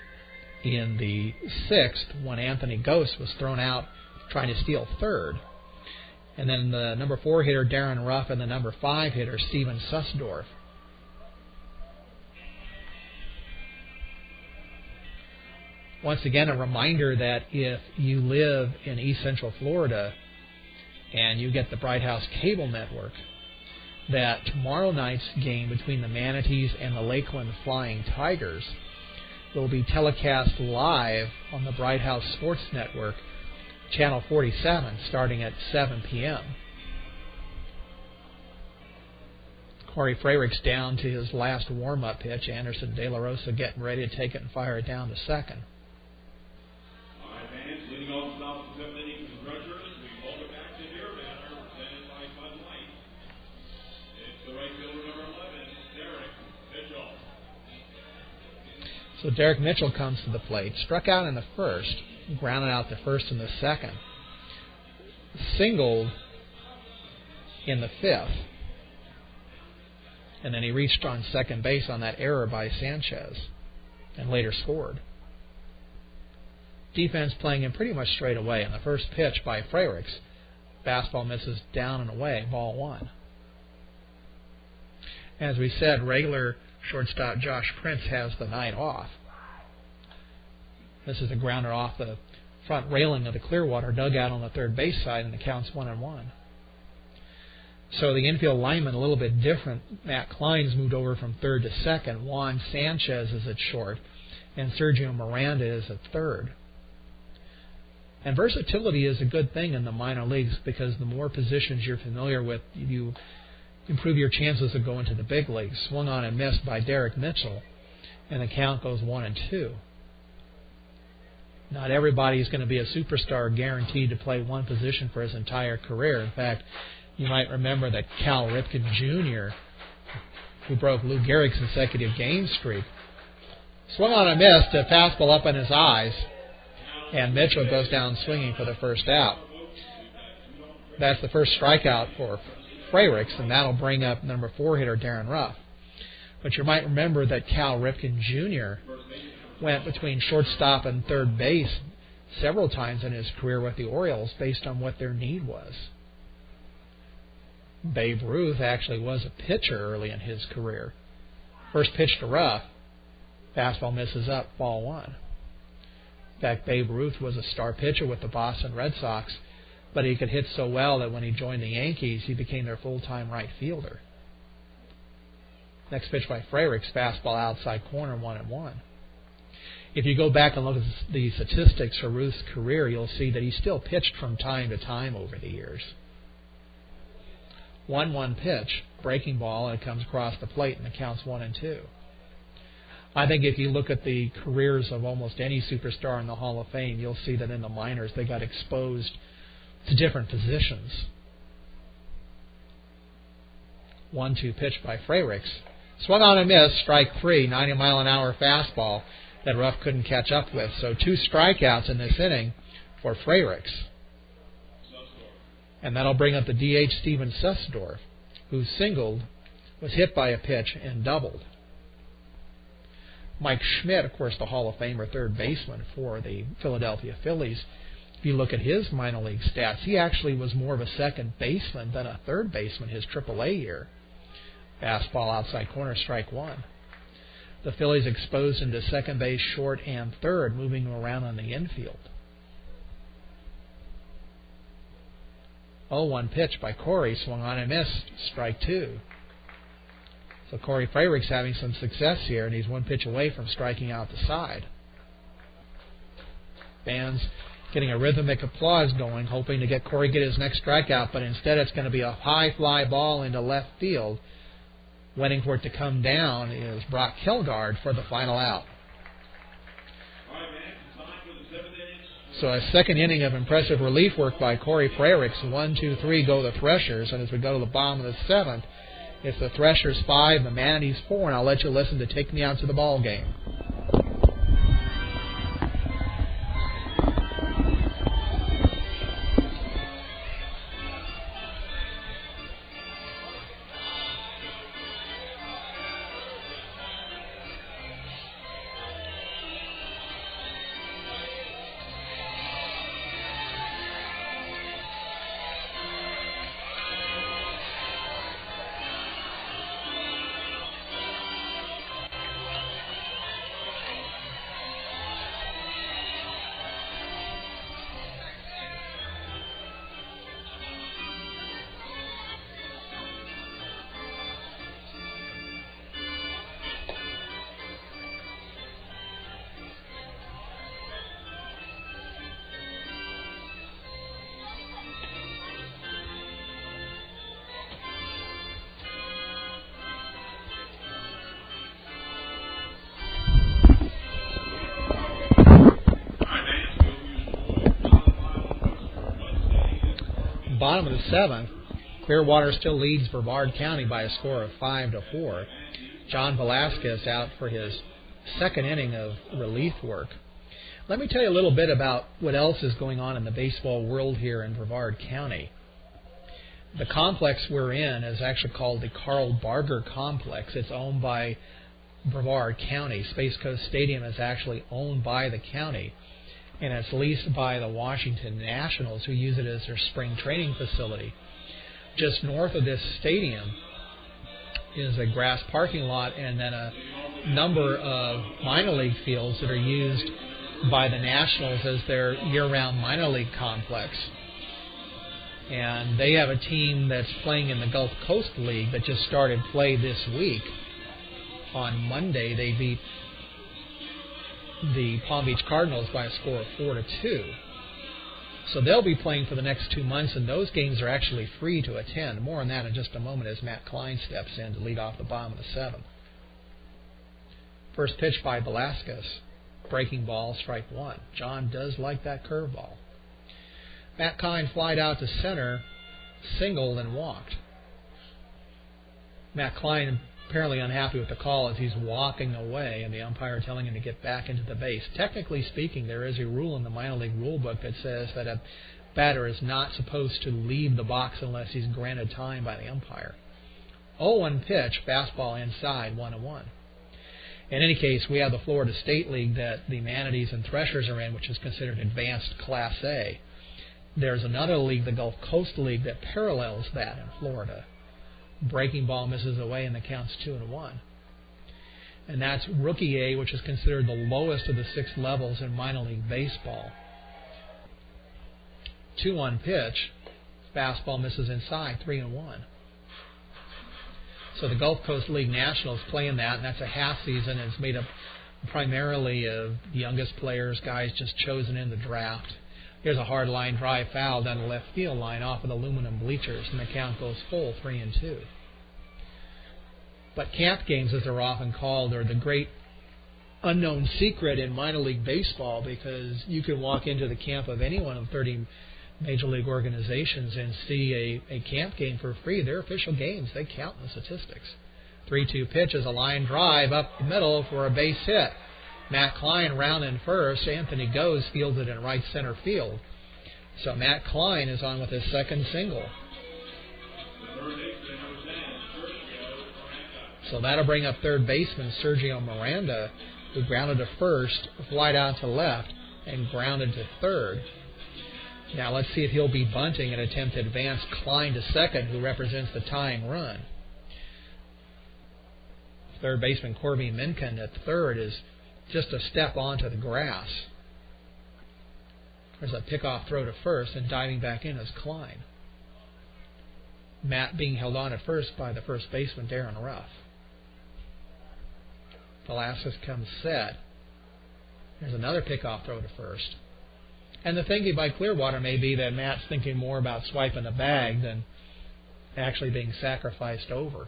in the 6th when Anthony Ghost was thrown out trying to steal 3rd. And then the number 4 hitter, Darren Ruff, and the number 5 hitter, Steven Sussdorf. Once again, a reminder that if you live in East Central Florida and you get the Bright House Cable Network, that tomorrow night's game between the Manatees and the Lakeland Flying Tigers will be telecast live on the Bright House Sports Network, Channel 47, starting at 7 p.m. Corey Frerichs down to his last warm-up pitch. Anderson De La Rosa getting ready to take it and fire it down to second. All right, fans, leading off the top of the 7th inning for the Threshers, we welcome back to Deer Banner, presented by Bud Light. It's the right fielder, number 11, Derek Mitchell. So Derek Mitchell comes to the plate. Struck out in the 1st, grounded out the 1st and the 2nd. Singled in the 5th. And then he reached on second base on that error by Sanchez and later scored. Defense playing him pretty much straight away. And the first pitch by Frerichs, fastball misses down and away, ball 1. As we said, regular Shortstop Josh Prince has the night off. This is a grounder off the front railing of the Clearwater dugout on the third base side, and the count's 1-1. So the infield lineman a little bit different. Matt Klein's moved over from third to second. Juan Sanchez is at short, and Sergio Miranda is at third. And versatility is a good thing in the minor leagues because the more positions you're familiar with, you improve your chances of going to the big leagues. Swung on and missed by Derek Mitchell, and the count goes 1-2. Not everybody is going to be a superstar guaranteed to play one position for his entire career. In fact, you might remember that Cal Ripken Jr., who broke Lou Gehrig's consecutive game streak, swung on and missed, a fastball up in his eyes, and Mitchell goes down swinging for the first out. That's the first strikeout for Freyricks, and that'll bring up number 4 hitter Darren Ruff. But you might remember that Cal Ripken Jr. went between shortstop and third base several times in his career with the Orioles based on what their need was. Babe Ruth actually was a pitcher early in his career. First pitch to Ruff, fastball misses up, ball 1. In fact, Babe Ruth was a star pitcher with the Boston Red Sox, but he could hit so well that when he joined the Yankees, he became their full-time right fielder. Next pitch by Freyricks, fastball outside corner, 1-1. If you go back and look at the statistics for Ruth's career, you'll see that he still pitched from time to time over the years. 1-1 pitch, breaking ball, and it comes across the plate, and the count's 1-2. I think if you look at the careers of almost any superstar in the Hall of Fame, you'll see that in the minors they got exposed to different positions. 1-2 pitch by Freyricks. Swung on and missed, strike 3, 90-mile-an-hour fastball that Ruff couldn't catch up with. So 2 strikeouts in this inning for Freyricks. And that'll bring up the DH Steven Sussdorf, who singled, was hit by a pitch, and doubled. Mike Schmidt, of course, the Hall of Famer third baseman for the Philadelphia Phillies. If you look at his minor league stats, he actually was more of a second baseman than a third baseman his AAA year. Fastball outside corner, strike 1. The Phillies exposed him to second base, short, and third, moving him around on the infield. 0-1 pitch by Corey, swung on and missed, strike 2. So Corey Freyricks having some success here, and he's 1 pitch away from striking out the side. Fans getting a rhythmic applause going, hoping to get Corey get his next strikeout, but instead it's going to be a high fly ball into left field. Waiting for it to come down is Brock Kilgard for the final out. So a second inning of impressive relief work by Corey Freyricks. 1, 2, 3 go the Threshers, and as we go to the bottom of the 7th, it's the Threshers 5, the Manatees 4, and I'll let you listen to Take Me Out to the Ball Game. Bottom of the 7th, Clearwater still leads Brevard County by a score of 5-4. John Velasquez out for his second inning of relief work. Let me tell you a little bit about what else is going on in the baseball world here in Brevard County. The complex we're in is actually called the Carl Barger Complex. It's owned by Brevard County. Space Coast Stadium is actually owned by the county, and it's leased by the Washington Nationals, who use it as their spring training facility. Just north of this stadium is a grass parking lot and then a number of minor league fields that are used by the Nationals as their year-round minor league complex. And they have a team that's playing in the Gulf Coast League that just started play this week. On Monday, they beat the Palm Beach Cardinals by a score of 4-2. So they'll be playing for the next 2 months, and those games are actually free to attend. More on that in just a moment as Matt Klein steps in to lead off the bottom of the seventh. First pitch by Velasquez. Breaking ball, strike one. John does like that curveball. Matt Klein flied out to center, singled, and walked. Matt Klein apparently unhappy with the call as he's walking away, and the umpire telling him to get back into the base. Technically speaking, there is a rule in the minor league rule book that says that a batter is not supposed to leave the box unless he's granted time by the umpire. 0-1 pitch, fastball inside, 1-1. In any case, we have the Florida State League that the Manatees and Threshers are in, which is considered advanced Class A. There's another league, the Gulf Coast League, that parallels that in Florida. Breaking ball misses away, and the count's 2-1. And that's Rookie A, which is considered the lowest of the 6 levels in minor league baseball. 2-1 pitch, fastball misses inside, 3-1. So the Gulf Coast League Nationals play in that, and that's a half season. It's made up primarily of youngest players, guys just chosen in the draft. Here's a hard line drive foul down the left field line off of the aluminum bleachers, and the count goes full, 3-2. But camp games, as they're often called, are the great unknown secret in minor league baseball, because you can walk into the camp of any one of 30 major league organizations and see a camp game for free. They're official games. They count in the statistics. 3-2 pitch is a line drive up the middle for a base hit. Matt Klein rounding first. Anthony Goes fielded in right center field. So Matt Klein is on with his second single. So that'll bring up third baseman Sergio Miranda, who grounded to first, flied out to left, and grounded to third. Now let's see if he'll be bunting and attempt to advance Klein to second, who represents the tying run. Third baseman Corby Minkin at third is just a step onto the grass. There's a pickoff throw to first, and diving back in is Klein. Matt being held on at first by the first baseman Darren Ruff. Velasquez comes set. There's another pickoff throw to first. And the thinking by Clearwater may be that Matt's thinking more about swiping the bag than actually being sacrificed over.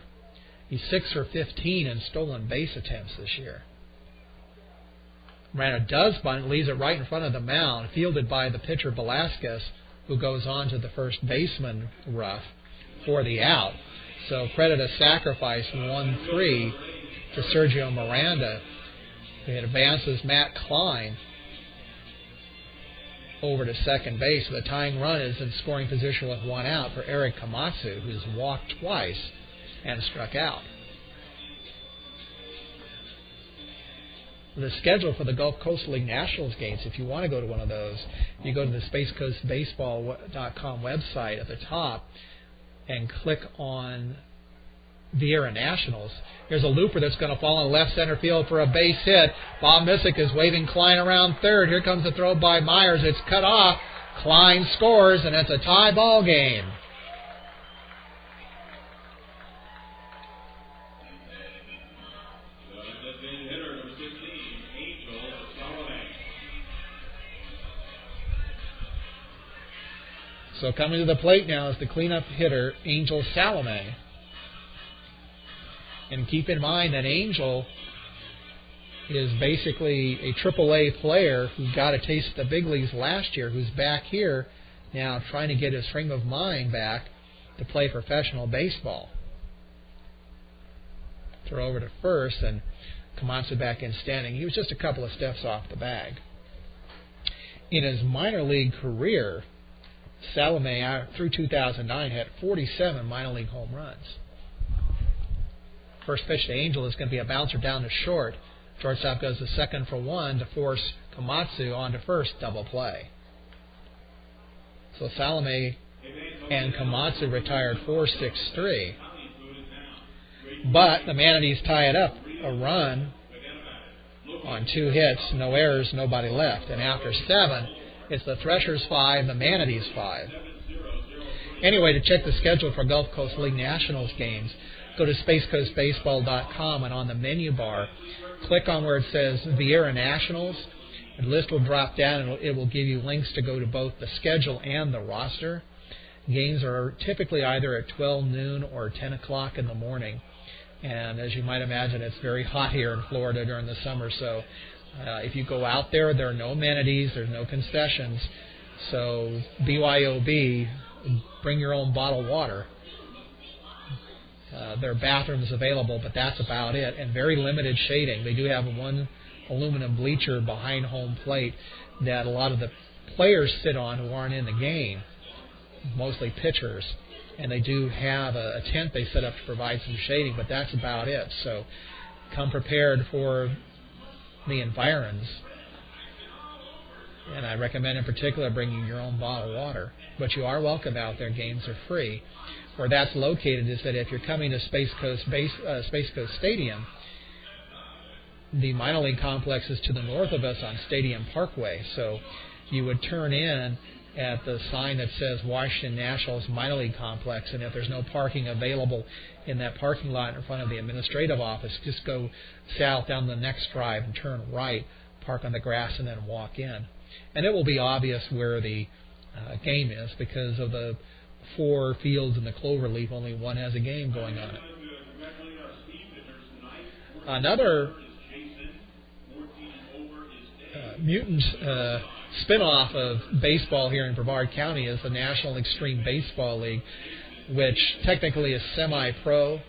He's 6 for 15 in stolen base attempts this year. Miranda does bunt, leaves it right in front of the mound, fielded by the pitcher Velasquez, who goes on to the first baseman Ruff for the out. So credit a sacrifice, 1-3 to Sergio Miranda. It advances Matt Klein over to second base. The tying run is in scoring position with one out for Eric Komatsu, who's walked twice and struck out. The schedule for the Gulf Coast League Nationals games, if you want to go to one of those, you go to the SpaceCoastBaseball.com website at the top and click on Vieira Nationals. Here's a looper that's going to fall in left center field for a base hit. Bob Missick is waving Klein around third. Here comes the throw by Myers. It's cut off. Klein scores, and it's a tie ball game. So coming to the plate now is the cleanup hitter, Angel Salome. And keep in mind that Angel is basically a AAA player who got a taste of the big leagues last year, who's back here now trying to get his frame of mind back to play professional baseball. Throw over to first, and Komatsu back in standing. He was just a couple of steps off the bag. In his minor league career, Salome, through 2009, had 47 minor league home runs. First pitch to Angel is going to be a bouncer down to short. Shortstop goes to second for one to force Komatsu on to first, double play. So Salome and Komatsu retired 4-6-3. But the Manatees tie it up a run on 2 hits, no errors, nobody left. And after 7, it's the Threshers 5, the Manatees 5. Anyway, to check the schedule for Gulf Coast League Nationals games, go to spacecoastbaseball.com, and on the menu bar, click on where it says Viera Nationals. The list will drop down, and it will give you links to go to both the schedule and the roster. Games are typically either at 12 noon or 10 o'clock in the morning. And as you might imagine, it's very hot here in Florida during the summer. So if you go out there, there are no amenities, there's no concessions. So BYOB, bring your own bottled water. There are bathrooms available, but that's about it. And very limited shading. They do have one aluminum bleacher behind home plate that a lot of the players sit on who aren't in the game, mostly pitchers. And they do have a tent they set up to provide some shading, but that's about it. So come prepared for the environs. And I recommend in particular bringing your own bottled water. But you are welcome out there. Games are free. Where that's located is that if you're coming to Space Coast Stadium, the minor league complex is to the north of us on Stadium Parkway. So you would turn in at the sign that says Washington Nationals Minor League Complex, and if there's no parking available in that parking lot in front of the administrative office, just go south down the next drive and turn right, park on the grass, and then walk in. And it will be obvious where the game is because of the 4 fields in the cloverleaf. Only one has a game going on it. Another mutant spin-off of baseball here in Brevard County is the National Extreme Baseball League, which technically is semi-pro,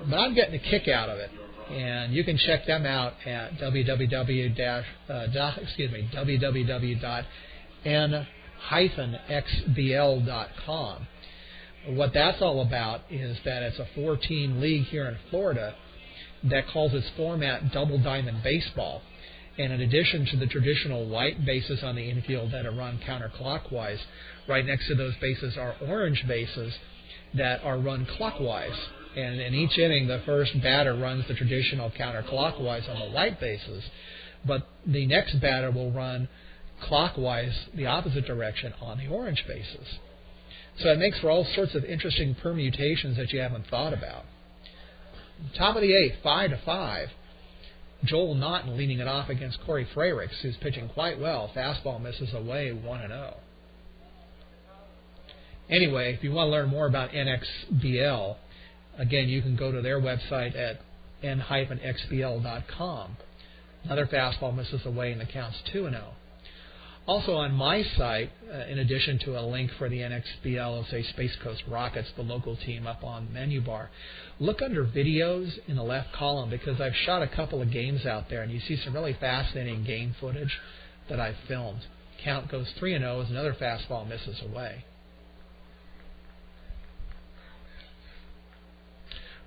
but I'm getting a kick out of it. And you can check them out at www.n-xbl.com. What that's all about is that it's a 4-team league here in Florida that calls its format Double Diamond Baseball. And in addition to the traditional white bases on the infield that are run counterclockwise, right next to those bases are orange bases that are run clockwise. And in each inning, the first batter runs the traditional counterclockwise on the white bases, but the next batter will run clockwise, the opposite direction, on the orange bases. So it makes for all sorts of interesting permutations that you haven't thought about. Top of the 8th, 5-5. Joel Naughton leading it off against Corey Freyricks, who's pitching quite well. Fastball misses away, 1-0. Anyway, if you want to learn more about NXBL, again, you can go to their website at n-xbl.com. Another fastball misses away and the count's 2-0. Also on my site, in addition to a link for the NXBL, say Space Coast Rockets, the local team, up on the menu bar, look under videos in the left column because I've shot a couple of games out there and you see some really fascinating game footage that I've filmed. Count goes 3-0 as another fastball misses away.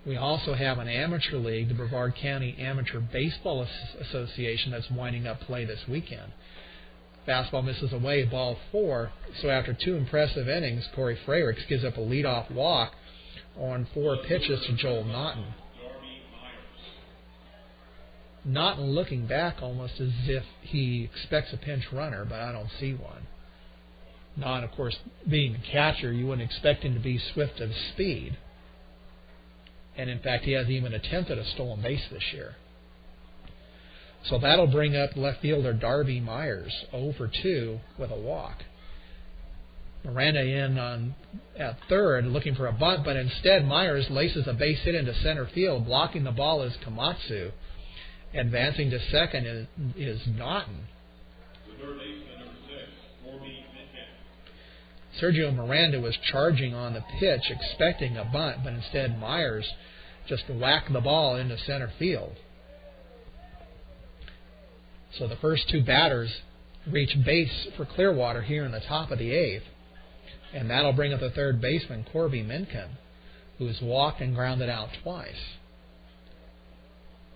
We also have an amateur league, the Brevard County Amateur Baseball Association, that's winding up play this weekend. Fastball misses away, ball 4. So after 2 impressive innings, Corey Freyricks gives up a leadoff walk on 4 pitches to Joel Naughton. Naughton looking back almost as if he expects a pinch runner, but I don't see one. Naughton, of course, being a catcher, you wouldn't expect him to be swift of speed. And in fact, he hasn't even attempted a stolen base this year. So that'll bring up left fielder Darby Myers, 0-for-2 with a walk. Miranda in at third looking for a bunt, but instead Myers laces a base hit into center field. Blocking the ball is Komatsu. Advancing to second is Naughton. The third baseman, number 6, Corby Mitchell. Sergio Miranda was charging on the pitch, expecting a bunt, but instead Myers just whacked the ball into center field. So the first 2 batters reach base for Clearwater here in the top of the 8th. And that'll bring up the third baseman, Corby Minkin, who's walked and grounded out twice.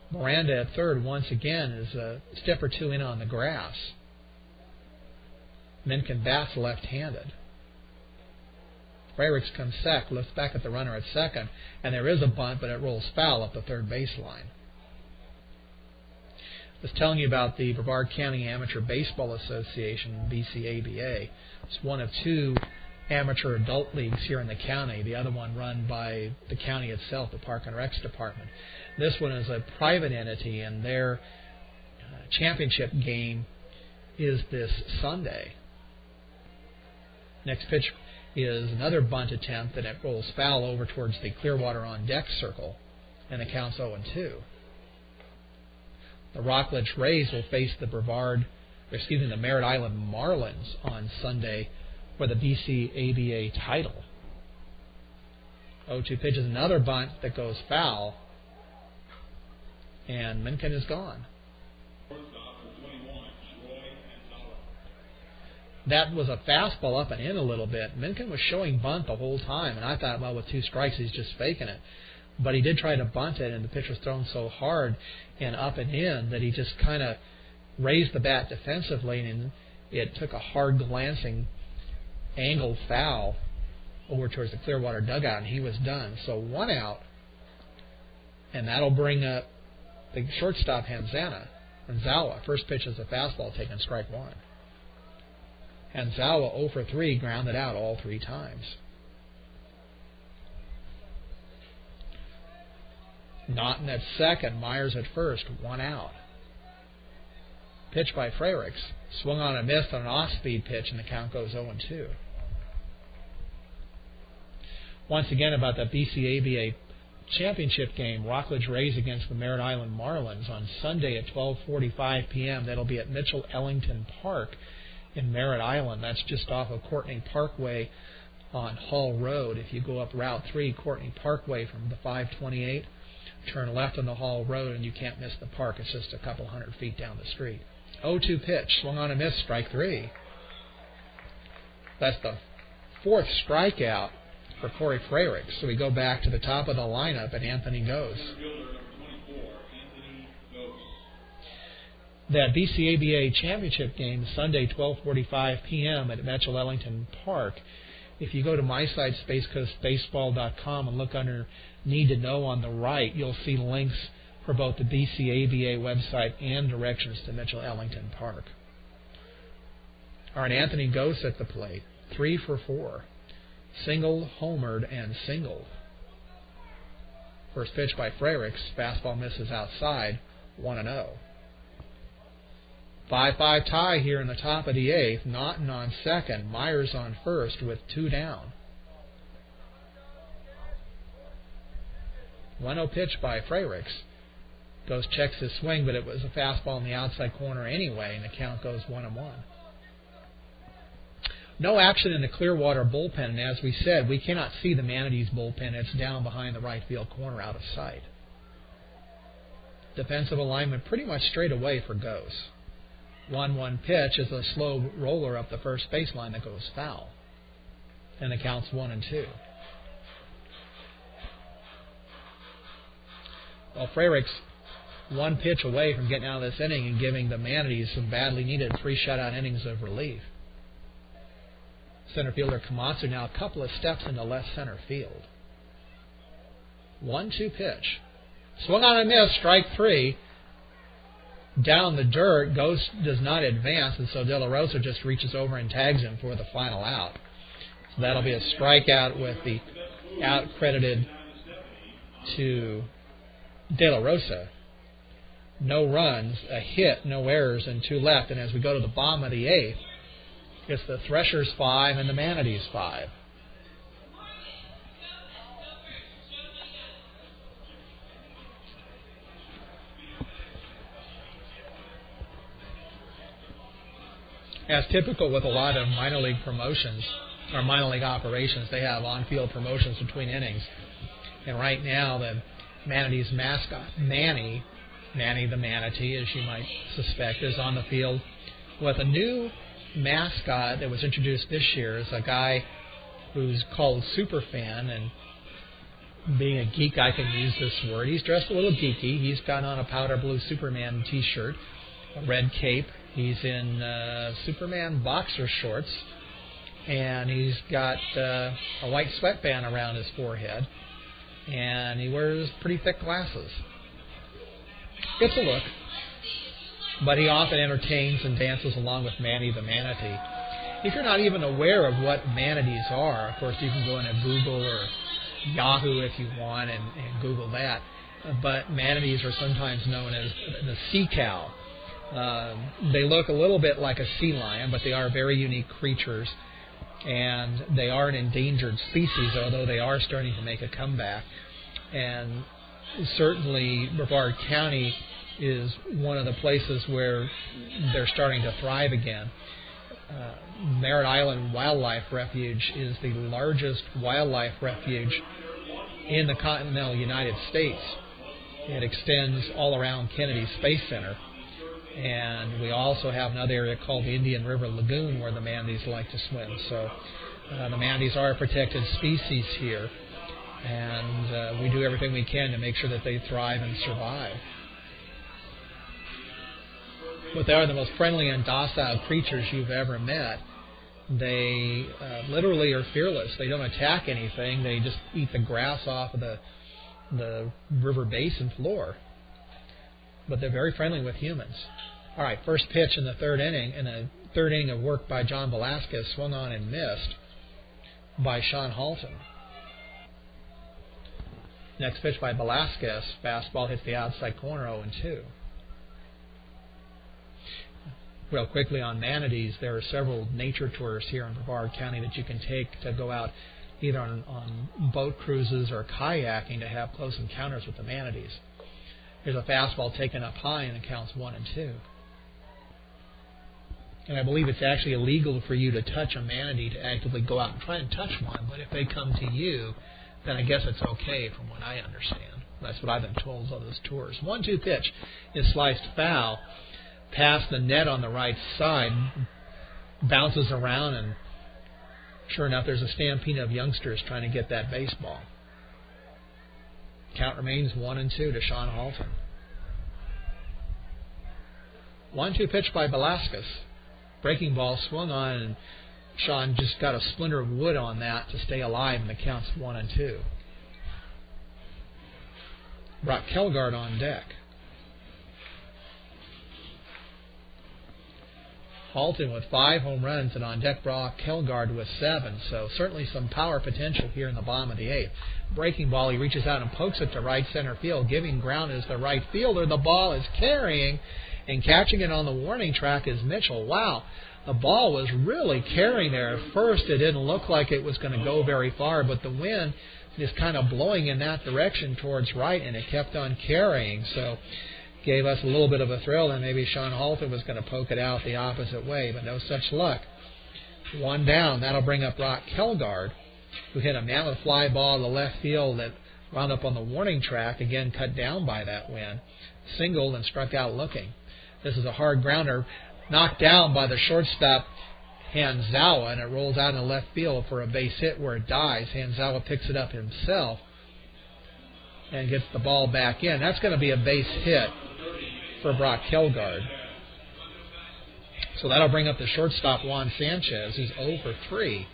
Miranda at third once again is a step or 2 in on the grass. Minkin bats left-handed. Freyricks comes sec, looks back at the runner at second, and there is a bunt, but it rolls foul up the third baseline. I was telling you about the Brevard County Amateur Baseball Association, BCABA. It's one of two amateur adult leagues here in the county, the other one run by the county itself, the Park and Recs Department. This one is a private entity, and their championship game is this Sunday. Next pitch is another bunt attempt, and it rolls foul over towards the Clearwater on deck circle, and the count's 0-2. The Rockledge Rays will face the the Merritt Island Marlins on Sunday for the BCABA title. 0-2 pitch is another bunt that goes foul, and Minkin is gone. That was a fastball up and in a little bit. Minkin was showing bunt the whole time, and I thought, well, with 2 strikes, he's just faking it. But he did try to bunt it, and the pitch was thrown so hard and up and in that he just kind of raised the bat defensively, and it took a hard glancing angled foul over towards the Clearwater dugout, and he was done. So 1 out, and that'll bring up the shortstop Hanzawa. First pitch is a fastball, taking strike 1. Hanzawa 0 for 3, grounded out all 3 times. Naughton at second, Myers at first, 1 out. Pitch by Freyricks, swung on and missed on an off-speed pitch, and the count goes 0-2. Once again, about the BCABA championship game, Rockledge Rays against the Merritt Island Marlins on Sunday at 12:45 p.m. That'll be at Mitchell Ellington Park in Merritt Island. That's just off of Courtney Parkway on Hall Road. If you go up Route 3, Courtney Parkway from the 528, turn left on the Hall Road, and you can't miss the park. It's just a couple hundred feet down the street. 0-2 pitch, swung on and missed, strike 3. That's the 4th strikeout for Corey Freyricks. So we go back to the top of the lineup, and Anthony goes. That BCABA championship game Sunday, 12:45 p.m. at Mitchell Ellington Park. If you go to my site, spacecoastbaseball.com, and look under Need to Know on the right, you'll see links for both the BCABA website and directions to Mitchell Ellington Park. All right, Anthony Gose at the plate, 3 for 4. Singled, homered, and singled. First pitch by Freyricks, fastball misses outside, 1-0. 5-5 tie here in the top of the 8th. Naughton on second, Myers on first with 2 down. 1-0 pitch by Freyricks. Goes checks his swing, but it was a fastball in the outside corner anyway, and the count goes 1-1. No action in the Clearwater bullpen, and as we said, we cannot see the Manatees bullpen. It's down behind the right field corner out of sight. Defensive alignment pretty much straight away for Gose. 1-1 pitch is a slow roller up the first baseline that goes foul. And the count's 1-2. Well, Freyricks 1 pitch away from getting out of this inning and giving the Manatees some badly needed 3 shutout innings of relief. Center fielder Komatsu now a couple of steps into left center field. 1-2 pitch. Swung on and missed, strike 3. Down the dirt, Gose does not advance, and so De La Rosa just reaches over and tags him for the final out. So that'll be a strikeout with the out credited to De La Rosa. No runs, a hit, no errors, and 2 left. And as we go to the bottom of the 8th, it's the Threshers 5 and the Manatees 5. As typical with a lot of minor league promotions or minor league operations, they have on-field promotions between innings. And right now, the Manatees mascot, Manny the Manatee, as you might suspect, is on the field with a new mascot that was introduced this year. Is a guy who's called Superfan, and being a geek, I can use this word. He's dressed a little geeky. He's got on a powder blue Superman t-shirt, a red cape. He's in Superman boxer shorts and he's got a white sweatband around his forehead, and he wears pretty thick glasses. It's a look, but he often entertains and dances along with Manny the Manatee. If you're not even aware of what manatees are, of course you can go into Google or Yahoo if you want and Google that, but manatees are sometimes known as the sea cow. They look a little bit like a sea lion, but they are very unique creatures, and they are an endangered species, although they are starting to make a comeback. And certainly Brevard County is one of the places where they're starting to thrive again. Merritt Island Wildlife Refuge is the largest wildlife refuge in the continental United States. It extends all around Kennedy Space Center. And we also have another area called the Indian River Lagoon where the manatees like to swim. So the manatees are a protected species here. And we do everything we can to make sure that they thrive and survive. But they are the most friendly and docile creatures you've ever met. They literally are fearless. They don't attack anything. They just eat the grass off of the river basin floor. But they're very friendly with humans. All right, first pitch in the third inning, and a third inning of work by John Velasquez, swung on and missed by Sean Halton. Next pitch by Velasquez, fastball hits the outside corner, 0-2. Real quickly on manatees, there are several nature tours here in Brevard County that you can take to go out either on boat cruises or kayaking to have close encounters with the manatees. Here's a fastball taken up high, and it counts 1-2. And I believe it's actually illegal for you to touch a manatee, to actively go out and try and touch one. But if they come to you, then I guess it's okay from what I understand. That's what I've been told on those tours. 1-2 pitch is sliced foul past the net on the right side, bounces around, and sure enough, there's a stampede of youngsters trying to get that baseball. Count remains 1-2 to Sean Halton. 1-2 pitch by Velasquez. Breaking ball swung on, and Sean just got a splinter of wood on that to stay alive, and the count's 1-2. Brock Kelgard on deck. Halton with 5 home runs, and on deck Brock Kelgard with 7. So certainly some power potential here in the bottom of the 8th. Breaking ball, he reaches out and pokes it to right center field. Giving ground is the right fielder. The ball is carrying, and catching it on the warning track is Mitchell. Wow, the ball was really carrying there. At first it didn't look like it was going to go very far, but the wind is kind of blowing in that direction towards right, and it kept on carrying. So gave us a little bit of a thrill, and maybe Sean Halton was going to poke it out the opposite way, but no such luck. 1 down. That'll bring up Brock Kelgard, who hit a mammoth fly ball to left field that wound up on the warning track, again cut down by that wind, singled and struck out looking. This is a hard grounder, knocked down by the shortstop Hanzawa, and it rolls out in the left field for a base hit where it dies. Hanzawa picks it up himself and gets the ball back in. That's going to be a base hit for Brock Kelgard. So that'll bring up the shortstop Juan Sanchez, who's 0 for 3.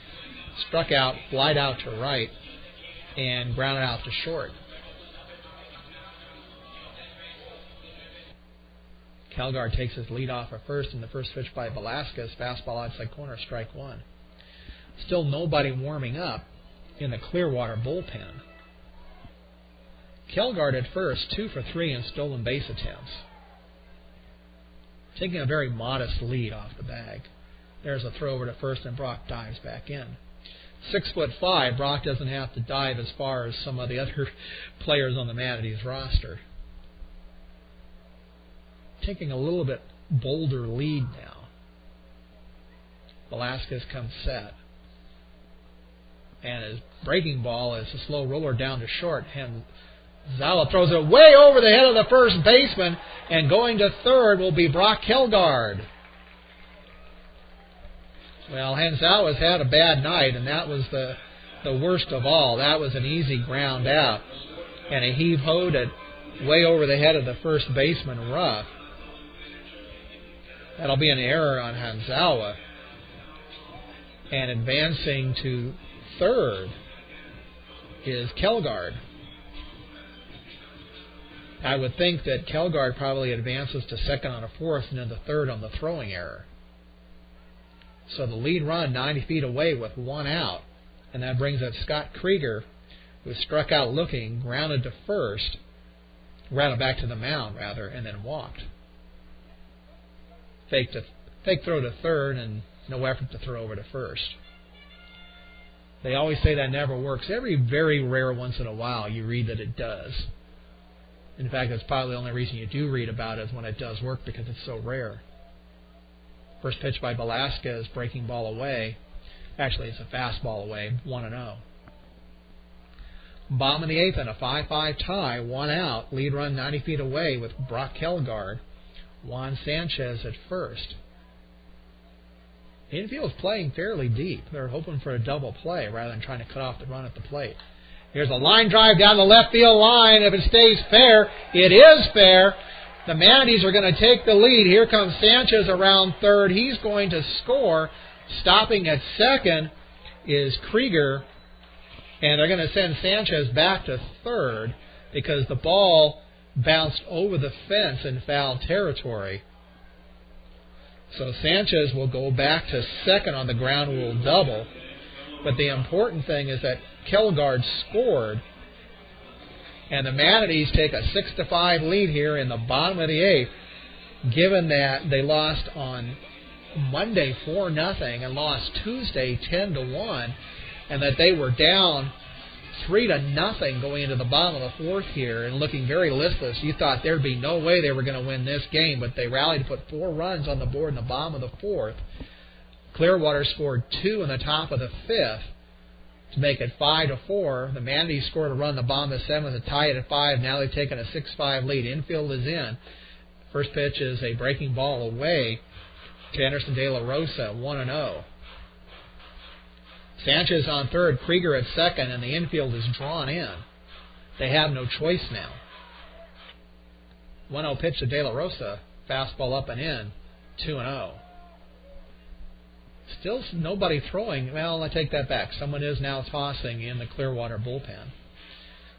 Struck out, flied out to right, and grounded out to short. Kelgard takes his lead off at first, and the first pitch by Velasquez, fastball outside corner, strike 1. Still nobody warming up in the Clearwater bullpen. Kelgard at first, 2 for 3 in stolen base attempts. Taking a very modest lead off the bag. There's a throw over to first, and Brock dives back in. 6'5", Brock doesn't have to dive as far as some of the other players on the Manatees roster. Taking a little bit bolder lead now. Velasquez comes set. And his breaking ball is a slow roller down to short. Hanzawa throws it way over the head of the first baseman, and going to third will be Brock Kelgard. Well, Hanzawa's had a bad night, and that was the worst of all. That was an easy ground out, and a heave-hoed it way over the head of the first baseman, Ruff. That'll be an error on Hanzawa. And advancing to third is Kelgard. I would think that Kelgard probably advances to second on a fourth and then to third on the throwing error. So the lead run 90 feet away with one out. And that brings up Scott Krieger, who struck out looking, grounded to first, grounded back to the mound, rather, and then walked. Fake throw to third and no effort to throw over to first. They always say that never works. Every very rare once in a while you read that it does. In fact, that's probably the only reason you do read about it is when it does work, because it's so rare. First pitch by Velasquez, breaking ball away. Actually, it's a fastball away, 1-0. Bottom of the eighth and a 5-5 tie, one out. Lead run 90 feet away with Brock Kelgard. Juan Sanchez at first. Infield's playing fairly deep. They're hoping for a double play rather than trying to cut off the run at the plate. Here's a line drive down the left field line. If it stays fair, it is fair. The Manatees are going to take the lead. Here comes Sanchez around third. He's going to score. Stopping at second is Krieger. And they're going to send Sanchez back to third because the ball bounced over the fence in foul territory. So Sanchez will go back to second on the ground rule double. But the important thing is that Kelgard scored. And the Manatees take a 6-5 lead here in the bottom of the eighth, given that they lost on Monday 4-0 and lost Tuesday 10-1, and that they were down 3-0 going into the bottom of the fourth here and looking very listless. You thought there'd be no way they were going to win this game, but they rallied to put 4 runs on the board in the bottom of the fourth. Clearwater scored 2 in the top of the fifth to make it 5-4. The Manatees scored a run in the bottom of the seventh to tie it at 5. Now they've taken a 6-5 lead. Infield is in. First pitch is a breaking ball away to Anderson De La Rosa, 1-0. Sanchez on third, Krieger at second, and the infield is drawn in. They have no choice now. 1-0 pitch to De La Rosa, fastball up and in, 2-0. Still nobody throwing. Well, I take that back. Someone is now tossing in the Clearwater bullpen.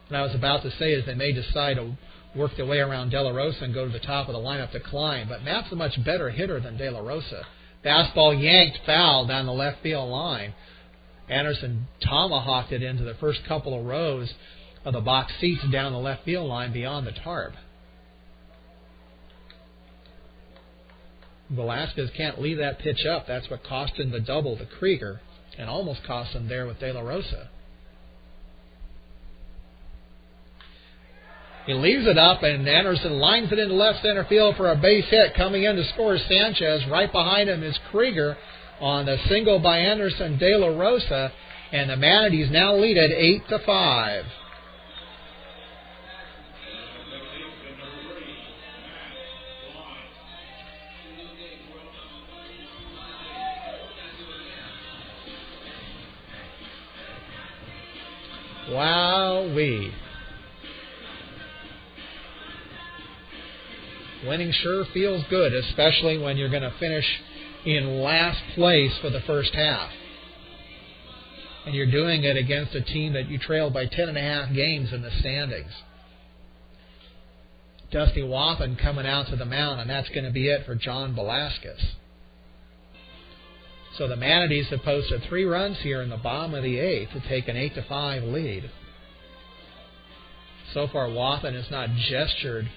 What I was about to say is they may decide to work their way around De La Rosa and go to the top of the lineup to climb, but Matt's a much better hitter than De La Rosa. Fastball yanked foul down the left field line. Anderson tomahawked it into the first couple of rows of the box seats down the left field line beyond the tarp. Velasquez can't leave that pitch up. That's what cost him the double to Krieger and almost cost him there with De La Rosa. He leaves it up, and Anderson lines it into left center field for a base hit. Coming in to score Sanchez. Right behind him is Krieger on the single by Anderson De La Rosa, and the Manatees now lead at 8-5. Wowee. Winning sure feels good, especially when you're going to finish in last place for the first half. And you're doing it against a team that you trailed by 10.5 games in the standings. Dusty Wathan coming out to the mound, and that's going to be it for John Velasquez. So the Manatees have posted 3 runs here in the bottom of the eighth to take an 8-5 lead. So far, Wathan has not gestured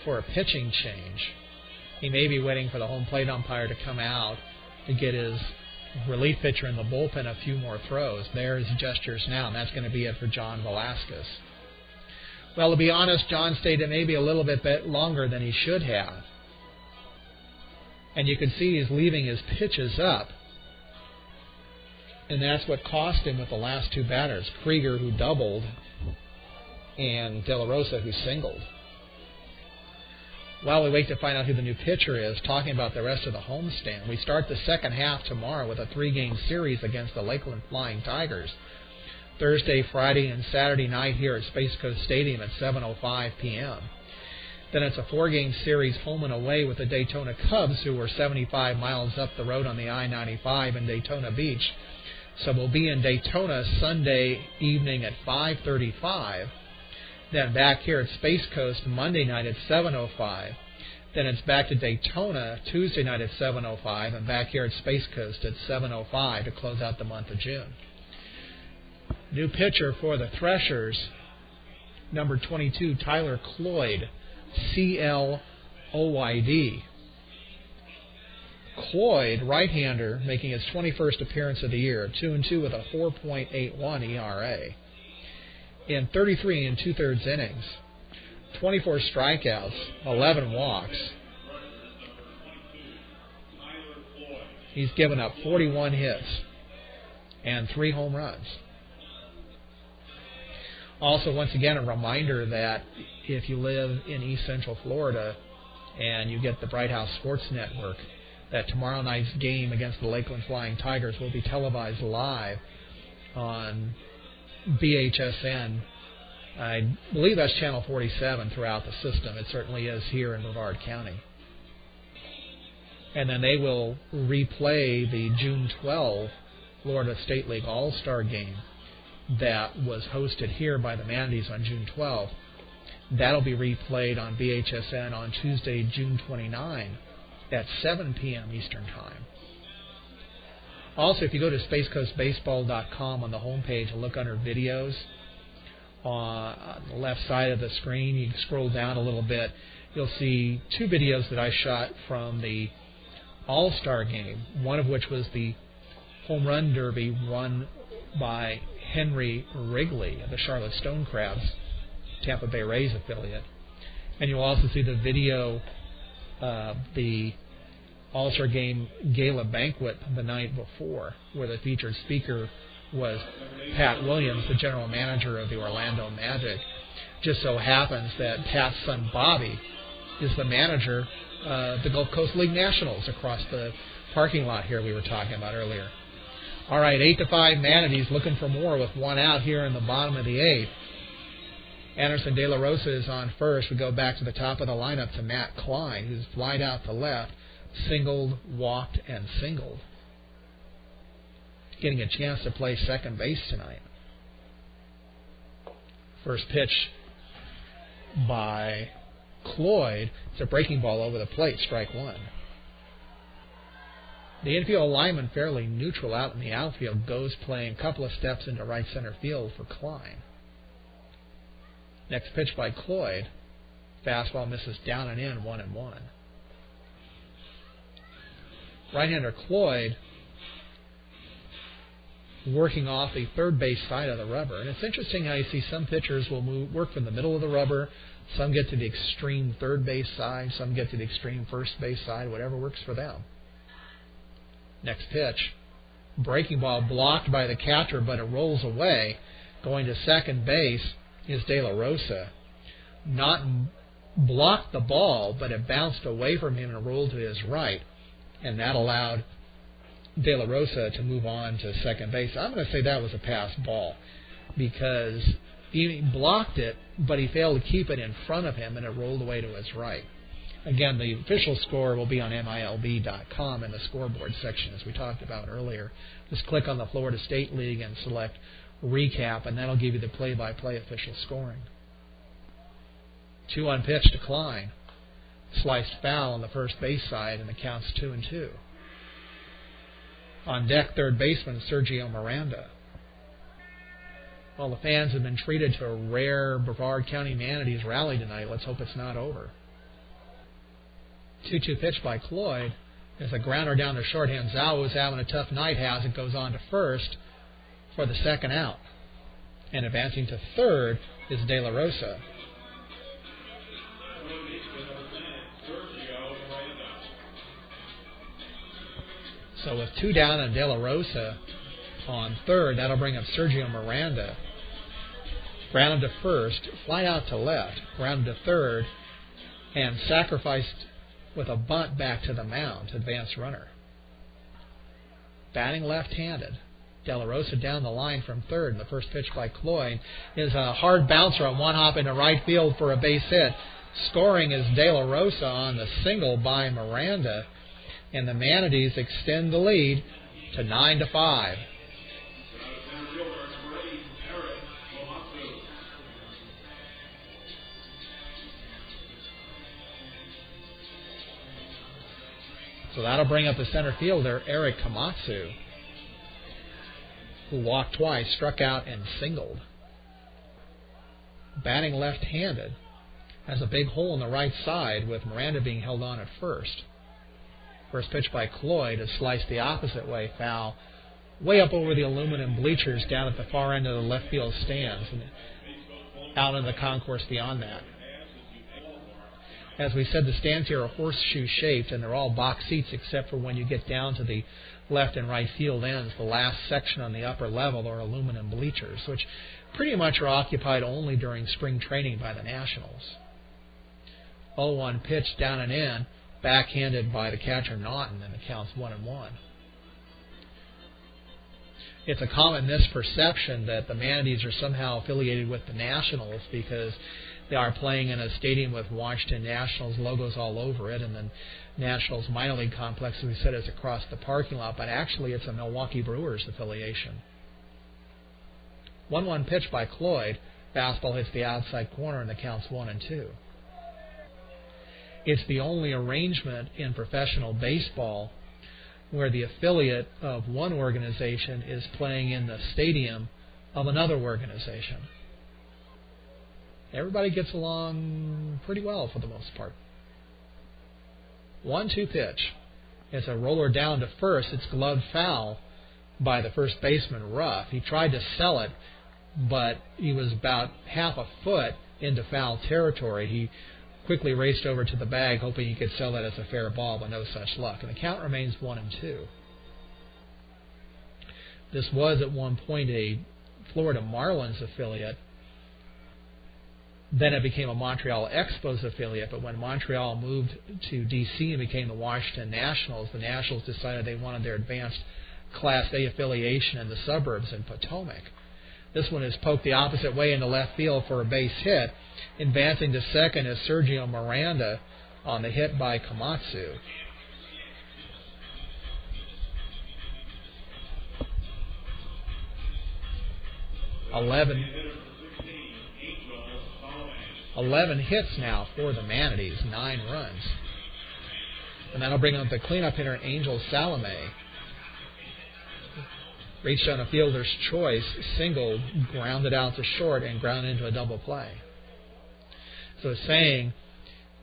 for a pitching change. He may be waiting for the home plate umpire to come out to get his relief pitcher in the bullpen a few more throws. There's gestures now, and that's going to be it for John Velasquez. Well, to be honest, John stayed in maybe a little bit longer than he should have. And you can see he's leaving his pitches up. And that's what cost him with the last 2 batters, Krieger, who doubled, and De La Rosa, who singled. While we wait to find out who the new pitcher is, talking about the rest of the homestand, we start the second half tomorrow with a 3-game series against the Lakeland Flying Tigers. Thursday, Friday, and Saturday night here at Space Coast Stadium at 7:05 p.m. Then it's a 4-game series home and away with the Daytona Cubs, who are 75 miles up the road on the I-95 in Daytona Beach. So we'll be in Daytona Sunday evening at 5:35. Then back here at Space Coast Monday night at 7:05. Then it's back to Daytona Tuesday night at 7:05, and back here at Space Coast at 7:05 to close out the month of June. New pitcher for the Threshers, number 22, Tyler Cloyd, C-L-O-Y-D. Cloyd, right-hander, making his 21st appearance of the year, 2-2 with a 4.81 ERA. In 33 2/3 innings, 24 strikeouts, 11 walks. He's given up 41 hits and 3 home runs. Also, once again, a reminder that if you live in East Central Florida and you get the Bright House Sports Network, that tomorrow night's game against the Lakeland Flying Tigers will be televised live on BHSN. I believe that's Channel 47 throughout the system. It certainly is here in Brevard County. And then they will replay the June 12 Florida State League All-Star game that was hosted here by the Manatees on June 12. That'll be replayed on BHSN on Tuesday, June 29 at 7 p.m. Eastern Time. Also, if you go to spacecoastbaseball.com on the homepage and look under videos, on the left side of the screen, you can scroll down a little bit, you'll see 2 videos that I shot from the All-Star game, one of which was the home run derby won by Henry Wrigley of the Charlotte Stonecrabs, Tampa Bay Rays affiliate. And you'll also see the video of the All-Star Game Gala Banquet the night before, where the featured speaker was Pat Williams, the general manager of the Orlando Magic. Just so happens that Pat's son Bobby is the manager of the Gulf Coast League Nationals across the parking lot here we were talking about earlier. All right, 8-5 Manatees looking for more with 1 out here in the bottom of the 8th. Anderson De La Rosa is on first. We go back to the top of the lineup to Matt Klein, who's flied out to left, singled, walked, and singled. Getting a chance to play second base tonight. First pitch by Cloyd. It's a breaking ball over the plate, strike 1. The infield lineman, fairly neutral out in the outfield, goes playing a couple of steps into right center field for Klein. Next pitch by Cloyd. Fastball misses down and in, 1-1. Right-hander Cloyd working off the third base side of the rubber. And it's interesting how you see some pitchers will work from the middle of the rubber. Some get to the extreme third base side. Some get to the extreme first base side. Whatever works for them. Next pitch. Breaking ball blocked by the catcher, but it rolls away. Going to second base is De La Rosa. Not blocked the ball, but it bounced away from him and rolled to his right. And that allowed De La Rosa to move on to second base. I'm going to say that was a pass ball because he blocked it, but he failed to keep it in front of him, and it rolled away to his right. Again, the official score will be on MILB.com in the scoreboard section, as we talked about earlier. Just click on the Florida State League and select Recap, and that'll give you the play-by-play official scoring. 2 on pitch to Klein. Sliced foul on the first base side, and the count's 2-2. On deck, third baseman Sergio Miranda. Well, the fans have been treated to a rare Brevard County Manatees rally tonight. Let's hope it's not over. 2-2 pitch by Cloyd. There's a grounder down to shorthand. Zhao, who's having a tough night, has it, goes on to first for the second out. And advancing to third is De La Rosa. So with 2 down and De La Rosa on third, that'll bring up Sergio Miranda. Grounded to first, fly out to left, grounded to third, and sacrificed with a bunt back to the mound, advanced runner. Batting left-handed. De La Rosa down the line from third, and the first pitch by Cloyd is a hard bouncer on one hop into right field for a base hit. Scoring is De La Rosa on the single by Miranda, and the Manatees extend the lead to 9-5. So that'll bring up the center fielder, Eric Komatsu, who walked twice, struck out, and singled. Batting left-handed, has a big hole in the right side with Miranda being held on at first. First pitch by Cloyd is sliced the opposite way, foul, way up over the aluminum bleachers down at the far end of the left field stands and out in the concourse beyond that. As we said, the stands here are horseshoe-shaped, and they're all box seats except for when you get down to the left and right field ends. The last section on the upper level are aluminum bleachers, which pretty much are occupied only during spring training by the Nationals. 0-1 pitch down and in, backhanded by the catcher Naughton, and it counts 1-1. It's a common misperception that the Manatees are somehow affiliated with the Nationals because they are playing in a stadium with Washington Nationals logos all over it, and the Nationals minor league complex, as we said, is across the parking lot, but actually it's a Milwaukee Brewers affiliation. 1-1 pitch by Cloyd. Fastball hits the outside corner, and the count's 1-2. It's the only arrangement in professional baseball where the affiliate of one organization is playing in the stadium of another organization. Everybody gets along pretty well for the most part. 1-2 pitch. It's a roller down to first. It's gloved foul by the first baseman, Ruff. He tried to sell it, but he was about half a foot into foul territory. He quickly raced over to the bag, hoping he could sell that as a fair ball, but no such luck. And the count remains 1-2. This was at one point a Florida Marlins affiliate. Then it became a Montreal Expos affiliate, but when Montreal moved to D.C. and became the Washington Nationals, the Nationals decided they wanted their advanced Class A affiliation in the suburbs in Potomac. This one is poked the opposite way into left field for a base hit. Advancing to second is Sergio Miranda on the hit by Komatsu. Eleven hits now for the Manatees, 9 runs. And that'll bring up the cleanup hitter, Angel Salome. Reached on a fielder's choice, singled, grounded out to short, and grounded into a double play. So it's saying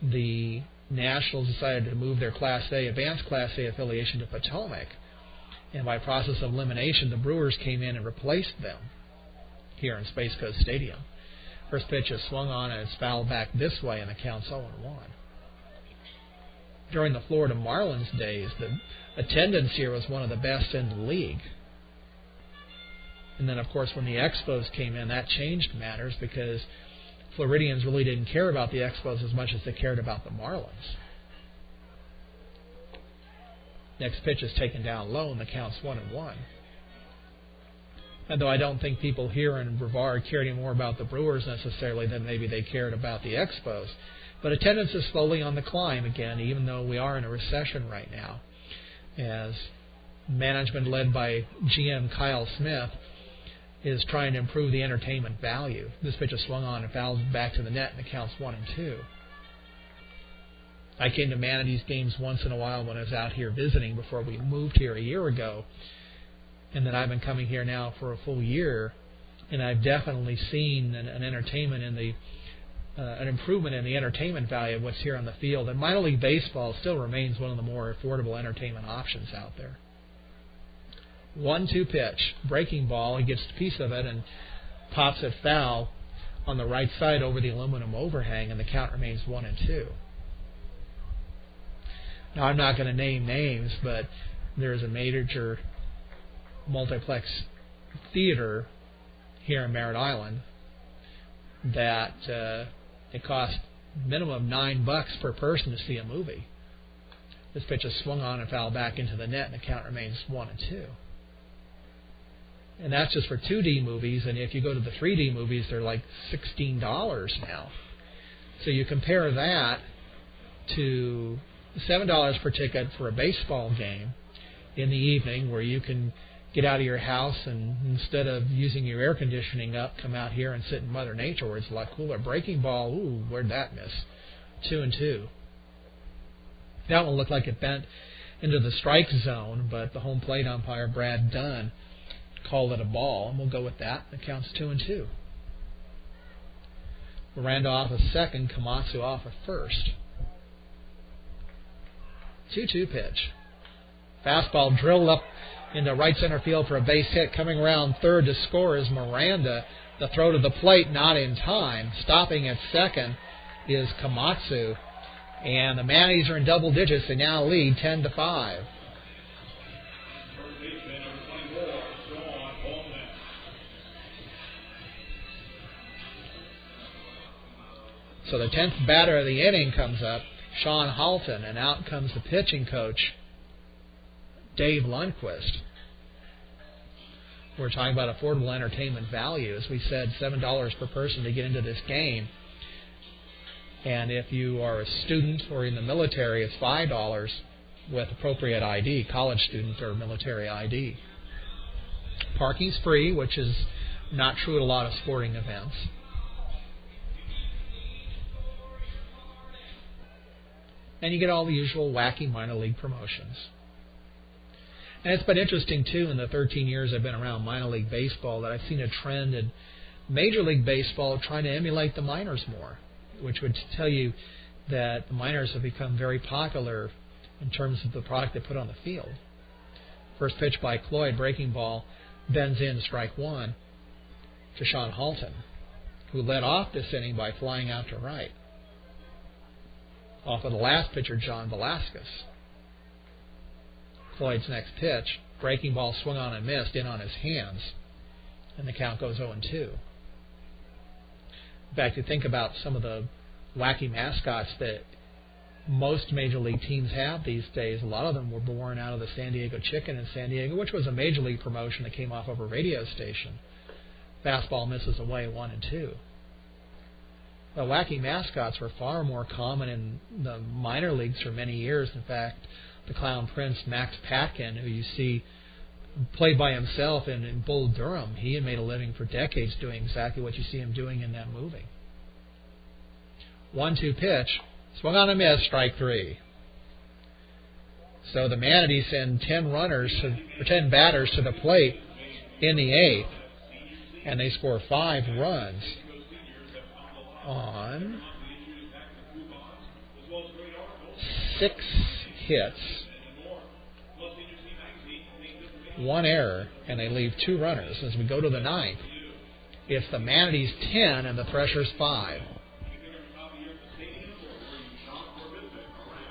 the Nationals decided to move their advanced Class A affiliation to Potomac. And by process of elimination, the Brewers came in and replaced them here in Space Coast Stadium. First pitch is swung on and it's fouled back this way, and the count's 0-1. During the Florida Marlins days, the attendance here was one of the best in the league. And then, of course, when the Expos came in, that changed matters because Floridians really didn't care about the Expos as much as they cared about the Marlins. Next pitch is taken down low, and the count's 1-1. And though I don't think people here in Brevard cared any more about the Brewers necessarily than maybe they cared about the Expos. But attendance is slowly on the climb again, even though we are in a recession right now. As management led by GM Kyle Smith is trying to improve the entertainment value. This pitch is swung on and fouled back to the net, and the count's 1-2. I came to Manatees games once in a while when I was out here visiting before we moved here a year ago. And then I've been coming here now for a full year, and I've definitely seen an entertainment in the an improvement in the entertainment value of what's here on the field. And minor league baseball still remains one of the more affordable entertainment options out there. 1-2 pitch, breaking ball. He gets a piece of it and pops it foul on the right side over the aluminum overhang, and the count remains 1-2. Now I'm not going to name names, but there's a major multiplex theater here in Merritt Island that it costs minimum $9 per person to see a movie. This pitch is swung on and fouled back into the net, and the count remains 1-2. And that's just for 2D movies, and if you go to the 3D movies, they're like $16 now. So you compare that to $7 per ticket for a baseball game in the evening, where you can get out of your house and instead of using your air conditioning up, come out here and sit in Mother Nature where it's a lot cooler. Breaking ball, ooh, where'd that miss? 2-2. That one looked like it bent into the strike zone, but the home plate umpire, Brad Dunn, called it a ball, and we'll go with that. It counts 2-2. Miranda off a second, Komatsu off a first. 2-2 pitch. Fastball drilled up into right center field for a base hit. Coming around third to score is Miranda. The throw to the plate not in time. Stopping at second is Komatsu. And the Manatees are in double digits. They now lead 10-5. So the 10th batter of the inning comes up, Sean Halton, and out comes the pitching coach, Dave Lundquist. We're talking about affordable entertainment value. As we said, $7 per person to get into this game. And if you are a student or in the military, it's $5 with appropriate ID, college student or military ID. Parking's free, which is not true at a lot of sporting events. And you get all the usual wacky minor league promotions. And it's been interesting, too, in the 13 years I've been around minor league baseball, that I've seen a trend in Major League Baseball trying to emulate the minors more, which would tell you that the minors have become very popular in terms of the product they put on the field. First pitch by Cloyd, breaking ball, bends in, strike one, to Sean Halton, who led off this inning by flying out to right. Off of the last pitcher, John Velasquez. Cloyd's next pitch, breaking ball swung on and missed, in on his hands, and the count goes 0-2. In fact, you think about some of the wacky mascots that most major league teams have these days. A lot of them were born out of the San Diego Chicken in San Diego, which was a major league promotion that came off of a radio station. Fastball misses away 1-2. The wacky mascots were far more common in the minor leagues for many years. In fact, the Clown Prince, Max Patkin, who you see played by himself in Bull Durham, he had made a living for decades doing exactly what you see him doing in that movie. 1-2 pitch, swung on a miss, strike three. So the Manatees send 10 batters to the plate in the eighth, and they score 5 runs on 6 hits, 1 error, and they leave 2 runners. As we go to the ninth, it's the Manatees 10 and the Threshers 5.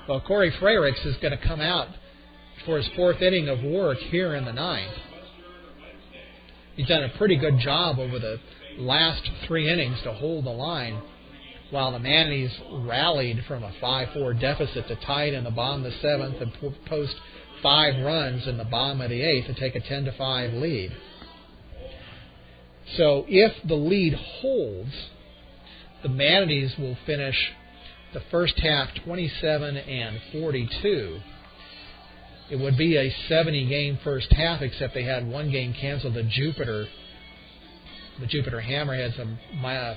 Well, Corey Frericks is going to come out for his 4th inning of work here in the ninth. He's done a pretty good job over the last 3 innings to hold the line, while the Manatees rallied from a 5-4 deficit to tie it in the bottom of the 7th and post 5 runs in the bottom of the 8th to take a 10-5 lead. So if the lead holds, the Manatees will finish the first half 27-42. It would be a 70-game first half, except they had 1 game canceled to Jupiter. The Jupiter Hammerheads, a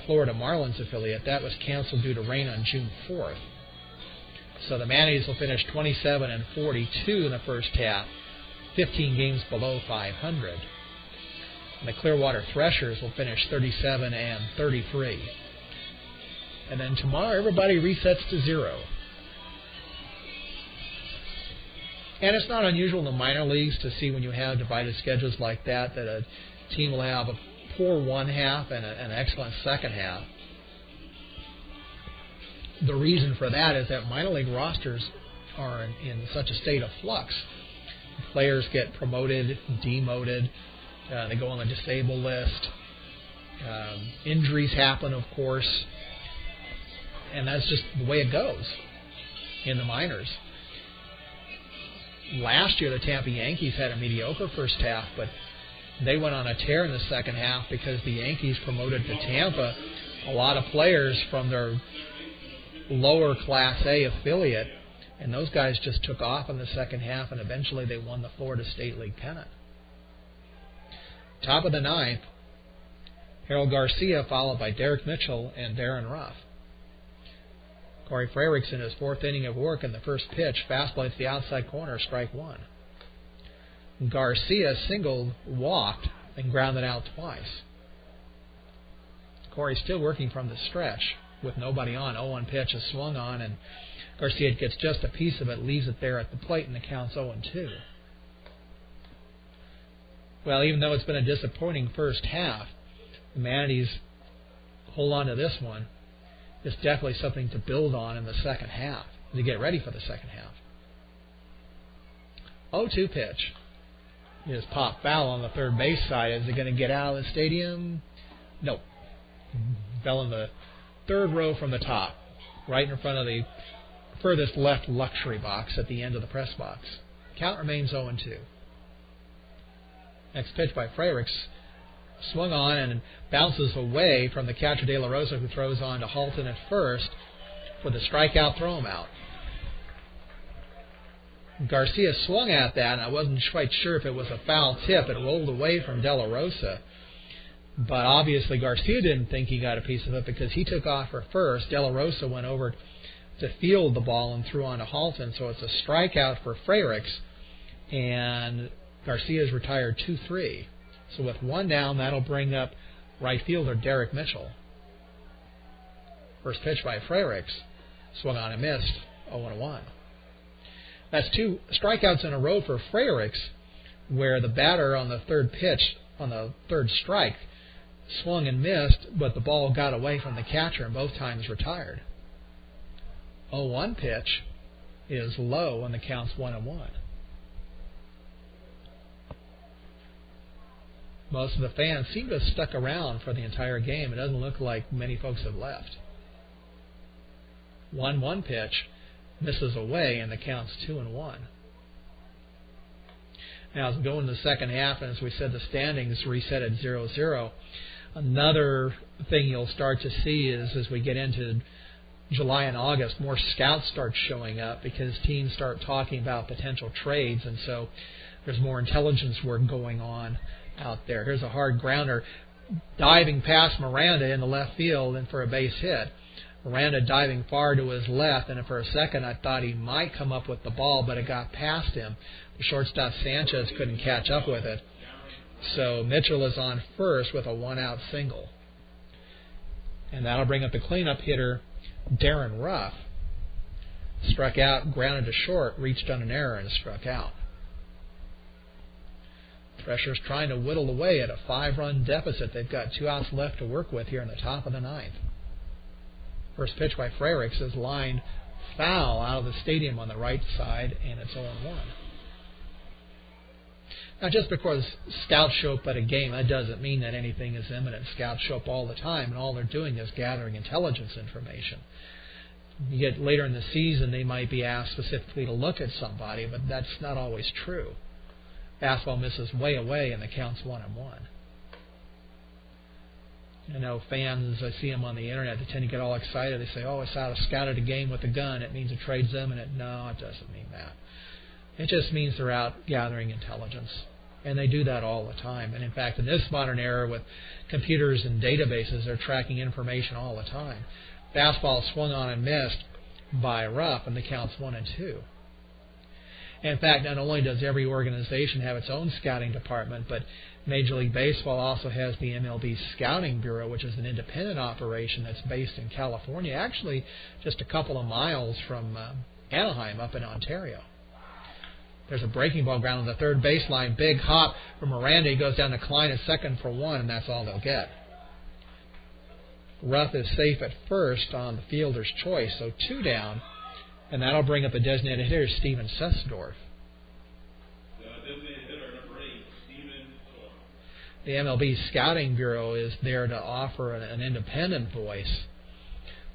Florida Marlins affiliate. That was canceled due to rain on June 4th. So the Manatees will finish 27-42 in the first half, 15 games below 500. And the Clearwater Threshers will finish 37-33. And then tomorrow, everybody resets to 0. And it's not unusual in the minor leagues to see, when you have divided schedules like that, that a team will have a poor 1 half and an excellent second half. The reason for that is that minor league rosters are in such a state of flux. Players get promoted, demoted, they go on the disabled list. Injuries happen, of course, and that's just the way it goes in the minors. Last year, the Tampa Yankees had a mediocre first half, but they went on a tear in the second half because the Yankees promoted to Tampa a lot of players from their lower Class A affiliate, and those guys just took off in the second half, and eventually they won the Florida State League pennant. Top of the ninth, Harold Garcia, followed by Derek Mitchell and Darren Ruff. Corey Frerichs in his fourth inning of work in the first pitch, fastball to the outside corner, strike one. Garcia singled, walked, and grounded out twice. Corey still working from the stretch with nobody on. 0-1 pitch is swung on, and Garcia gets just a piece of it, leaves it there at the plate, and the count's 0-2. Well, even though it's been a disappointing first half, the Manatees hold on to this one. It's definitely something to build on in the second half, to get ready for the second half. 0-2 pitch is popped foul on the third base side. Is it going to get out of the stadium? No. Fell in the third row from the top, right in front of the furthest left luxury box at the end of the press box. Count remains 0-2. Next pitch by Frerichs, swung on and bounces away from the catcher De La Rosa, who throws on to Halton at first for the strikeout, throw him out. Garcia swung at that, and I wasn't quite sure if it was a foul tip. It rolled away from De La Rosa, but obviously Garcia didn't think he got a piece of it because he took off for first. De La Rosa went over to field the ball and threw on to Halton, so it's a strikeout for Frerichs, and Garcia's retired 2-3. So with one down, that'll bring up right fielder Derek Mitchell. First pitch by Frerichs, swung on and missed, 0-1. That's two strikeouts in a row for Frerichs, where the batter on the third pitch, on the third strike, swung and missed, but the ball got away from the catcher and both times retired. 0-1 pitch is low and the count's 1-1. Most of the fans seem to have stuck around for the entire game. It doesn't look like many folks have left. 1-1 pitch misses away, and the count's 2-1. Now, as we go into the second half, and as we said, the standings reset at 0-0. Another thing you'll start to see is as we get into July and August, more scouts start showing up because teams start talking about potential trades, and so there's more intelligence work going on out there. Here's a hard grounder diving past Miranda in the left field and for a base hit. Miranda diving far to his left, and for a second I thought he might come up with the ball, but it got past him. The shortstop Sanchez couldn't catch up with it. So Mitchell is on first with a one-out single. And that'll bring up the cleanup hitter, Darren Ruff. Struck out, grounded to short, reached on an error, and struck out. Threshers trying to whittle away at a 5-run deficit. They've got 2 outs left to work with here in the top of the ninth. First pitch by Frerichs is lined foul out of the stadium on the right side, and it's 0-1. Now, just because scouts show up at a game, that doesn't mean that anything is imminent. Scouts show up all the time, and all they're doing is gathering intelligence information. You get later in the season, they might be asked specifically to look at somebody, but that's not always true. Fastball misses way away, and the count's 1-1. I know fans, I see them on the internet, they tend to get all excited. They say, oh, I saw a scout at a game with a gun. It means a trade's imminent. No, it doesn't mean that. It just means they're out gathering intelligence. And they do that all the time. And in fact, in this modern era with computers and databases, they're tracking information all the time. Fastball swung on and missed by Ruff, and the count's 1-2. In fact, not only does every organization have its own scouting department, but Major League Baseball also has the MLB Scouting Bureau, which is an independent operation that's based in California, actually just a couple of miles from Anaheim up in Ontario. There's a breaking ball ground on the third baseline. Big hop from Miranda. He goes down to Klein at second for 1, and that's all they'll get. Ruff is safe at first on the fielder's choice, so 2 down. And that'll bring up the designated hitter, Steven Sessdorf. Designated hitter number 8, Steven Sessdorf. The MLB Scouting Bureau is there to offer an independent voice,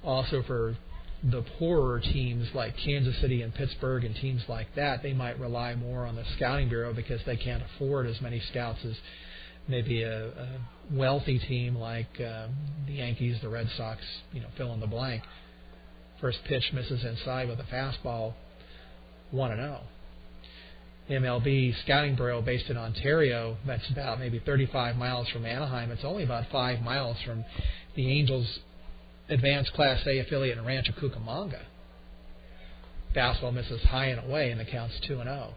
also for the poorer teams like Kansas City and Pittsburgh and teams like that. They might rely more on the Scouting Bureau because they can't afford as many scouts as maybe a wealthy team like the Yankees, the Red Sox, fill in the blank. First pitch misses inside with a fastball, 1-0. MLB Scouting Bureau based in Ontario, that's about maybe 35 miles from Anaheim. It's only about 5 miles from the Angels' Advanced Class A affiliate in Rancho Cucamonga. Fastball misses high and away, and the count's 2-0.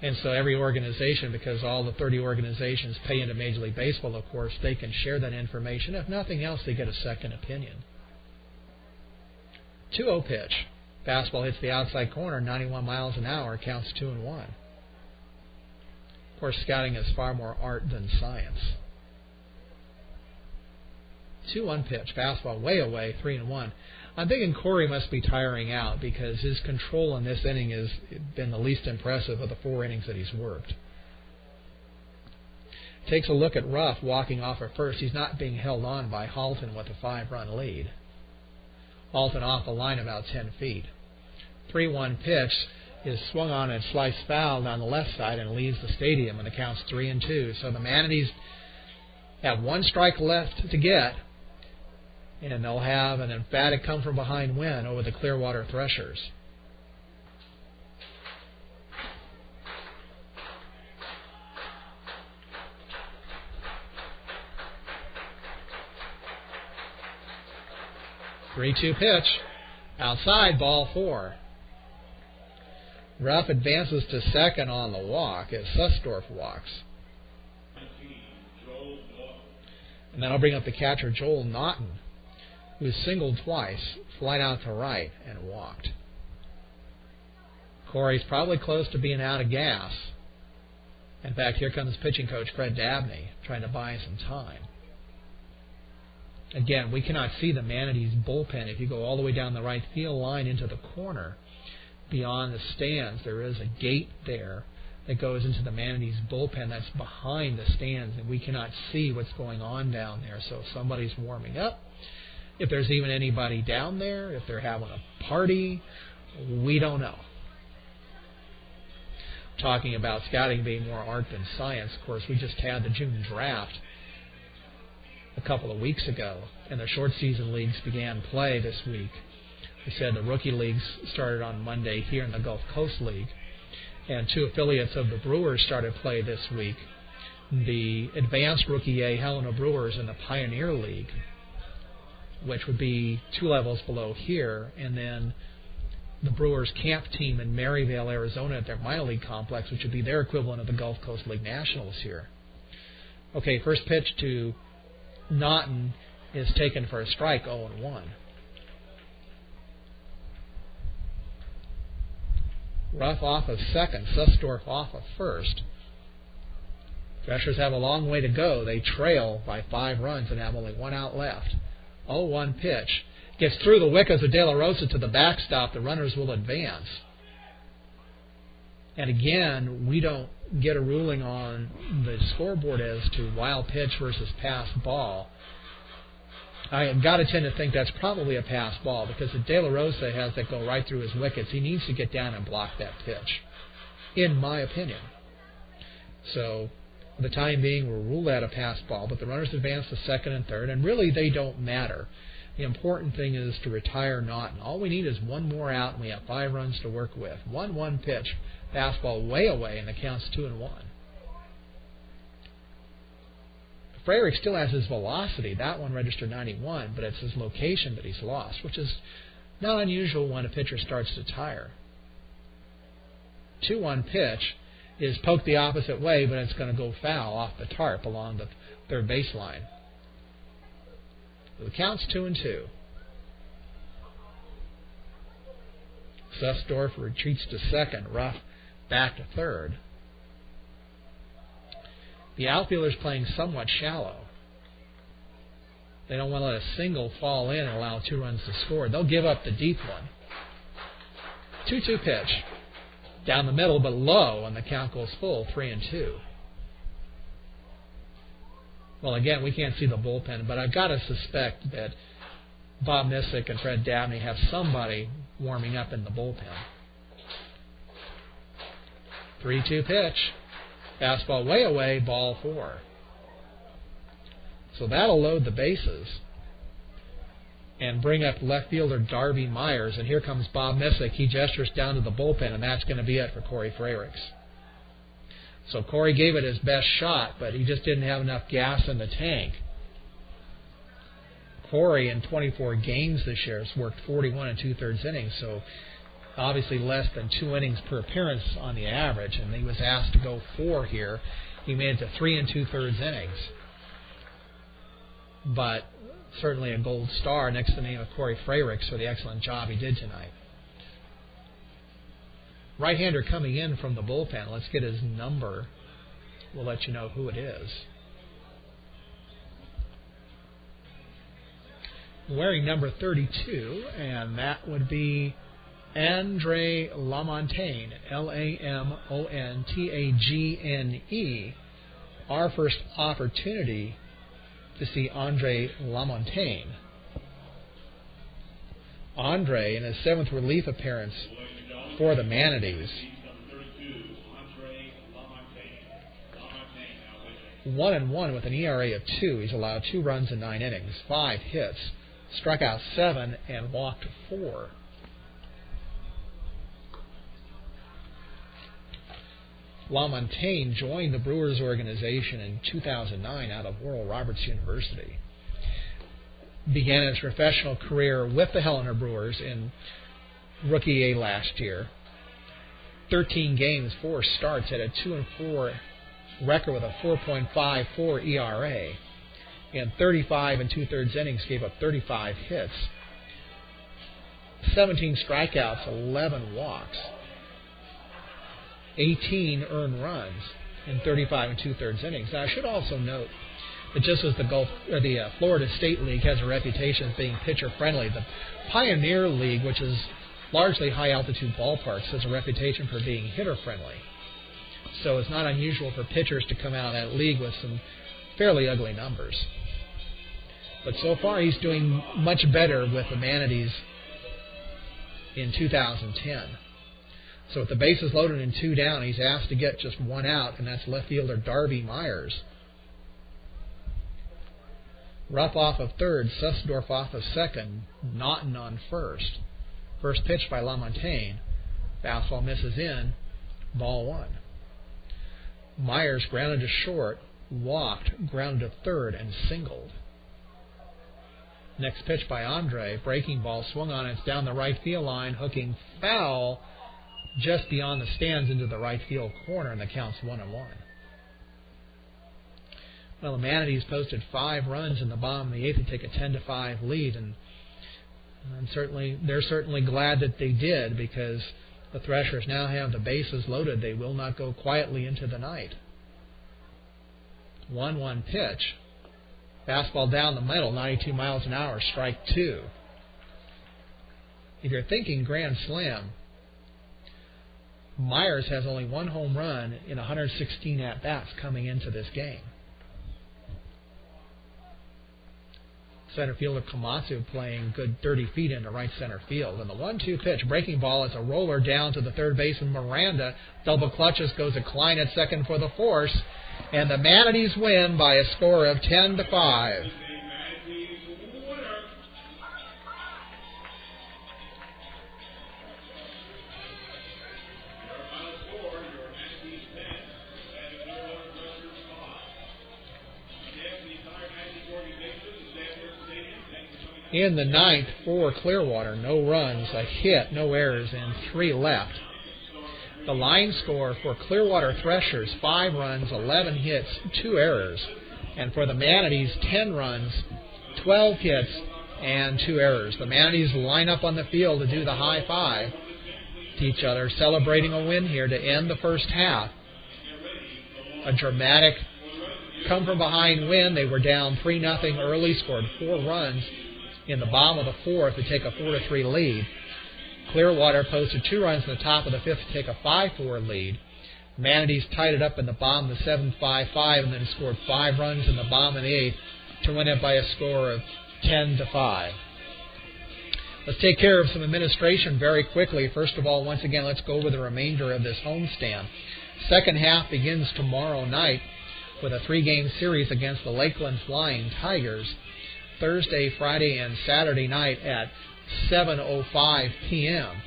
And so every organization, because all the 30 organizations pay into Major League Baseball, of course, they can share that information. If nothing else, they get a second opinion. 2-0 pitch. Fastball hits the outside corner, 91 miles an hour, counts 2-1. Of course, scouting is far more art than science. 2-1 pitch. Fastball way away, 3-1. I'm thinking Corey must be tiring out because his control in this inning has been the least impressive of the 4 innings that he's worked. Takes a look at Ruff walking off at first. He's not being held on by Halton with a 5-run lead. Halton off the line about 10 feet. 3-1 pitch is swung on and sliced foul down the left side and leaves the stadium, and the count's 3-2. So the Manatees have 1 strike left to get, and they'll have an emphatic come-from-behind win over the Clearwater Threshers. Three-two pitch. Outside, ball 4. Ruff advances to second on the walk as Sussdorf walks. And that'll bring up the catcher, Joel Naughton, who singled twice, flied out to right, and walked. Corey's probably close to being out of gas. In fact, here comes pitching coach Fred Dabney trying to buy some time. Again, we cannot see the Manatees bullpen. If you go all the way down the right field line into the corner, beyond the stands, there is a gate there that goes into the Manatees bullpen that's behind the stands, and we cannot see what's going on down there. So if somebody's warming up, if there's even anybody down there, if they're having a party, we don't know. Talking about scouting being more art than science, of course, we just had the June draft a couple of weeks ago, and the short season leagues began play this week. We said the rookie leagues started on Monday here in the Gulf Coast League, and 2 affiliates of the Brewers started play this week. The Advanced Rookie A Helena Brewers and the Pioneer League, which would be 2 levels below here, and then the Brewers camp team in Maryvale, Arizona at their minor league complex, which would be their equivalent of the Gulf Coast League Nationals here. Okay, first pitch to Naughton is taken for a strike, 0-1. Ruff off of second, Sussdorf off of first. Threshers have a long way to go. They trail by 5 runs and have only 1 out left. 0-1 pitch. Gets through the wickets of De La Rosa to the backstop. The runners will advance. And again, we don't get a ruling on the scoreboard as to wild pitch versus pass ball. I have got to tend to think that's probably a pass ball, because if De La Rosa has that go right through his wickets, he needs to get down and block that pitch, in my opinion. So, for the time being, we'll rule that a pass ball, but the runners advance to second and third, and really they don't matter. The important thing is to retire Naughton. All we need is 1 more out, and we have 5 runs to work with. 1-1 pitch. Fastball way away, and the count's 2-1. Frerick still has his velocity. That one registered 91, but it's his location that he's lost, which is not unusual when a pitcher starts to tire. 2-1 pitch is poked the opposite way, but it's going to go foul off the tarp along the third baseline. So the count's 2-2. Sussdorf retreats to second. Ruff back to third. The outfielders playing somewhat shallow. They don't want to let a single fall in and allow 2 runs to score. They'll give up the deep one. 2-2 pitch. Down the middle, but low, and the count goes full, 3-2. Well, again, we can't see the bullpen, but I've got to suspect that Bob Missick and Fred Dabney have somebody warming up in the bullpen. 3-2 pitch. Fastball way away, ball 4. So that'll load the bases and bring up left fielder Darby Myers. And here comes Bob Missick. He gestures down to the bullpen, and that's going to be it for Corey Freyricks. So Corey gave it his best shot, but he just didn't have enough gas in the tank. Corey, in 24 games this year, has worked 41 2/3 innings, so obviously less than 2 innings per appearance on the average, and he was asked to go 4 here. He made it to 3 2/3 innings. But certainly a gold star next to the name of Corey Freyricks for the excellent job he did tonight. Right-hander coming in from the bullpen. Let's get his number. We'll let you know who it is. Wearing number 32, and that would be Andre Lamontagne, Lamontagne. Our first opportunity to see Andre Lamontagne. Andre, in his 7th relief appearance for the Manatees, 1-1 with an ERA of 2. He's allowed 2 runs in 9 innings, 5 hits, struck out 7, and walked 4. LaMontagne joined the Brewers organization in 2009 out of Oral Roberts University. Began his professional career with the Helena Brewers in Rookie A last year. 13 games, 4 starts, had a 2-4 record with a 4.54 ERA. In 35 2/3 innings, gave up 35 hits, 17 strikeouts, 11 walks, 18 earned runs in 35 2/3 innings. Now, I should also note that just as the Florida State League has a reputation as being pitcher-friendly, the Pioneer League, which is largely high-altitude ballparks, has a reputation for being hitter-friendly. So it's not unusual for pitchers to come out of that league with some fairly ugly numbers. But so far, he's doing much better with the Manatees in 2010. So with the bases loaded and 2 down, he's asked to get just 1 out, and that's left fielder Darby Myers. Ruff off of third, Sussdorf off of second, Naughton on first. First pitch by LaMontagne. Fastball misses in, ball 1. Myers grounded to short, walked, grounded to third, and singled. Next pitch by Andre, breaking ball, swung on, it's down the right field line, hooking foul just beyond the stands into the right field corner, and the count's 1-1. Well, the Manatees posted 5 runs in the bottom of the 8th to take a 10-5 lead, and they're certainly glad that they did, because the Threshers now have the bases loaded. They will not go quietly into the night. 1-1 pitch. Fastball down the middle, 92 miles an hour, strike 2. If you're thinking grand slam, Myers has only 1 home run in 116 at-bats coming into this game. Center fielder Komatsu playing good 30 feet into right center field. And the 1-2 pitch, breaking ball, is a roller down to the third baseman Miranda. Double clutches, goes to Klein at second for the force. And the Manatees win by a score of 10-5. In the 9th for Clearwater, no runs, a hit, no errors, and 3 left. The line score for Clearwater Threshers, 5 runs, 11 hits, 2 errors. And for the Manatees, 10 runs, 12 hits, and 2 errors. The Manatees line up on the field to do the high five to each other, celebrating a win here to end the first half. A dramatic come-from-behind win. They were down 3-0 early, scored 4 runs in the bottom of the 4th to take a 4-3 lead. Clearwater posted 2 runs in the top of the 5th to take a 5-4 lead. Manatees tied it up in the bottom of the 7th, 5-5, and then scored 5 runs in the bottom of the 8th to win it by a score of 10-5. Let's take care of some administration very quickly. First of all, once again, let's go over the remainder of this homestand. Second half begins tomorrow night. with a 3-game series against the Lakeland Flying Tigers Thursday, Friday, and Saturday night at 7:05 p.m.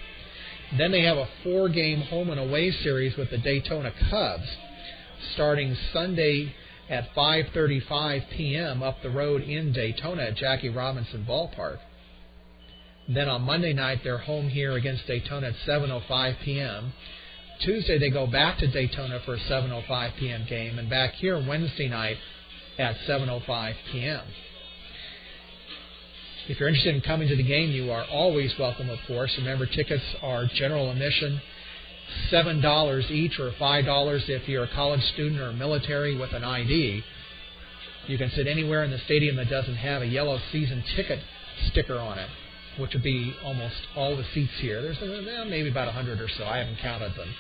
Then they have a 4-game home and away series with the Daytona Cubs starting Sunday at 5:35 p.m. up the road in Daytona at Jackie Robinson Ballpark. Then on Monday night, they're home here against Daytona at 7:05 p.m. Tuesday, they go back to Daytona for a 7:05 p.m. game, and back here Wednesday night at 7:05 p.m. If you're interested in coming to the game, you are always welcome, of course. Remember, tickets are general admission, $7 each, or $5 if you're a college student or military with an ID. You can sit anywhere in the stadium that doesn't have a yellow season ticket sticker on it, which would be almost all the seats here. There's maybe about 100 or so. I haven't counted them.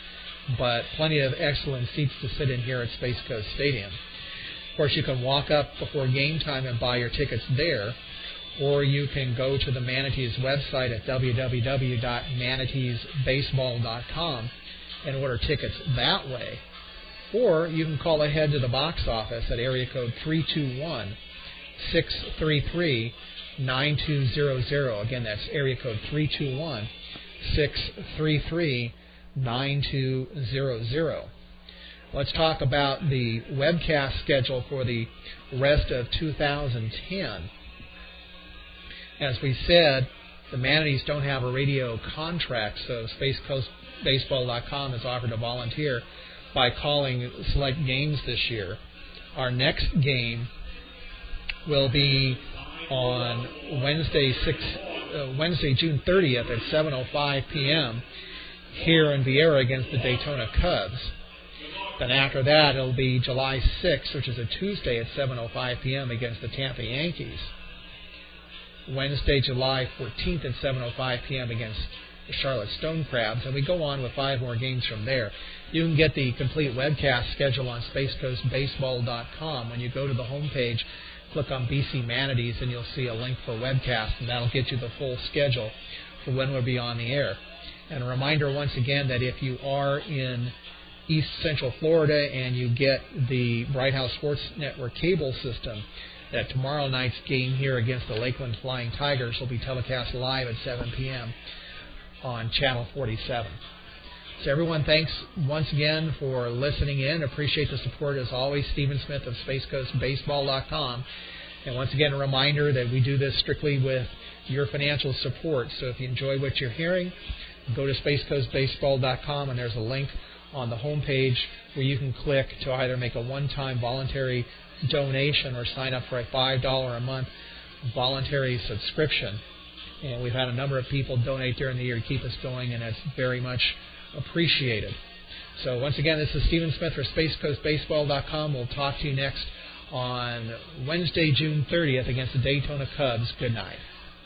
But plenty of excellent seats to sit in here at Space Coast Stadium. Of course, you can walk up before game time and buy your tickets there, or you can go to the Manatees website at www.manateesbaseball.com and order tickets that way. Or you can call ahead to the box office at area code 321-633-9200. Again, that's area code 321-633-9200. Let's talk about the webcast schedule for the rest of 2010. As we said, the Manatees don't have a radio contract, so SpaceCoastBaseball.com has offered to volunteer by calling select games this year. Our next game will be on Wednesday, June 30th at 7:05 p.m. here in Vieira against the Daytona Cubs. Then after that, it'll be July 6th, which is a Tuesday at 7:05 p.m. against the Tampa Yankees. Wednesday, July 14th at 7:05 p.m. against the Charlotte Stone Crabs, and we go on with 5 more games from there. You can get the complete webcast schedule on SpaceCoastBaseball.com. When you go to the homepage, click on BC Manatees, and you'll see a link for webcast, and that'll get you the full schedule for when we'll be on the air. And a reminder once again that if you are in East Central Florida and you get the Bright House Sports Network cable system, that tomorrow night's game here against the Lakeland Flying Tigers will be telecast live at 7 p.m. on Channel 47. So everyone, thanks once again for listening in. Appreciate the support as always. Stephen Smith of SpaceCoastBaseball.com. And once again, a reminder that we do this strictly with your financial support. So if you enjoy what you're hearing, go to SpaceCoastBaseball.com, and there's a link on the homepage where you can click to either make a one-time voluntary donation or sign up for a $5 a month voluntary subscription. And we've had a number of people donate during the year to keep us going, and that's very much appreciated. So once again, this is Stephen Smith for SpaceCoastBaseball.com. We'll talk to you next on Wednesday, June 30th against the Daytona Cubs. Good night.